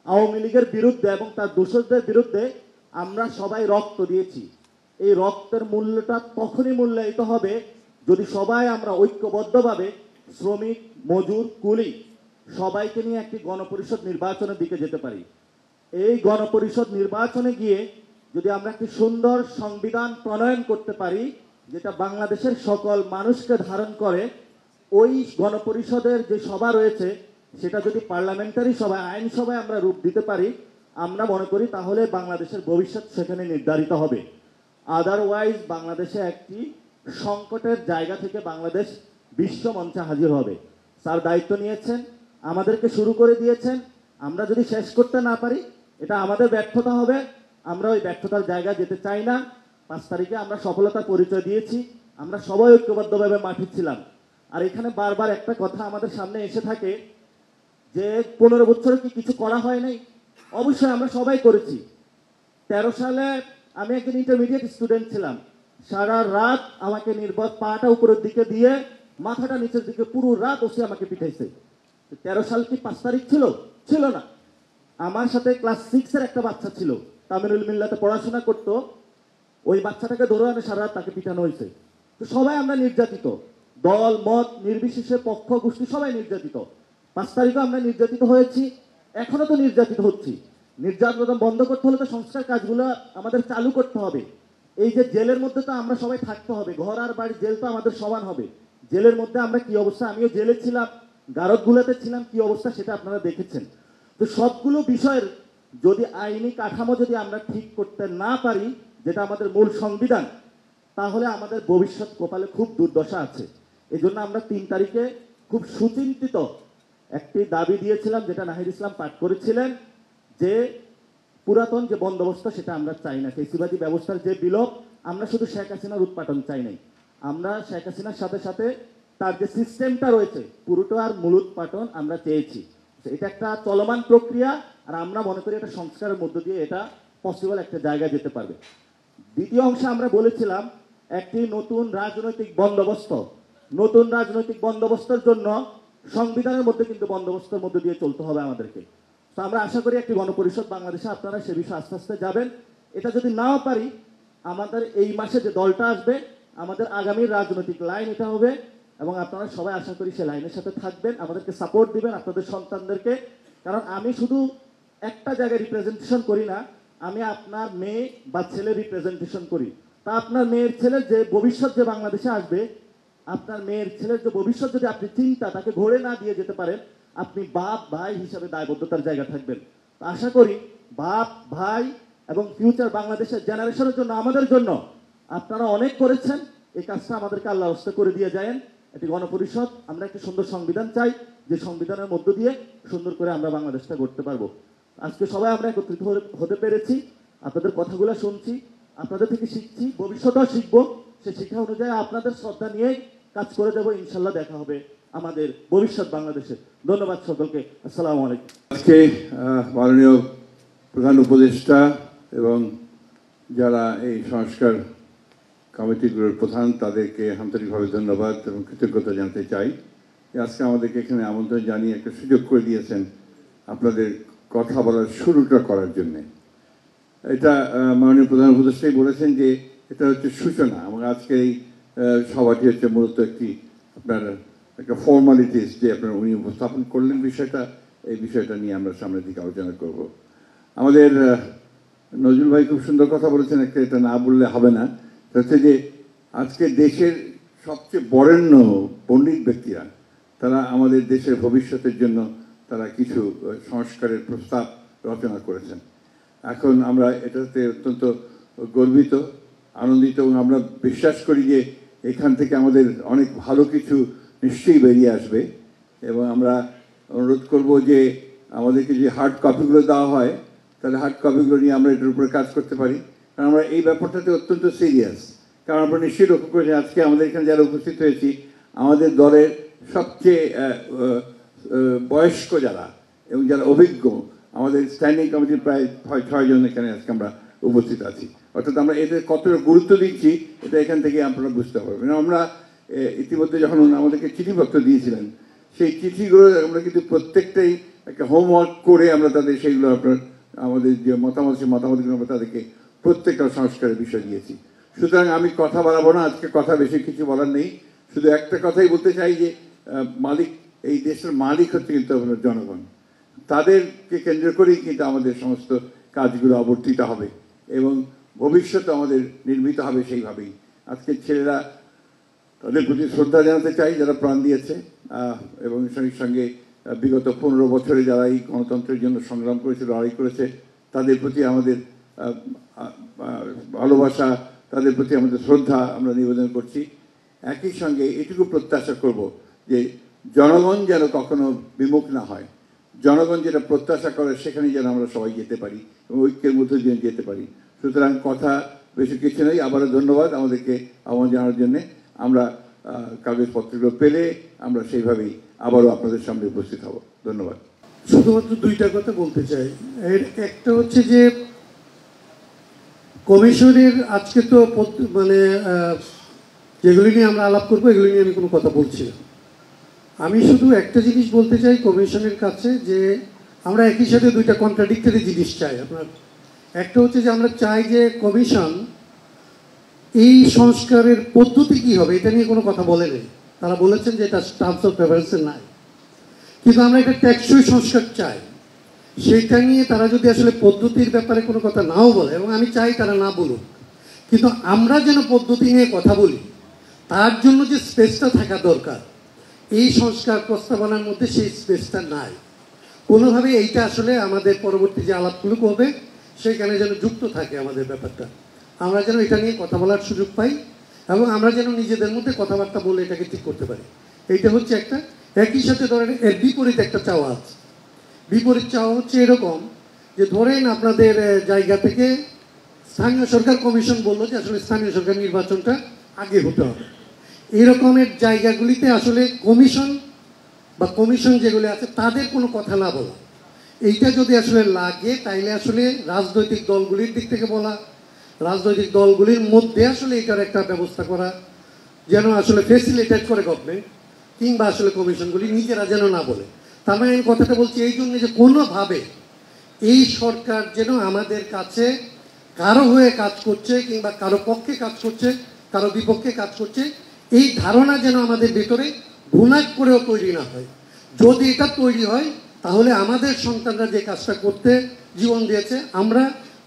আওয়ামী লীগের বিরুদ্ধে এবং তার দোষরদের বিরুদ্ধে আমরা সবাই রক্ত দিয়েছি। এই রক্তের মূল্যটা তখনই মূল্যায়িত হবে যদি সবাই আমরা ঐক্যবদ্ধভাবে শ্রমিক, মজুর, কুলি সবাইকে নিয়ে একটি গণপরিষদ নির্বাচনের দিকে যেতে পারি। এই গণপরিষদ নির্বাচনে গিয়ে যদি আমরা একটি সুন্দর সংবিধান প্রণয়ন করতে পারি যেটা বাংলাদেশের সকল মানুষকে ধারণ করে, ওই গণপরিষদের যে সভা রয়েছে সেটা যদি পার্লামেন্টারি সভায়, আইন সভায় আমরা রূপ দিতে পারি, আমরা মনে করি তাহলে বাংলাদেশের ভবিষ্যৎ সেখানে নির্ধারিত হবে। আদারওয়াইজ বাংলাদেশে একটি সংকটের জায়গা থেকে বাংলাদেশ বিশ্ব মঞ্চে হাজির হবে। স্যার দায়িত্ব নিয়েছেন, আমাদেরকে শুরু করে দিয়েছেন, আমরা যদি শেষ করতে না পারি এটা আমাদের ব্যর্থতা হবে। আমরা ওই ব্যর্থতার জায়গায় যেতে চাই না। 5 তারিখে আমরা সফলতার পরিচয় দিয়েছি, আমরা সবাই ঐক্যবদ্ধভাবে মাঠে ছিলাম। আর এখানে বারবার একটা কথা আমাদের সামনে এসে থাকে যে 15 বছরে কি কিছু করা হয় নাই? অবশ্যই আমরা সবাই করেছি। 13 সালে আমি একজন ইন্টারমিডিয়েট স্টুডেন্ট ছিলাম, সারা রাত আমাকে পাটা উপরের দিকে দিয়ে মাথাটা নিচের দিকে পুরো রাত ওসি আমাকে পিঠাইছে। 13 সাল কি 5 তারিখ ছিল? ছিল না। আমার সাথে ক্লাস 6-এর একটা বাচ্চা ছিল, তামিরুল মিল্লাতে পড়াশোনা করতো, ওই বাচ্চাটাকে ধরে আনে সারা রাত তাকে পিটানো হয়েছে। তো সবাই আমরা নির্যাতিত, দল মত নির্বিশেষে, পক্ষ গোষ্ঠী সবাই নির্যাতিত। 5 তারিখও আমরা নির্যাতিত হয়েছি, এখনো তো নির্যাতিত হচ্ছি। নির্যাতন বন্ধ করতে হলে তো সংস্কার কাজগুলো আমাদের চালু করতে হবে। এই যে জেলের মধ্যে তো আমরা সবাই থাকতে হবে, ঘর আর বাড়ি জেল তো আমাদের সমান হবে। জেলের মধ্যে আমরা কি অবস্থা, আমিও জেলে ছিলাম, গারদগুলোতে ছিলাম কি অবস্থা সেটা আপনারা দেখেছেন। তো সবগুলো বিষয়ের যদি আইনি কাঠামো যদি আমরা ঠিক করতে না পারি, যেটা আমাদের মূল সংবিধান, তাহলে আমাদের ভবিষ্যৎ কপালে খুব দুর্দশা আছে। এই জন্য আমরা 3 তারিখে খুব সুচিন্তিত একটি দাবি দিয়েছিলাম, যেটা নাহিদ ইসলাম পাঠ করেছিলেন, যে পুরাতন যে বন্দোবস্ত সেটা আমরা চাই না, ফেসিবাদী ব্যবস্থার যে বিলোপ, আমরা শুধু শেখ হাসিনার উৎপাটন চাই নাই, আমরা শেখ হাসিনার সাথে সাথে তার যে সিস্টেমটা রয়েছে পুরোটার মূল উৎপাটন আমরা চেয়েছি। এটা একটা চলমান প্রক্রিয়া, আর আমরা মনে করি এটা সংস্কারের মধ্য দিয়ে এটা পসিবল একটা জায়গায় যেতে পারবে। দ্বিতীয় অংশে আমরা বলেছিলাম একটি নতুন রাজনৈতিক বন্দোবস্ত, নতুন রাজনৈতিক বন্দোবস্তের জন্য সংবিধানের মধ্যে কিন্তু বন্দোবস্তের মধ্যে দিয়ে চলতে হবে আমাদেরকে। তো আমরা আশা করি একটি গণপরিষদ বাংলাদেশে আপনারা সে বিষয়ে আস্তে আস্তে যাবেন। এটা যদি নাও পারি, আমাদের এই মাসে যে দলটা আসবে, আমাদের আগামীর রাজনৈতিক লাইন এটা হবে, এবং আপনারা সবাই আশা করি সে লাইনের সাথে থাকবেন, আমাদেরকে সাপোর্ট দিবেন, আপনাদের সন্তানদেরকে। কারণ আমি শুধু একটা জায়গায় রিপ্রেজেন্টেশন করি না, আমি আপনার মেয়ে বা ছেলে রিপ্রেজেন্টেশন করি। তা আপনার মেয়ের ছেলের যে ভবিষ্যৎ যে বাংলাদেশে আসবে, আপনার মেয়ের ছেলের যে ভবিষ্যৎ যদি আপনি চিন্তা তাকে ঘোরে না দিয়ে যেতে পারেন, আপনি বাপ ভাই হিসাবে দায়বদ্ধতার জায়গা থাকবেন। আশা করি বাপ ভাই এবং ফিউচার বাংলাদেশের জেনারেশনের জন্য, আমাদের জন্য আপনারা অনেক করেছেন। এই কাজটা আমাদেরকে আল্লাহ হস্তে করে দিয়ে যায়। একটি গণপরিষদ, আমরা একটি সুন্দর সংবিধান চাই, যে সংবিধানের মধ্য দিয়ে সুন্দর করে আমরা বাংলাদেশটা গড়তে পারবো। আজকে সবাই আমরা একত্রিত হতে পেরেছি, আপনাদের কথাগুলো শুনছি, আপনাদের থেকে শিখছি, ভবিষ্যতেও শিখবো। সে শিক্ষা অনুযায়ী আপনাদের শ্রদ্ধা নিয়েই কাজ করে দেবো। ইনশাল্লাহ দেখা হবে আমাদের ভবিষ্যৎ বাংলাদেশে। ধন্যবাদ সকলকে। আসসালামু আলাইকুম। আজকে মাননীয় প্রধান উপদেষ্টা এবং যারা এই সংস্কার কমিটিগুলোর প্রধান, তাদেরকে আন্তরিকভাবে ধন্যবাদ এবং কৃতজ্ঞতা জানাতে চাই। আজকে আমাদেরকে এখানে আমন্ত্রণ জানিয়ে একটা সুযোগ করে দিয়েছেন আপনাদের কথা বলার শুরুটা করার জন্যে। এটা মাননীয় প্রধান উপদেষ্টাই বলেছেন যে এটা হচ্ছে সূচনা। এবং আজকে এই সভাটি হচ্ছে মূলত একটি আপনার একটা ফর্মালিটিস যে আপনার উনি উপস্থাপন করলেন বিষয়টা, এই বিষয়টা নিয়ে আমরা সামনের দিকে আলোচনা করব। আমাদের নজরুল ভাই খুব সুন্দর কথা বলেছেন, একটা এটা না বললে হবে না, হচ্ছে যে আজকে দেশের সবচেয়ে বরেণ্য পণ্ডিত ব্যক্তিরা তারা আমাদের দেশের ভবিষ্যতের জন্য তারা কিছু সংস্কারের প্রস্তাব রচনা করেছেন। এখন আমরা এটাতে অত্যন্ত গর্বিত, আনন্দিত, এবং আমরা বিশ্বাস করি যে এখান থেকে আমাদের অনেক ভালো কিছু নিশ্চয়ই বেরিয়ে আসবে। এবং আমরা অনুরোধ করব যে আমাদেরকে যে হার্ড কপিগুলো দেওয়া হয়, তাহলে হার্ড কপিগুলো নিয়ে আমরা এটার উপরে কাজ করতে পারি। কারণ আমরা এই ব্যাপারটাতে অত্যন্ত সিরিয়াস। কারণ আমরা নিশ্চয়ই লক্ষ্য করেছি আজকে আমাদের এখানে যারা উপস্থিত হয়েছি, আমাদের দলের সবচেয়ে বয়স্ক যারা এবং যারা অভিজ্ঞ, আমাদের স্ট্যান্ডিং কমিটির প্রায় 6 জন এখানে আজকে আমরা উপস্থিত আছি। অর্থাৎ আমরা এতে কতটা গুরুত্ব দিচ্ছি এটা এখান থেকে আপনারা বুঝতে পারবেন। আমরা ইতিমধ্যে যখন আমাদেরকে চিঠিপত্র দিয়েছিলেন, সেই চিঠিগুলো আমরা কিন্তু প্রত্যেকটাই একটা হোমওয়ার্ক করে আমরা তাদের সেইগুলো আপনার আমাদের যে মতামত, সেই মতামতগুলো আমরা তাদেরকে প্রত্যেকটা সংস্কারের বিষয় দিয়েছি। সুতরাং আমি কথা বাড়াবো না, আজকে কথা বেশি কিছু বলার নেই। শুধু একটা কথাই বলতে চাই যে মালিক, এই দেশের মালিক হচ্ছে কিন্তু আপনার জনগণ। তাদেরকে কেন্দ্র করেই কিন্তু আমাদের সমস্ত কাজগুলো আবর্তিত হবে এবং ভবিষ্যৎ আমাদের নির্মিত হবে সেইভাবেই। আজকে ছেলেরা, তাদের প্রতি শ্রদ্ধা জানাতে চাই যারা প্রাণ দিয়েছে, এবং সেই সঙ্গে বিগত 15 বছরে যারা এই গণতন্ত্রের জন্য সংগ্রাম করেছে, লড়াই করেছে, তাদের প্রতি আমাদের ভালোবাসা, তাদের প্রতি আমাদের শ্রদ্ধা আমরা নিবেদন করছি। একই সঙ্গে এটুকু প্রত্যাশা করব যে জনগণ যেন কখনো বিমুখ না হয়, জনগণ যেটা প্রত্যাশা করে সেখানেই যেন আমরা সবাই যেতে পারি এবং ঐক্যের মধ্যে দিয়ে যেতে পারি। সুতরাং কথা বেশি কিছু নেই। আবারও ধন্যবাদ আমাদেরকে আহ্বান জানার জন্যে। আমরা কাগজপত্রগুলো পেলে আমরা সেইভাবেই আবারও আপনাদের সামনে উপস্থিত হব। ধন্যবাদ। শুধুমাত্র 2টা কথা বলতে চাই। এর একটা হচ্ছে যে কমিশনের আজকে তো মানে যেগুলি নিয়ে আমরা আলাপ করবো এগুলি নিয়ে আমি কোনো কথা বলছি না। আমি শুধু একটা জিনিস বলতে চাই কমিশনের কাছে, যে আমরা একই সাথে 2টা কন্ট্রাডিক্টরি জিনিস চাই। আপনার একটা হচ্ছে যে আমরা চাই যে কমিশন এই সংস্কারের পদ্ধতি কী হবে এটা নিয়ে কোনো কথা বলেনি। তারা বলেছেন যে এটা টার্মস অফ রেফারেন্সে নাই, কিন্তু আমরা একটা টেকসই সংস্কার চাই। সেইটা নিয়ে তারা যদি আসলে পদ্ধতির ব্যাপারে কোনো কথা নাও বলে, এবং আমি চাই তারা না বলুক, কিন্তু আমরা যেন পদ্ধতি নিয়ে কথা বলি, তার জন্য যে স্পেসটা থাকা দরকার এই সংস্কার প্রস্তাবনার মধ্যে সেই স্পেসটা নাই। কোনোভাবে এইটা আসলে আমাদের পরবর্তী যে আলাপগুলো হবে সেখানে যেন যুক্ত থাকে আমাদের ব্যাপারটা, আমরা যেন এটা নিয়ে কথা বলার সুযোগ পাই এবং আমরা যেন নিজেদের মধ্যে কথাবার্তা বলে এটাকে ঠিক করতে পারি। এইটা হচ্ছে একটা। একই সাথে ধরেন এর বিপরীত একটা চাওয়া আছে। বিপরীত চাওয়া হচ্ছে এরকম যে ধরেন আপনাদের জায়গা থেকে স্থানীয় সরকার কমিশন বললো যে আসলে স্থানীয় সরকার নির্বাচনটা আগে হতে হবে। এরকমের জায়গাগুলিতে আসলে কমিশন যেগুলি আছে তাদের কোনো কথা না বলা, এইটা যদি আসলে লাগে তাইলে আসলে রাজনৈতিক দলগুলির দিক থেকে বলা, রাজনৈতিক দলগুলির মধ্যে আসলে এটার একটা ব্যবস্থা করা যেন আসলে ফেসিলিটেট করে গভর্নমেন্ট কিংবা আসলে কমিশনগুলি নিজেরা যেন না বলে। তার মানে আমি কথাটা বলছি এই জন্য যে কোনোভাবে এই সরকার যেন আমাদের কাছে কারো হয়ে কাজ করছে কিংবা কারো পক্ষে কাজ করছে, কারো বিপক্ষে কাজ করছে, এই ধারণা যেন আমাদের ভেতরে গুণাগ করেও তৈরি না হয়। যদি এটা তৈরি হয় তাহলে আমাদের সন্তানরা যে কাজটা করতে জীবন দিয়েছে, আমরা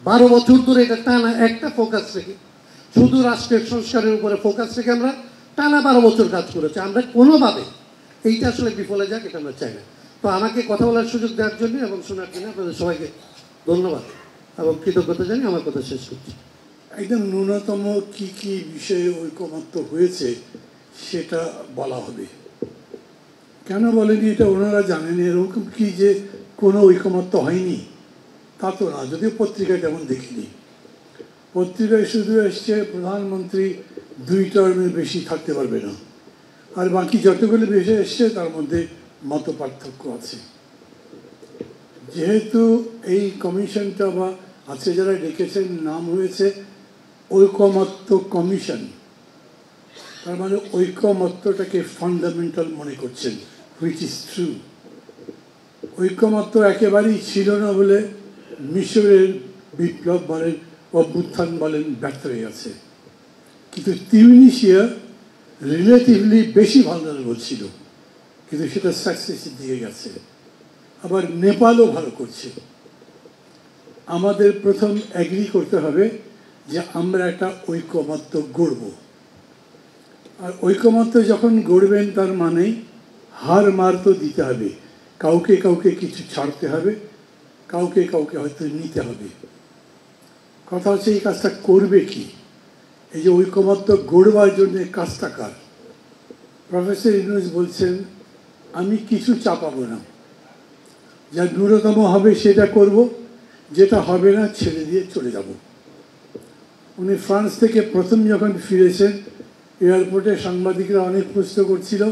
12 বছর ধরে এটা টানা একটা ফোকাস রেখে, শুধু রাষ্ট্রের সংস্কারের উপরে ফোকাস রেখে আমরা টানা 12 বছর কাজ করেছি, আমরা কোনোভাবে এইটা আসলে বিফলে যাক এটা আমরা চাই না। তো আমাকে কথা বলার সুযোগ দেওয়ার জন্য এবং শোনার জন্য আপনাদের সবাইকে ধন্যবাদ এবং কৃতজ্ঞতা জানিয়ে আমার কথা শেষ করছি। একদম ন্যূনতম কি কি বিষয়ে ঐকমত্য হয়েছে সেটা বলা হবে। কেন বলেনি এটা ওনারা জানেন। এরকম কি যে কোনো ঐকমত্য হয়নি তা তো না, যদিও পত্রিকায় তেমন দেখিনি। পত্রিকায় শুধু এসছে প্রধানমন্ত্রী 2 টার্মের বেশি থাকতে পারবে না, আর বাকি যতগুলো বিষয় এসছে তার মধ্যে মত পার্থক্য আছে। যেহেতু এই কমিশনটা বা আছে যারা ডেকেছেন নাম হয়েছে ঐকমত্য কমিশন, তার মানে ঐকমত্যটাকে ফান্ডামেন্টাল মনে করছেন, হুইচ ইজ ট্রু। ঐকমত্য একেবারেই ছিল না বলে মিশরের বিপ্লব বলেন, অভ্যুত্থান বলেন, ব্যর্থ হয়ে গেছে। কিন্তু তিউনিসিয়া রিলেটিভলি বেশি ভালনারেবল ছিল, কিন্তু সেটা সাকসেসের দিকে গেছে। আবার নেপালও ভালো করছে। আমাদের প্রথম অ্যাগ্রি করতে হবে যে আমরা একটা ঐকমত্য গড়ব। আর ঐকমত্য যখন গড়বেন তার মানে হার মার তো দিতে হবে, কাউকে কাউকে কিছু ছাড়তে হবে, কাউকে কাউকে হয়তো নিতে হবে। কথা হচ্ছে এই কাজটা করবে কি, এই যে ঐকমত্য গড়বার জন্য কাজটা কার। প্রফেসর ইউনূস বলছেন আমি কিছু চাপাবো না, যা ন্যূনতম হবে সেটা করব, যেটা হবে না ছেড়ে দিয়ে চলে যাব। উনি ফ্রান্স থেকে প্রথম যখন ফিরেছেন এয়ারপোর্টে সাংবাদিকরা অনেক প্রশ্ন করছিল,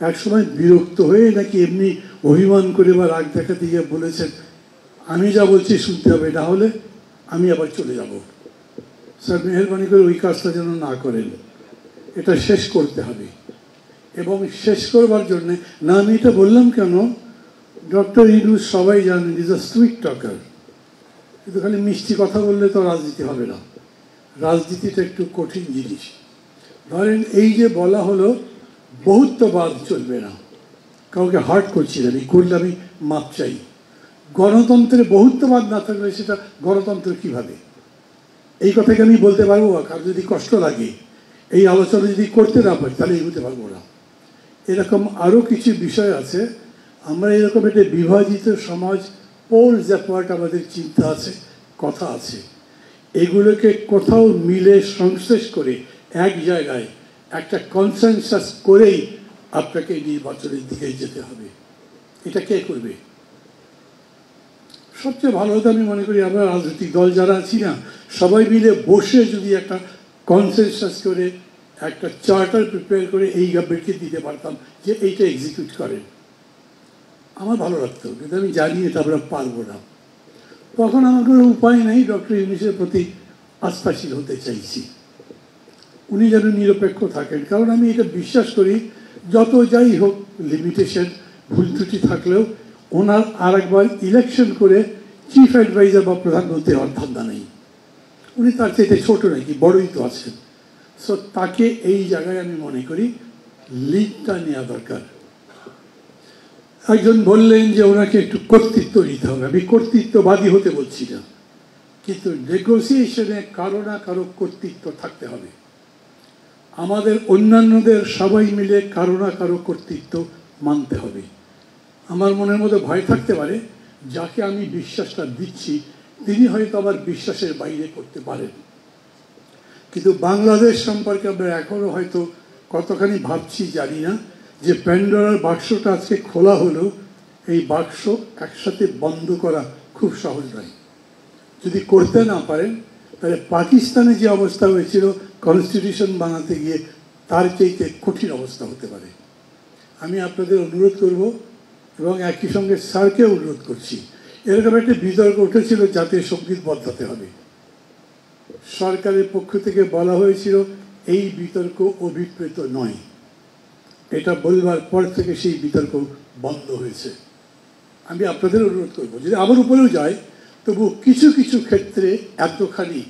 একসময় বিরক্ত হয়ে নাকি এমনি অভিমান করে বা রাগ দেখাতে গিয়ে বলেছেন আমি যা বলছি শুনতে হবে, না হলে আমি আবার চলে যাব। স্যার মেহরবানি করে ওই কাজটা যেন না করেন, এটা শেষ করতে হবে। এবং শেষ করবার জন্যে না, আমি এটা বললাম কেন, ডক্টর ইউনূস সবাই জানেন ইজ আ সুইট টকার, কিন্তু খালি মিষ্টি কথা বললে তো রাজনীতি হবে না। রাজনীতিটা একটু কঠিন জিনিস। ধরেন এই যে বলা হলো বহুত্ববাদ চলবে না, কাউকে হার্ট করছি না, আমি করলে আমি মাপ চাই। গণতন্ত্রে বহুত্ববাদ না থাকলে সেটা গণতন্ত্র কিভাবে? এই কথাকে আমি বলতে পারবো, কার যদি কষ্ট লাগে, এই আলোচনা যদি করতে না পারি তাহলে এগোতে পারবো না। এরকম আরও কিছু বিষয় আছে। আমরা এরকম একটা বিভাজিত সমাজ, পোলস অ্যাপার্ট আমাদের চিন্তা আছে, কথা আছে, এগুলোকে কোথাও মিলে সংশ্লেষ করে এক জায়গায় একটা কনসেনসাস করেই আপনাকে নির্বাচনের দিকে যেতে হবে। এটা কে করবে? সবচেয়ে ভালো হতো আমি মনে করি আমরা রাজনৈতিক দল যারা আছি না, সবাই মিলে বসে যদি একটা কনসেনসাস করে একটা চার্টার প্রিপেয়ার করে এই গভর্নমেন্টকে দিতে পারতাম যে এইটা এক্সিকিউট করেন, আমার ভালো লাগতো। কিন্তু আমি জানি এটা আমরা পারবো না। তখন আমার কোনো উপায় নেই, ডক্টর ইউনূসের প্রতি আস্থাশীল হতে চাইছি, উনি যেন নিরপেক্ষ থাকেন। কারণ আমি এটা বিশ্বাস করি যত যাই হোক লিমিটেশন ভুল ত্রুটি থাকলেও ওনার আর একবার ইলেকশন করে চিফ অ্যাডভাইজার বা প্রধানমন্ত্রী হওয়ার ধান্দা নেই। উনি তার চাইতে ছোট নাকি, বড়ই তো আছেন। সো তাকে এই জায়গায় আমি মনে করি লিডটা নেওয়া দরকার। একজন বললেন যে ওনাকে একটু কর্তৃত্ব নিতে হবে। আমি কর্তৃত্ববাদী হতে বলছি না, কিন্তু নেগোসিয়েশনে কারো না কারো কর্তৃত্ব থাকতে হবে। আমাদের অন্যান্যদের সবাই মিলে কারো না কারো কর্তৃত্ব মানতে হবে। আমার মনের মধ্যে ভয় থাকতে পারে, যাকে আমি বিশ্বাসটা দিচ্ছি তিনি হয়তো আবার বিশ্বাসের বাইরে করতে পারেন। কিন্তু বাংলাদেশ সম্পর্কে আমরা এখনো হয়তো কতখানি ভাবছি জানি না, যে প্যান্ডোরার বাক্সটা আজকে খোলা হলো, এই বাক্স একসাথে বন্ধ করা খুব সহজ নয়। যদি করতে না পারেন তাহলে পাকিস্তানে যে অবস্থা হয়েছিল কনস্টিটিউশন বানাতে গিয়ে, তার চাইতে কঠিন অবস্থা হতে পারে। আমি আপনাদের অনুরোধ করব, এবং একই সঙ্গে স্যারকে অনুরোধ করছি, এরকম একটা বিতর্ক উঠেছিল জাতীয় সঙ্গীত বদলাতে হবে। সরকারের পক্ষ থেকে বলা হয়েছিল এই বিতর্ক অভিপ্রেত নয়। এটা বলবার পর থেকে সেই বিতর্ক বন্ধ হয়েছে। আমি আপনাদের অনুরোধ করব, যদি আমার উপরেও যায় তবু কিছু কিছু ক্ষেত্রে এতখানি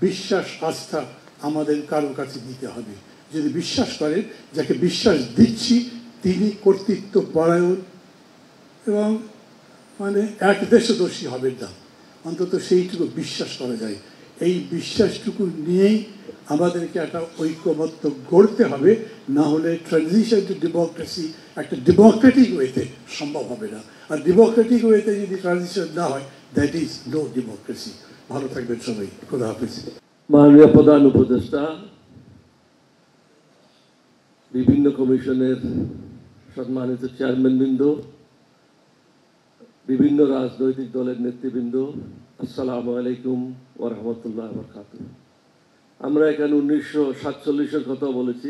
বিশ্বাস আস্থা আমাদের কারো কাছে দিতে হবে। যদি বিশ্বাস করেন যাকে বিশ্বাস দিচ্ছি তিনি কর্তৃত্ব পরায়ণ এবং মানে এক দেশদর্শী হবেন না, অন্তত সেইটুকু বিশ্বাস করা যায়। এই বিশ্বাসটুকু নিয়েই আমাদেরকে একটা ঐক্যমত্য গড়তে হবে, না হলে ট্রানজিশন টু ডেমোক্রেসি একটা ডেমোক্রেটিক ওয়েতে সম্ভব হবে না। আর ডেমোক্রেটিক ওয়েতে যদি ট্রানজিশন না হয়, দ্যাট ইজ নো ডেমোক্রেসি। ভালো থাকবেন সবাই, খোদা হাফেজ। মাননীয় প্রধান উপদেষ্টা, বিভিন্ন কমিশনের সম্মানিত চেয়ারম্যানবৃন্দ, বিভিন্ন রাজনৈতিক দলের নেতৃবৃন্দ, আসসালামু আলাইকুম ওয়া রাহমাতুল্লাহি ওয়া বারাকাতুহু। আমরা এখানে 1947-এর কথা বলেছি,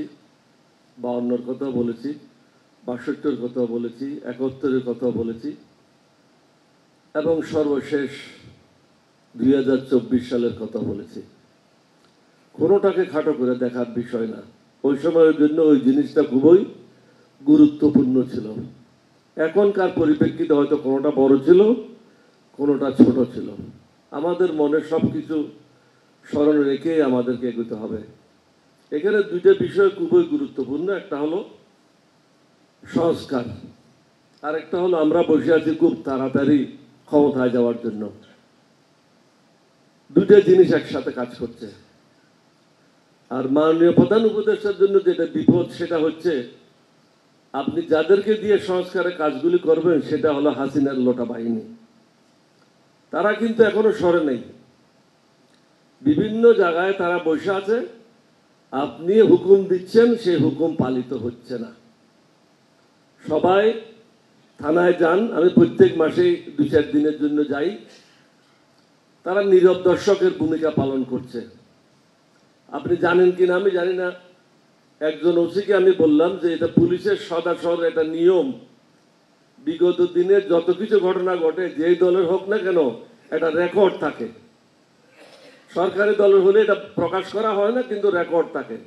52-এর কথা বলেছি, 62-এর কথা বলেছি, 71-এর কথা বলেছি, এবং সর্বশেষ 2024 সালের কথা বলেছি। কোনোটাকে খাটো করে দেখার বিষয় না। ওই সময়ের জন্য ওই জিনিসটা খুবই গুরুত্বপূর্ণ ছিল। এখনকার পরিপ্রেক্ষিতে হয়তো কোনোটা বড় ছিল, কোনোটা ছোট ছিল। আমাদের মনে সব কিছু স্মরণে রেখেই আমাদেরকে এগোতে হবে। এখানে দুইটা বিষয় খুবই গুরুত্বপূর্ণ। একটা হলো সংস্কার, আর একটা হলো আমরা বসে আছি খুব তাড়াতাড়ি ক্ষমতায় যাওয়ার জন্য। দুইটা জিনিস একসাথে কাজ করছে। আর মাননীয় প্রধান উপদেষ্টার জন্য যেটা বিপদ, সেটা হচ্ছে আপনি যাদেরকে দিয়ে সংস্কারের কাজগুলি করবেন সেটা হলো হাসিনার লোটা বাহিনী। তারা কিন্তু এখনো সরে নেই, বিভিন্ন জায়গায় তারা বসে আছে। আপনি হুকুম দিচ্ছেন, সেই হুকুম পালিত হচ্ছে না। সবাই থানায় যান, আমি প্রত্যেক মাসেই 2-4 দিনের জন্য যাই। তারা নীরব দর্শকের ভূমিকা পালন করছে। আপনি জানেন কিনা আমি জানি না, একজন ওসিকে আমি বললাম যে এটা পুলিশের সদাসর এটা নিয়ম, বিগত দিনে যত কিছু ঘটনা ঘটে যেই দলের হোক না কেন একটা রেকর্ড থাকে। সরকারি দলের হলে এটা প্রকাশ করা হয় না, কিন্তু রেকর্ড থাকে।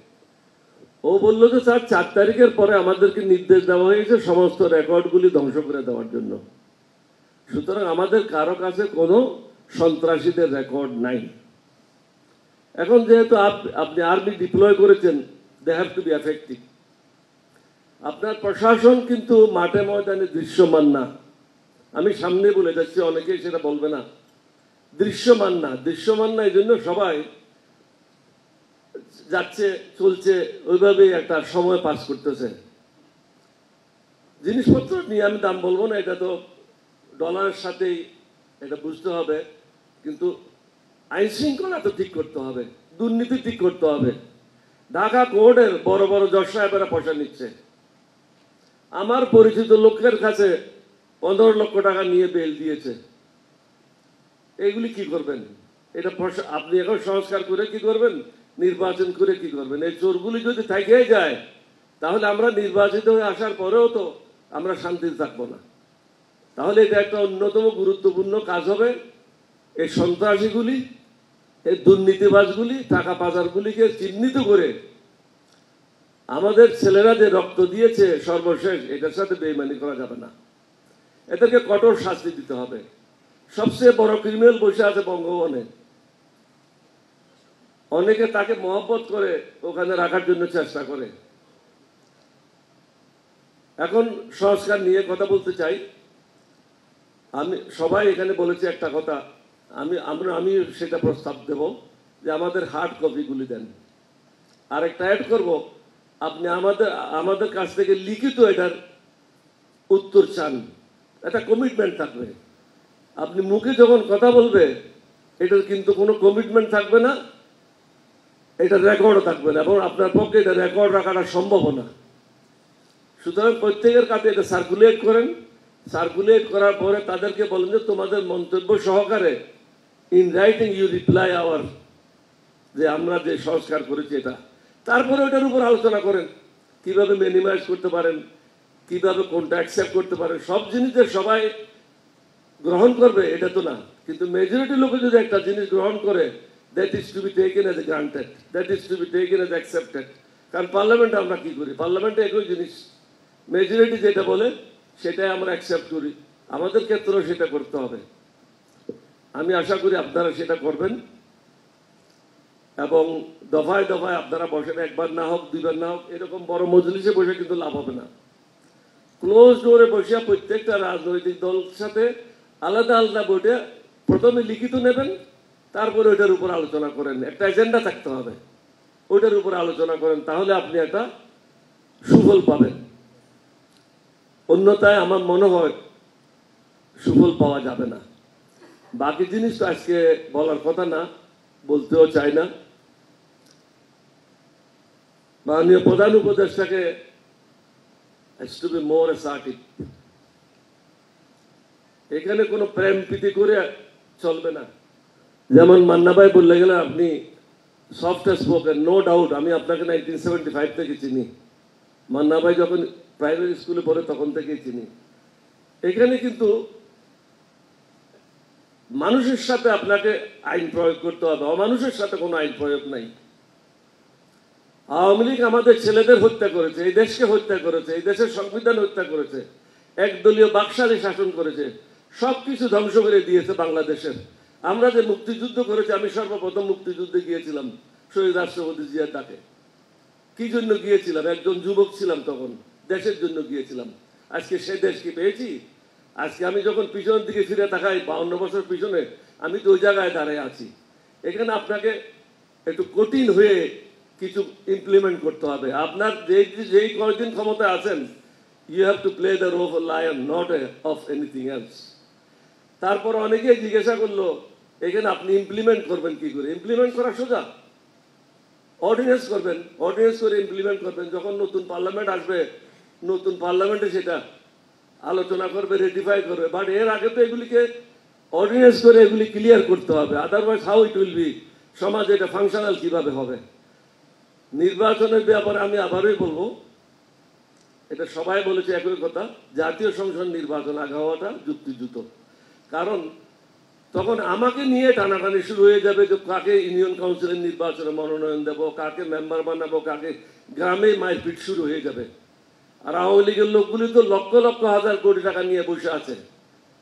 ও বললো যে স্যার 4 তারিখের পরে আমাদেরকে নির্দেশ দেওয়া হয়েছে সমস্ত রেকর্ডগুলি ধ্বংস করে দেওয়ার জন্য। সুতরাং আমাদের কারো কাছে কোনো সন্ত্রাসীদের রেকর্ড নাই। এখন যেহেতু আপনি আর্মি ডিপ্লয় করেছেন, they have to be effective. আপনার প্রশাসন কিন্তু মাঠে ময়দানে দৃশ্যমান না। আমি সামনে বলে যাচ্ছি, অনেকেই সেটা বলবে না, দৃশ্যমান না। দৃশ্যমান না এই জন্য সবাই যাচ্ছে চলছে, ওইভাবেই একটা সময় পাস করতেছে। জিনিসপত্র নিয়ে আমি দাম বলবো না, এটা তো ডলারের সাথেই এটা বুঝতে হবে। কিন্তু আইন শৃঙ্খলা তো ঠিক করতে হবে, দুর্নীতি ঠিক করতে হবে। ঢাকা কোর্টের বড় বড় জজ সাহেবেরা পয়সা নিচ্ছে। আমার পরিচিত লোকের কাছে 15 লক্ষ টাকা নিয়ে বেল দিয়েছে। এইগুলি কি করবেন? এটা আপনি এখন সংস্কার করে কি করবেন, নির্বাচন করে কি করবেন? এই চোরগুলি যদি থেকে যায় তাহলে আমরা নির্বাচিত হয়ে আসার পরেও তো আমরা শান্তিতে থাকবো না। তাহলে এটা একটা অন্যতম গুরুত্বপূর্ণ কাজ হবে। এই সন্ত্রাসীগুলি, এই দুর্নীতিবাজগুলি, টাকা পাচারগুলিকে চিহ্নিত করে আমাদের ছেলেরা যে রক্ত দিয়েছে সর্বশেষ, এটার সাথে বেইমানি করা যাবে না। এদেরকে কঠোর শাস্তি দিতে হবে। সবচেয়ে বড় ক্রিমিনাল বসে আছে বঙ্গভবনে। অনেকে তাকে মহব্বত করে ওখানে রাখার জন্য চেষ্টা করে। এখন সংস্কার নিয়ে কথা বলতে চাই। আমি সবাই এখানে বলেছি একটা কথা, আমি সেটা প্রস্তাব দেব যে আমাদের হার্ড কপিগুলি দেন। আরেকটা অ্যাড করব, আপনি আমাদের কাছ থেকে লিখিত এটার উত্তর চান, একটা কমিটমেন্ট থাকবে। আপনি মুখে যখন কথা বলবে এটার কিন্তু কোনো কমিটমেন্ট থাকবে না, এটা রেকর্ডও থাকবে না, এবং আপনার পক্ষে এটা রেকর্ড রাখাটা সম্ভব না। সুতরাং প্রত্যেকের কাছে এটা সার্কুলেট করেন, সার্কুলেট করার পরে তাদেরকে বলেন যে তোমাদের মন্তব্য সহকারে in writing you reply our, যে আমরা যে সংস্কার করেছি এটা। তারপরে ওটার উপর আলোচনা করেন কিভাবে মিনিমাইজ করতে পারেন, কিভাবে কোনটা অ্যাকসেপ্ট করতে পারেন। সব জিনিসের সবাই গ্রহণ করবে এটা তো না, কিন্তু মেজরিটি লোক যদি একটা জিনিস গ্রহণ করে, that is to be taken as granted, that is to be taken as accepted. কারণ পার্লামেন্টে আমরা কি করি, পার্লামেন্টে একই জিনিস মেজরিটি যেটা বলে সেটাই আমরা অ্যাকসেপ্ট করি। আমাদের ক্ষেত্রেও সেটা করতে হবে। আমি আশা করি আপনারা সেটা করবেন, এবং দফায় দফায় আপনারা বসেন, একবার না হোক দুইবার না হোক, এরকম বড় মজলিসে বসে কিন্তু লাভ হবে না। ক্লোজ ডোরে বসে প্রত্যেকটা রাজনৈতিক দলের সাথে আলাদা আলাদা বইটা প্রথমে লিখিত নেবেন, তারপরে ওইটার উপর আলোচনা করেন। একটা এজেন্ডা থাকতে হবে, ওইটার উপর আলোচনা করেন, তাহলে আপনি একটা সুফল পাবেন। অন্যথায় আমার মনে হয় সুফল পাওয়া যাবে না। বাকি জিনিস তো আজকে বলার কথা না, বলতেও চাই না। মাননীয় প্রধান উপদেষ্টাকে to be more assertive। এখানে কোনো প্রেম প্রীতি করে চলবে না। যেমন মান্না ভাই বললে গেলেন আপনি সফট স্পোকেন, নো ডাউট। আমি আপনাকে 1975 থেকে চিনি, মান্না ভাই যখন প্রাইমারি স্কুলে পড়ে তখন থেকেই চিনি। এখানে কিন্তু মানুষের সাথে আপনাকে আইন প্রয়োগ করতে হবে, অমানুষের সাথে কোনো আইন প্রয়োগ নাই। আওয়ামী লীগ আমাদের ছেলেদের হত্যা করেছে, এই দেশকে হত্যা করেছে, এই দেশের সংবিধান হত্যা করেছে, একদলীয় বাকশালী শাসন করেছে, সবকিছু ধ্বংস করে দিয়েছে বাংলাদেশের। আমরা যে মুক্তিযুদ্ধ করেছি, আমি সর্বপ্রথম মুক্তিযুদ্ধে গিয়েছিলাম শহীদ রাষ্ট্রপতি জিয়ার ডাকে। কি জন্য গিয়েছিলাম? একজন যুবক ছিলাম তখন, দেশের জন্য গিয়েছিলাম। আজকে সে দেশ কি পেয়েছি? আজকে আমি যখন পিছনের দিকে ফিরে তাকাই, 52 বছর পিছনে, আমি তো ওই জায়গায় দাঁড়িয়ে আছি। এখানে আপনাকে একটু কঠিন হয়ে কিছু ইমপ্লিমেন্ট করতে হবে। আপনার যেই কয়েকদিন ক্ষমতা আছেন, you have to play the role of lion, not of anything else. তারপর অনেকেই জিজ্ঞাসা করলো এখানে আপনি ইমপ্লিমেন্ট করবেন কি করে? ইমপ্লিমেন্ট করা সোজা, অর্ডিন্যান্স করবেন, অর্ডিন্যান্স করে ইমপ্লিমেন্ট করবেন। যখন নতুন পার্লামেন্ট আসবে, নতুন পার্লামেন্টে সেটা আলোচনা করবে, রেটিফাই করবে। বাট এর আগে তো এগুলিকে অর্ডিন্যান্স করে এগুলি ক্লিয়ার করতে হবে, otherwise how it will be, সমাজে এটা ফাংশনাল কিভাবে হবে। নির্বাচনের ব্যাপারে আমি আবারই বলবো, এটা সবাই বলেছে একই কথা, জাতীয় সংসদ নির্বাচন আগে হওয়াটা যুক্তিযুত। কারণ তখন আমাকে নিয়ে টানাটানি শুরু হয়ে যাবে যে কাকে ইউনিয়ন কাউন্সিলের নির্বাচনে মনোনয়ন দেবো, কাকে মেম্বার বানাবো, কাকে গ্রামে মারপিট শুরু হয়ে যাবে। আর আওয়ামী লীগের লোকগুলি তো লক্ষ লক্ষ হাজার কোটি টাকা নিয়ে বসে আছে।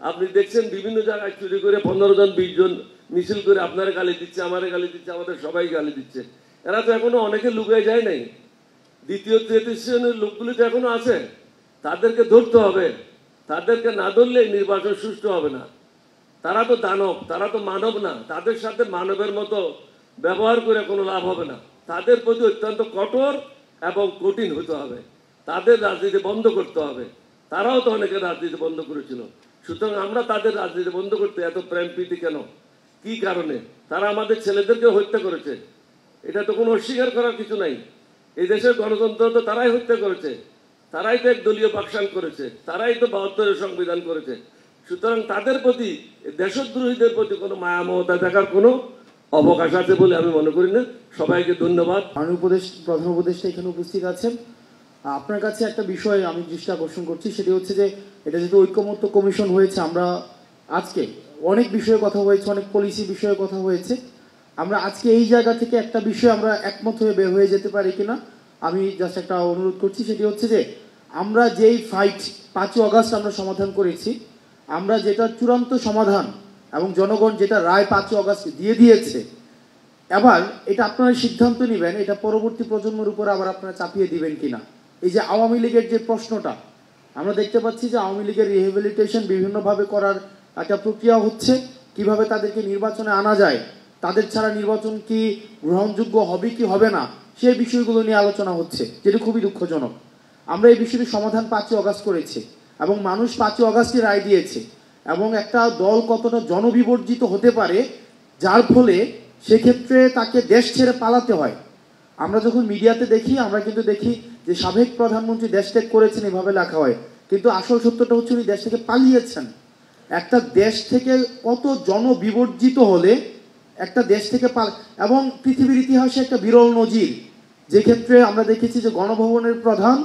আপনি দেখছেন বিভিন্ন জায়গায় চুরি করে 15 জন 20 জন মিছিল করে আপনারা গালি দিচ্ছে, আমারে গালি দিচ্ছে, আমাদের সবাই গালি দিচ্ছে। এরা তো এখনো অনেকে লুকিয়ে যায় নাই। দ্বিতীয় তৃতীয় শ্রেণীর লোকগুলি তো এখনো আছে, তাদেরকে ধরতে হবে। তাদেরকে না ধরলে নির্বাচন সুষ্ঠু হবে না। তারা তো দানব, তারা তো মানব না। তাদের সাথে মানবের মতো ব্যবহার করে কোনো লাভ হবে না। তাদের প্রতি অত্যন্ত কঠোর এবং কঠিন হতে হবে। তাদের রাজনীতি বন্ধ করতে হবে। তারাও তো অনেকে রাজনীতি বন্ধ করেছিল। সুতরাং আমরা তাদের রাজনীতি বন্ধ করতে এত প্রেম প্রীতি কেন? কি কারণে? তারা আমাদের ছেলেদেরকে হত্যা করেছে, এটা তো কোনো অস্বীকার করার কিছু নাই। এই দেশের গণতন্ত্র তো তারাই হত্যা করেছে, তারাই তো একদলীয় বাকশাল করেছে, তারাই তো 72-এর সংবিধান করেছে। সুতরাং তাদের প্রতি, দেশদ্রোহীদের প্রতি কোনো মায়া মমতা দেখার কোনো অবকাশ আছে বলে আমি মনে করি না। সবাইকে ধন্যবাদ। প্রধান উপদেষ্টা এখানে উপস্থিত আছেন। আপনার কাছে একটা বিষয় আমি দৃষ্টি আকর্ষণ করছি, সেটি হচ্ছে যে এটা যেহেতু ঐক্যমত্য কমিশন হয়েছে, আমরা আজকে অনেক বিষয়ে কথা হয়েছে, অনেক পলিসি বিষয়ে কথা হয়েছে। আমরা আজকে এই জায়গা থেকে একটা বিষয় আমরা একমত হয়ে বের হয়ে যেতে পারি কিনা আমি জাস্ট একটা অনুরোধ করছি। সেটি হচ্ছে যে আমরা যেই ফাইট 5ই আগস্ট আমরা সমাধান করেছি, আমরা যেটা চূড়ান্ত সমাধান এবং জনগণ যেটা রায় 5ই আগস্ট দিয়ে দিয়েছে, এবার এটা আপনারা সিদ্ধান্ত নেবেন এটা পরবর্তী প্রজন্মের উপর আবার আপনারা চাপিয়ে দিবেন কিনা। এই যে আওয়ামী লীগের যে প্রশ্নটা আমরা দেখতে পাচ্ছি যে আওয়ামী লীগের রিহেবিলিটেশন বিভিন্নভাবে করার একটা প্রক্রিয়া হচ্ছে, কিভাবে তাদেরকে নির্বাচনে আনা যায়, তাদের ছাড়া নির্বাচন কি গ্রহণযোগ্য হবে কি হবে না, সেই বিষয়গুলো নিয়ে আলোচনা হচ্ছে, যেটা খুবই দুঃখজনক। আমরা এই বিষয়টির সমাধান 5ই অগাস্ট করেছি এবং মানুষ 5ই অগাস্টে রায় দিয়েছে, এবং একটা দল কতটা জনবিবর্জিত হতে পারে যার ফলে সেক্ষেত্রে তাকে দেশ ছেড়ে পালাতে হয়। আমরা যখন মিডিয়াতে দেখি, আমরা কিন্তু দেখি যে সাবেক প্রধানমন্ত্রী দেশ ত্যাগ করেছেন এভাবে লেখা হয়, কিন্তু আসল সত্যটা হচ্ছে উনি দেশ থেকে পালিয়েছেন। একটা দেশ থেকে কত জনবিবর্জিত হলে একটা দেশ থেকে এবং পৃথিবীর ইতিহাসে একটা বিরল নজির, যে ক্ষেত্রে আমরা দেখেছি যে গণভবনের প্রধান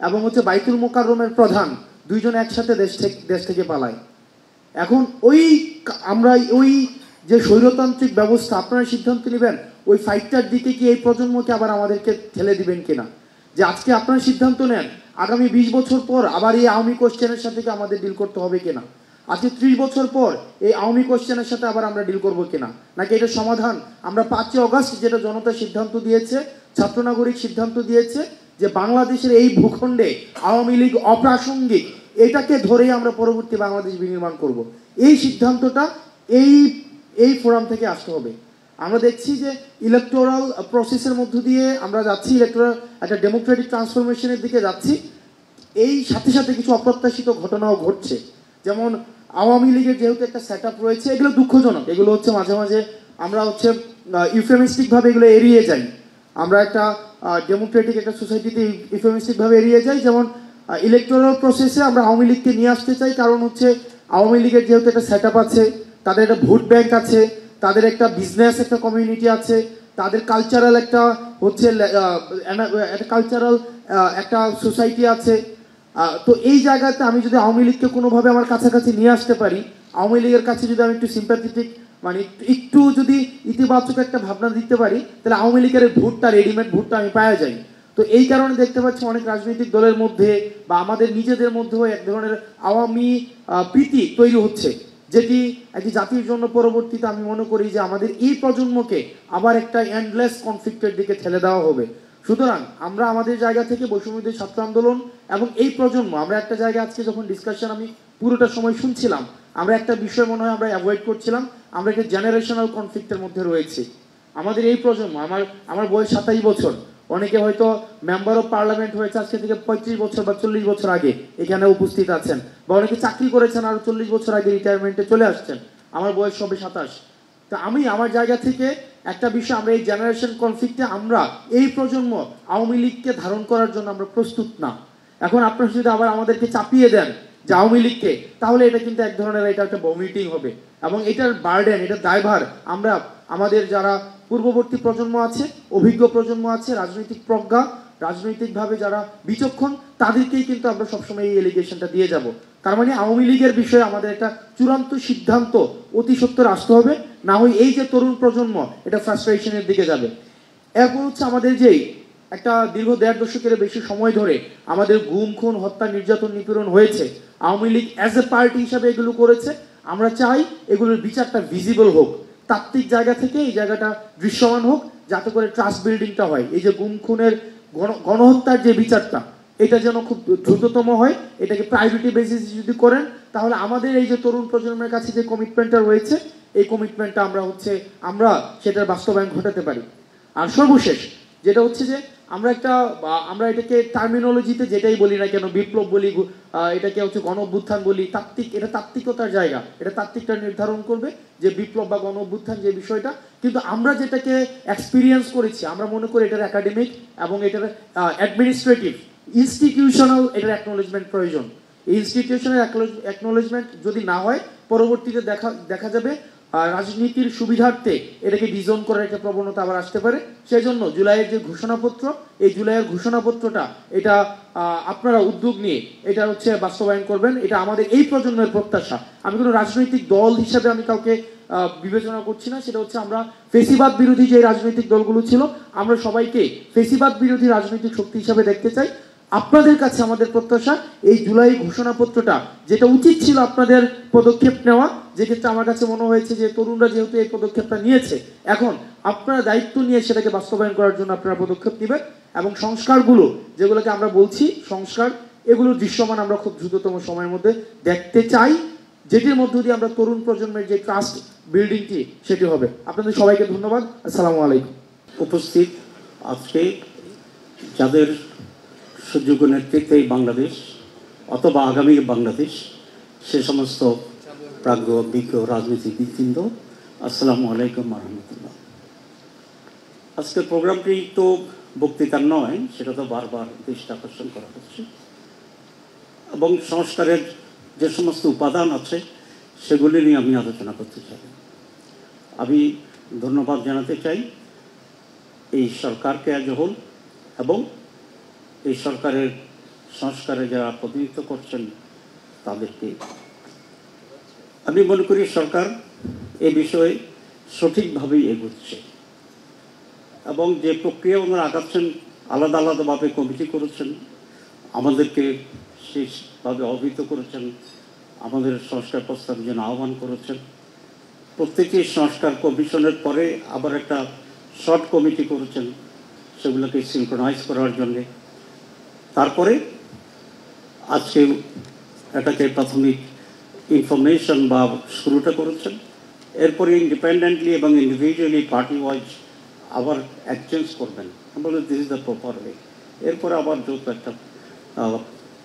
এবং হচ্ছে বাইতুল মোকাররমের প্রধান দুইজন একসাথে দেশ থেকে পালায়। এখন আমরা ওই যে স্বৈরতান্ত্রিক ব্যবস্থা, আপনারা সিদ্ধান্ত নেবেন ওই ফাইটটার দিকে কি এই প্রজন্মকে আবার আমাদেরকে ঠেলে দিবেন কিনা, যে আজকে আপনারা সিদ্ধান্ত নেন আগামী 20 বছর পর আবার এই আওয়ামী কোশ্চেনের সাথে কি আমাদের ডিল করতে হবে কিনা, আজকে 30 বছর পর এই আওয়ামী কোশ্চেনের সাথে আবার আমরা ডিল করবো কিনা, নাকি এটা সমাধান আমরা 5ই অগাস্ট যেটা জনতা সিদ্ধান্ত দিয়েছে, ছাত্র নাগরিক সিদ্ধান্ত দিয়েছে যে বাংলাদেশের এই ভূখণ্ডে আওয়ামী লীগ অপ্রাসঙ্গিক, এটাকে ধরেই আমরা পরবর্তী বাংলাদেশ বিনির্মাণ করব। এই সিদ্ধান্তটা এই ফোরাম থেকে আসতে হবে। আমরা দেখছি যে ইলেকটোরাল প্রসেসের মধ্য দিয়ে আমরা যাচ্ছি, ইলেকটোরাল একটা ডেমোক্রেটিক ট্রান্সফরমেশনের দিকে যাচ্ছি। এই সাথে সাথে কিছু অপ্রত্যাশিত ঘটনাও ঘটছে, যেমন আওয়ামী লীগের যেহেতু একটা সেট আপ রয়েছে, এগুলো দুঃখজনক, এগুলো হচ্ছে মাঝে মাঝে আমরা হচ্ছে ইউফেমিস্টিকভাবে এগুলো এড়িয়ে যাই। আমরা একটা ডেমোক্রেটিক একটা সোসাইটিতে ইউফেমিস্টিকভাবে এড়িয়ে যাই, যেমন ইলেকটোরাল প্রসেসে আমরা আওয়ামী লীগকে নিয়ে আসতে চাই, কারণ হচ্ছে আওয়ামী লীগের যেহেতু একটা সেট আপ আছে, তাদের একটা ভোট ব্যাংক আছে, তাদের একটা বিজনেস একটা কমিউনিটি আছে, তাদের কালচারাল একটা হচ্ছে কালচারাল একটা সোসাইটি আছে। তো এই জায়গাতে আমি যদি আওয়ামী লীগকে কোনোভাবে আমার কাছাকাছি নিয়ে আসতে পারি, আওয়ামী লীগের কাছে যদি আমি একটু সিম্প্যাথেটিক মানে একটু যদি ইতিবাচক একটা ভাবনা দিতে পারি, তাহলে আওয়ামী লীগের ভোটটা রেডিমেড ভোটটা আমি পাওয়া যাই। তো এই কারণে দেখতে পাচ্ছি অনেক রাজনৈতিক দলের মধ্যে বা আমাদের নিজেদের মধ্যেও এক ধরনের আওয়ামী প্রীতি তৈরি হচ্ছে, যেটি একটি জাতির জন্য পরবর্তীতে আমি মনে করি যে আমাদের এই প্রজন্মকে আবার একটা এন্ডলেস কনফ্লিক্টের দিকে ঠেলে দেওয়া হবে। সুতরাং আমরা আমাদের জায়গা থেকে বৈষম্যবিরোধী ছাত্র আন্দোলন এবং এই প্রজন্ম, আমরা একটা জায়গায় আজকে যখন ডিসকাশন আমি পুরোটা সময় শুনছিলাম, আমরা একটা বিষয় মনে হয় আমরা অ্যাভয়েড করছিলাম, আমরা একটা জেনারেশনাল কনফ্লিক্টের মধ্যে রয়েছি। আমাদের এই প্রজন্ম, আমার বয়স 27 বছর, অনেকে হয়তো মেম্বার অফ পার্লামেন্ট হয়েছে আজকে থেকে 35 বছর বা 40 বছর আগে এখানে উপস্থিত আছেন, বা অনেকে চাকরি করেছেন আরো 40 বছর আগে রিটায়ারমেন্টে চলে আসছেন, আমার বয়স সবে 27। তো আমি আমার জায়গা থেকে একটা বিষয়, আমরা এই জেনারেশন কনফ্লিক্টে আমরা এই প্রজন্ম আওয়ামী লীগকে ধারণ করার জন্য আমরা প্রস্তুত না। এখন আপনারা যদি আবার আমাদেরকে চাপিয়ে দেন যে আওয়ামী লীগকে, তাহলে এটা কিন্তু এক ধরনের এটা একটা ভমিটিং হবে, এবং এটার বার্ডেন, এটার দায়ভার আমরা আমাদের যারা পূর্ববর্তী প্রজন্ম আছে, অভিজ্ঞ প্রজন্ম আছে, রাজনৈতিক প্রজ্ঞা, রাজনৈতিকভাবে যারা বিচক্ষণ, তাদেরকেই কিন্তু আমরা সবসময় এই এলিগেশনটা দিয়ে যাব। তার মানে আওয়ামী লীগের বিষয়ে আমাদের একটা চূড়ান্ত সিদ্ধান্ত অতি সত্বর আসতে হবে, না হয় এই যে তরুণ প্রজন্ম এটা ফ্রাস্ট্রেশনের দিকে যাবে। এরপর হচ্ছে আমাদের যেই একটা দীর্ঘ 1.5 দশকের বেশি সময় ধরে আমাদের গুম খুন হত্যা নির্যাতন নিপীড়ন হয়েছে, Awami League as a party হিসাবে এগুলো করেছে। আমরা চাই এগুলোর বিচারটা ভিজিবল হোক, তাত্ত্বিক জায়গা থেকে এই জায়গাটা দৃশ্যমান হোক, যাতে করে ট্রাস্ট বিল্ডিংটা হয়। এই যে গুম খুনের গণহত্যার যে বিচারটা, এটা যেন খুব দ্রুততম হয়, এটাকে প্রায়োরিটি বেসিস যদি করেন, তাহলে আমাদের এই যে তরুণ প্রজন্মের কাছে যে কমিটমেন্টটা রয়েছে, এই কমিটমেন্টটা আমরা সেটার বাস্তবায়ন ঘটাতে পারি। আর সর্বশেষ যেটা হচ্ছে যে আমরা এটাকে টার্মিনোলজিতে যেটাই বলি না কেন, বিপ্লব বলি, এটাকে হচ্ছে গণ অভ্যুত্থান বলি, এটা তাত্ত্বিকতার জায়গা, এটা তাত্ত্বিকটা নির্ধারণ করবে যে বিপ্লব বা গণ অভ্যুত্থান যে বিষয়টা। কিন্তু আমরা যেটাকে এক্সপিরিয়েন্স করেছি, আমরা মনে করি এটার একাডেমিক এবং এটার অ্যাডমিনিস্ট্রেটিভ ইনস্টিটিউশনাল এটার অ্যাকনোলেজমেন্ট প্রয়োজন। এই ইনস্টিটিউশনাল অ্যাকনোলেজমেন্ট যদি না হয়, পরবর্তীতে দেখা যাবে রাজনীতির সুবিধার্থে এটাকে ডিজোন করার একটা প্রবণতা আবার আসতে পারে। সেই জন্য জুলাইয়ের যে ঘোষণাপত্র, এই জুলাইয়ের ঘোষণাপত্রটা এটা আপনারা উদ্যোগ নিয়ে এটা হচ্ছে বাস্তবায়ন করবেন, এটা আমাদের এই প্রজন্মের প্রত্যাশা। আমি কোনো রাজনৈতিক দল হিসাবে আমি কাউকে বিবেচনা করছি না, সেটা হচ্ছে আমরা ফেসিবাদ বিরোধী যে রাজনৈতিক দলগুলো ছিল, আমরা সবাইকে ফেসিবাদ বিরোধী রাজনৈতিক শক্তি হিসাবে দেখতে চাই। আপনাদের কাছে আমাদের প্রত্যাশা, এই জুলাই ঘোষণাপত্রটা যেটা উচিত ছিল আপনাদের পদক্ষেপ নেওয়া, যে ক্ষেত্রে আমার কাছে মনে হয়েছে যে তরুণরা যেহেতু এই পদক্ষেপটা নিয়েছে, এখন আপনারা দায়িত্ব নিয়ে সেটাকে বাস্তবায়ন করার জন্য আপনারা পদক্ষেপ নেবেন, এবং সংস্কারগুলো যেগুলোকে আমরা বলছি সংস্কার, এগুলোর দৃশ্যমান আমরা খুব দ্রুততম সময়ের মধ্যে দেখতে চাই, যেটির মধ্য দিয়ে আমরা তরুণ প্রজন্মের যে ট্রাস্ট বিল্ডিংটি সেটি হবে। আপনাদের সবাইকে ধন্যবাদ। আসসালামু আলাইকুম। উপস্থিত আজকে যাদের সুযোগ্য নেতৃত্বে এই বাংলাদেশ অথবা আগামী বাংলাদেশ সে সমস্ত প্রাজ্ঞ বিজ্ঞ রাজনীতিবিদবৃন্দ, আসসালামু আলাইকুম রহমতুল্লাহ। আজকের প্রোগ্রামটি তো বক্তৃতার নয়, সেটা তো বারবার দৃষ্টি আকর্ষণ করা হচ্ছে এবং সংস্কারের যে সমস্ত উপাদান আছে সেগুলি নিয়ে আমি আলোচনা করতে চাই। আমি ধন্যবাদ জানাতে চাই এই সরকারকে আজ হল এবং এই সরকারের সংস্কারে যারা প্রতিনিধিত্ব করছেন তাদেরকে। আমি মনে করি সরকার এ বিষয়ে সঠিকভাবেই এগোচ্ছে এবং যে প্রক্রিয়া ওনারা আগাচ্ছেন, আলাদা আলাদাভাবে কমিটি করেছেন, আমাদেরকে শেষভাবে অবহিত করেছেন, আমাদের সংস্কার প্রস্তাব যেন আহ্বান করেছেন। প্রত্যেকটি সংস্কার কমিশনের পরে আবার একটা শর্ট কমিটি করেছেন সেগুলোকে সিনক্রোনাইজ করার জন্যে। তারপরে আজকে এটাকে প্রাথমিক ইনফরমেশন বা শুরুটা করেছেন, এরপরে ইন্ডিপেন্ডেন্টলি এবং ইন্ডিভিজুয়ালি পার্টি ওয়াইজ আবার এক্সচেঞ্জ করবেন, বলে this is the proper way. এরপরে আবার যত একটা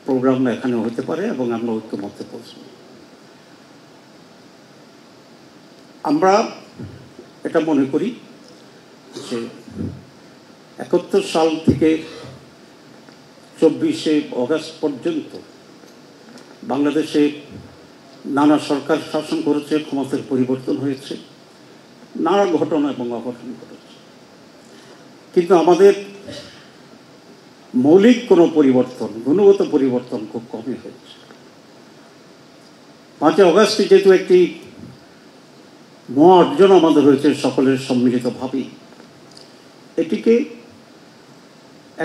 প্রোগ্রাম এখানে হতে পারে এবং আমরা ঐক্যমত্যে পৌঁছব। আমরা এটা মনে করি যে 71 সাল থেকে 24শে অগাস্ট পর্যন্ত বাংলাদেশে নানা সরকার শাসন করেছে, ক্ষমতার পরিবর্তন হয়েছে, নানা ঘটনা এবং অঘটন ঘটেছে, কিন্তু আমাদের মৌলিক কোনো পরিবর্তন, গুণগত পরিবর্তন খুব কমই হয়েছে। 5 অগাস্টে যেহেতু একটি মহা অর্জন আমাদের হয়েছে সকলের সম্মিলিতভাবেই, এটিকে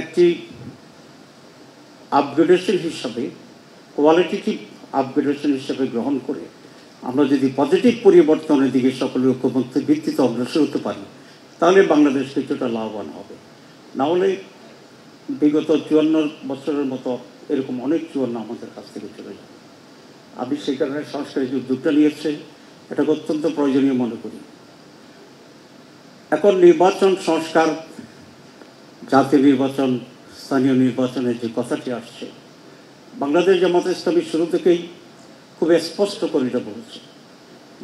একটি আপগ্রেডেশন হিসাবে, কোয়ালিটেটিভ আপগ্রেডেশন হিসাবে গ্রহণ করে আমরা যদি পজিটিভ পরিবর্তনের দিকে সকলের ঐক্যমত্যের ভিত্তিতে অগ্রসর হতে পারি তাহলে বাংলাদেশ কিছুটা লাভবান হবে। না হলে বিগত 54 বছরের মতো এরকম অনেক 54 আমাদের কাছ থেকে চলে যাবে। আমি সেই কারণে সংস্কারের যে উদ্যোগটা নিয়েছে এটাকে অত্যন্ত প্রয়োজনীয় মনে করি। এখন নির্বাচন সংস্কার, জাতীয় নির্বাচন, স্থানীয় নির্বাচনের যে কথাটি আসছে, বাংলাদেশ জামাতে ইসলামী শুরু থেকেই খুব স্পষ্ট করে এটা বলছে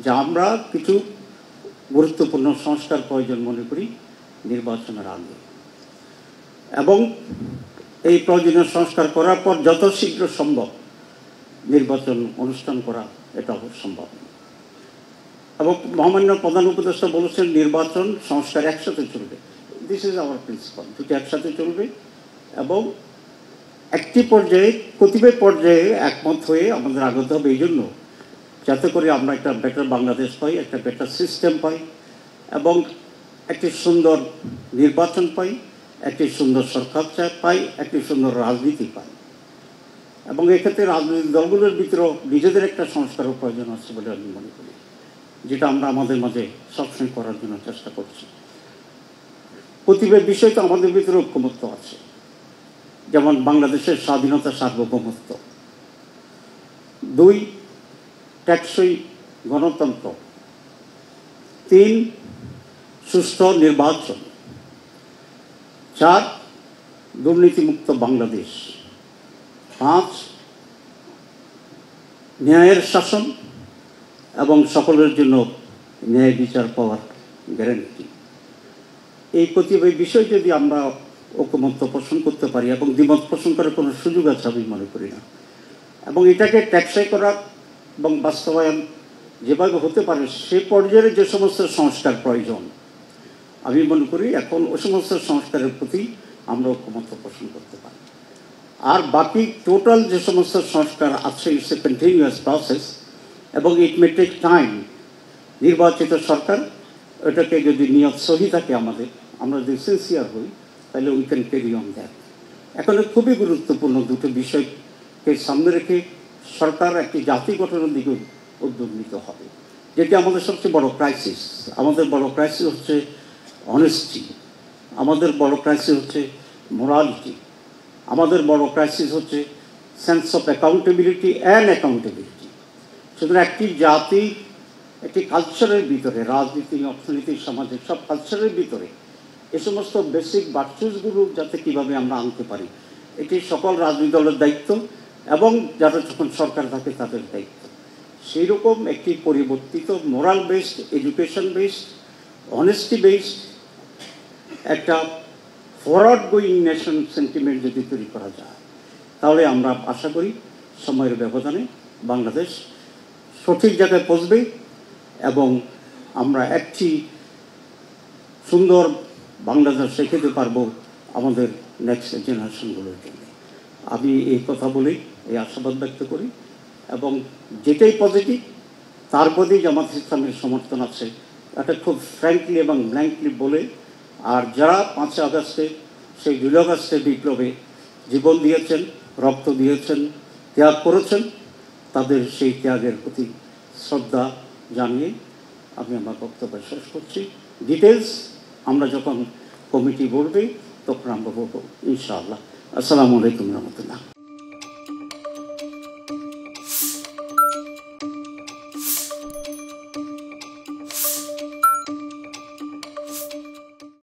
যে আমরা কিছু গুরুত্বপূর্ণ সংস্কার প্রয়োজন মনে করি নির্বাচনের আগে, এবং এই প্রয়োজনীয় সংস্কার করার পর যত শীঘ্র সম্ভব নির্বাচন অনুষ্ঠান করা এটা সম্ভব। এবং মহামান্য প্রধান উপদেষ্টা বলেছেন নির্বাচন সংস্কার একসাথে চলবে। দিস ইজ আওয়ার প্রিন্সিপাল, দুটো একসাথে চলবে এবং একটি পর্যায়ে, কতিপয় পর্যায়ে একমত হয়ে আমাদের আগতে হবে, এই জন্য যাতে করে আমরা একটা বেটার বাংলাদেশ পাই, একটা বেটার সিস্টেম পাই এবং একটি সুন্দর নির্বাচন পাই, একটি সুন্দর সরকার পাই, একটি সুন্দর রাজনীতি পাই। এবং এক্ষেত্রে রাজনৈতিক দলগুলোর ভিতরে নিজেদের একটা সংস্কারের প্রয়োজন আছে বলে আমি মনে করি, যেটা আমরা আমাদের মাঝে সবসময় করার জন্য চেষ্টা করছি। কতিপয় বিষয় তো আমাদের ভিতরে ঐক্যমত্য আছে, যেমন বাংলাদেশের স্বাধীনতা, সার্বভৌমত্ব; 2 টেকসই গণতন্ত্র; 3 সুষ্ঠু নির্বাচন; 4 দুর্নীতিমুক্ত বাংলাদেশ; 5 ন্যায়ের শাসন এবং সকলের জন্য ন্যায় বিচার পাওয়ার গ্যারান্টি। এই কতিপয় বিষয় যদি আমরা ঐক্যমত্য পোষণ করতে পারি, এবং দ্বিমত পোষণ করার কোনো সুযোগ আছে আমি মনে করি না, এবং এটাকে টেকসই করা এবং বাস্তবায়ন যেভাবে হতে পারে সে পর্যায়ে যে সমস্ত সংস্কার প্রয়োজন আমি মনে করি এখন ওই সমস্ত সংস্কারের প্রতি আমরা ঐক্যমত্য পোষণ করতে পারি। আর বাকি টোটাল যে সমস্ত সংস্কার আছে ইটস এ কন্টিনিউয়াস প্রসেস এবং ইট মে টেক টাইম। নির্বাচিত সরকার এটাকে যদি নিয়ত সহি থাকে, আমরা যদি সিনসিয়ার হই, তাহলে we can carry on that. এখন খুবই গুরুত্বপূর্ণ দুটো বিষয়কে সামনে রেখে সরকার একটি জাতি গঠনের দিকে উদ্যোগ নিতে হবে, যেটি আমাদের সবচেয়ে বড় ক্রাইসিস। আমাদের বড় ক্রাইসিস হচ্ছে অনেস্টি, আমাদের বড় ক্রাইসিস হচ্ছে মোরালিটি, আমাদের বড় ক্রাইসিস হচ্ছে sense of accountability and accountability. সুতরাং একটি জাতি একটি কালচারের ভিতরে, রাজনীতি, অর্থনীতি, সামাজিক সব কালচারের ভিতরে এ সমস্ত বেসিক ভার্চুসগুলো যাতে কীভাবে আমরা আনতে পারি, এটি সকল রাজনৈতিক দলের দায়িত্ব এবং যারা যখন সরকার থাকে তাদের দায়িত্ব। সেই রকম একটি পরিবর্তিত moral based, education based, honesty based একটা ফরওয়ার্ড গোয়িং নেশন সেন্টিমেন্ট যদি তৈরি করা যায়, তাহলে আমরা আশা করি সময়ের ব্যবধানে বাংলাদেশ সঠিক জায়গায় পৌঁছবে এবং আমরা একটি সুন্দর বাংলাদেশ রেখে দিতে পারবো আমাদের নেক্সট জেনারেশনগুলোর জন্য। আমি এই কথা বলেই এই আশাবাদ ব্যক্ত করি এবং যেটাই পজিটিভ তার প্রতি জামাত ইসলামের সমর্থন আছে, এটা খুব ফ্র্যাঙ্কলি এবং ব্ল্যাঙ্কলি বলে। আর যারা 5 আগস্টে সেই 2 আগস্টে বিপ্লবে জীবন দিয়েছেন, রক্ত দিয়েছেন, ত্যাগ করেছেন, তাদের সেই ত্যাগের প্রতি শ্রদ্ধা জানিয়ে আমি আমার বক্তব্য শেষ করছি। ডিটেলস আমরা যখন কমিটি বলবে তখন আমরা বলবো ইনশাআল্লাহ। আসসালামু আলাইকুম রহমতুল্লাহ।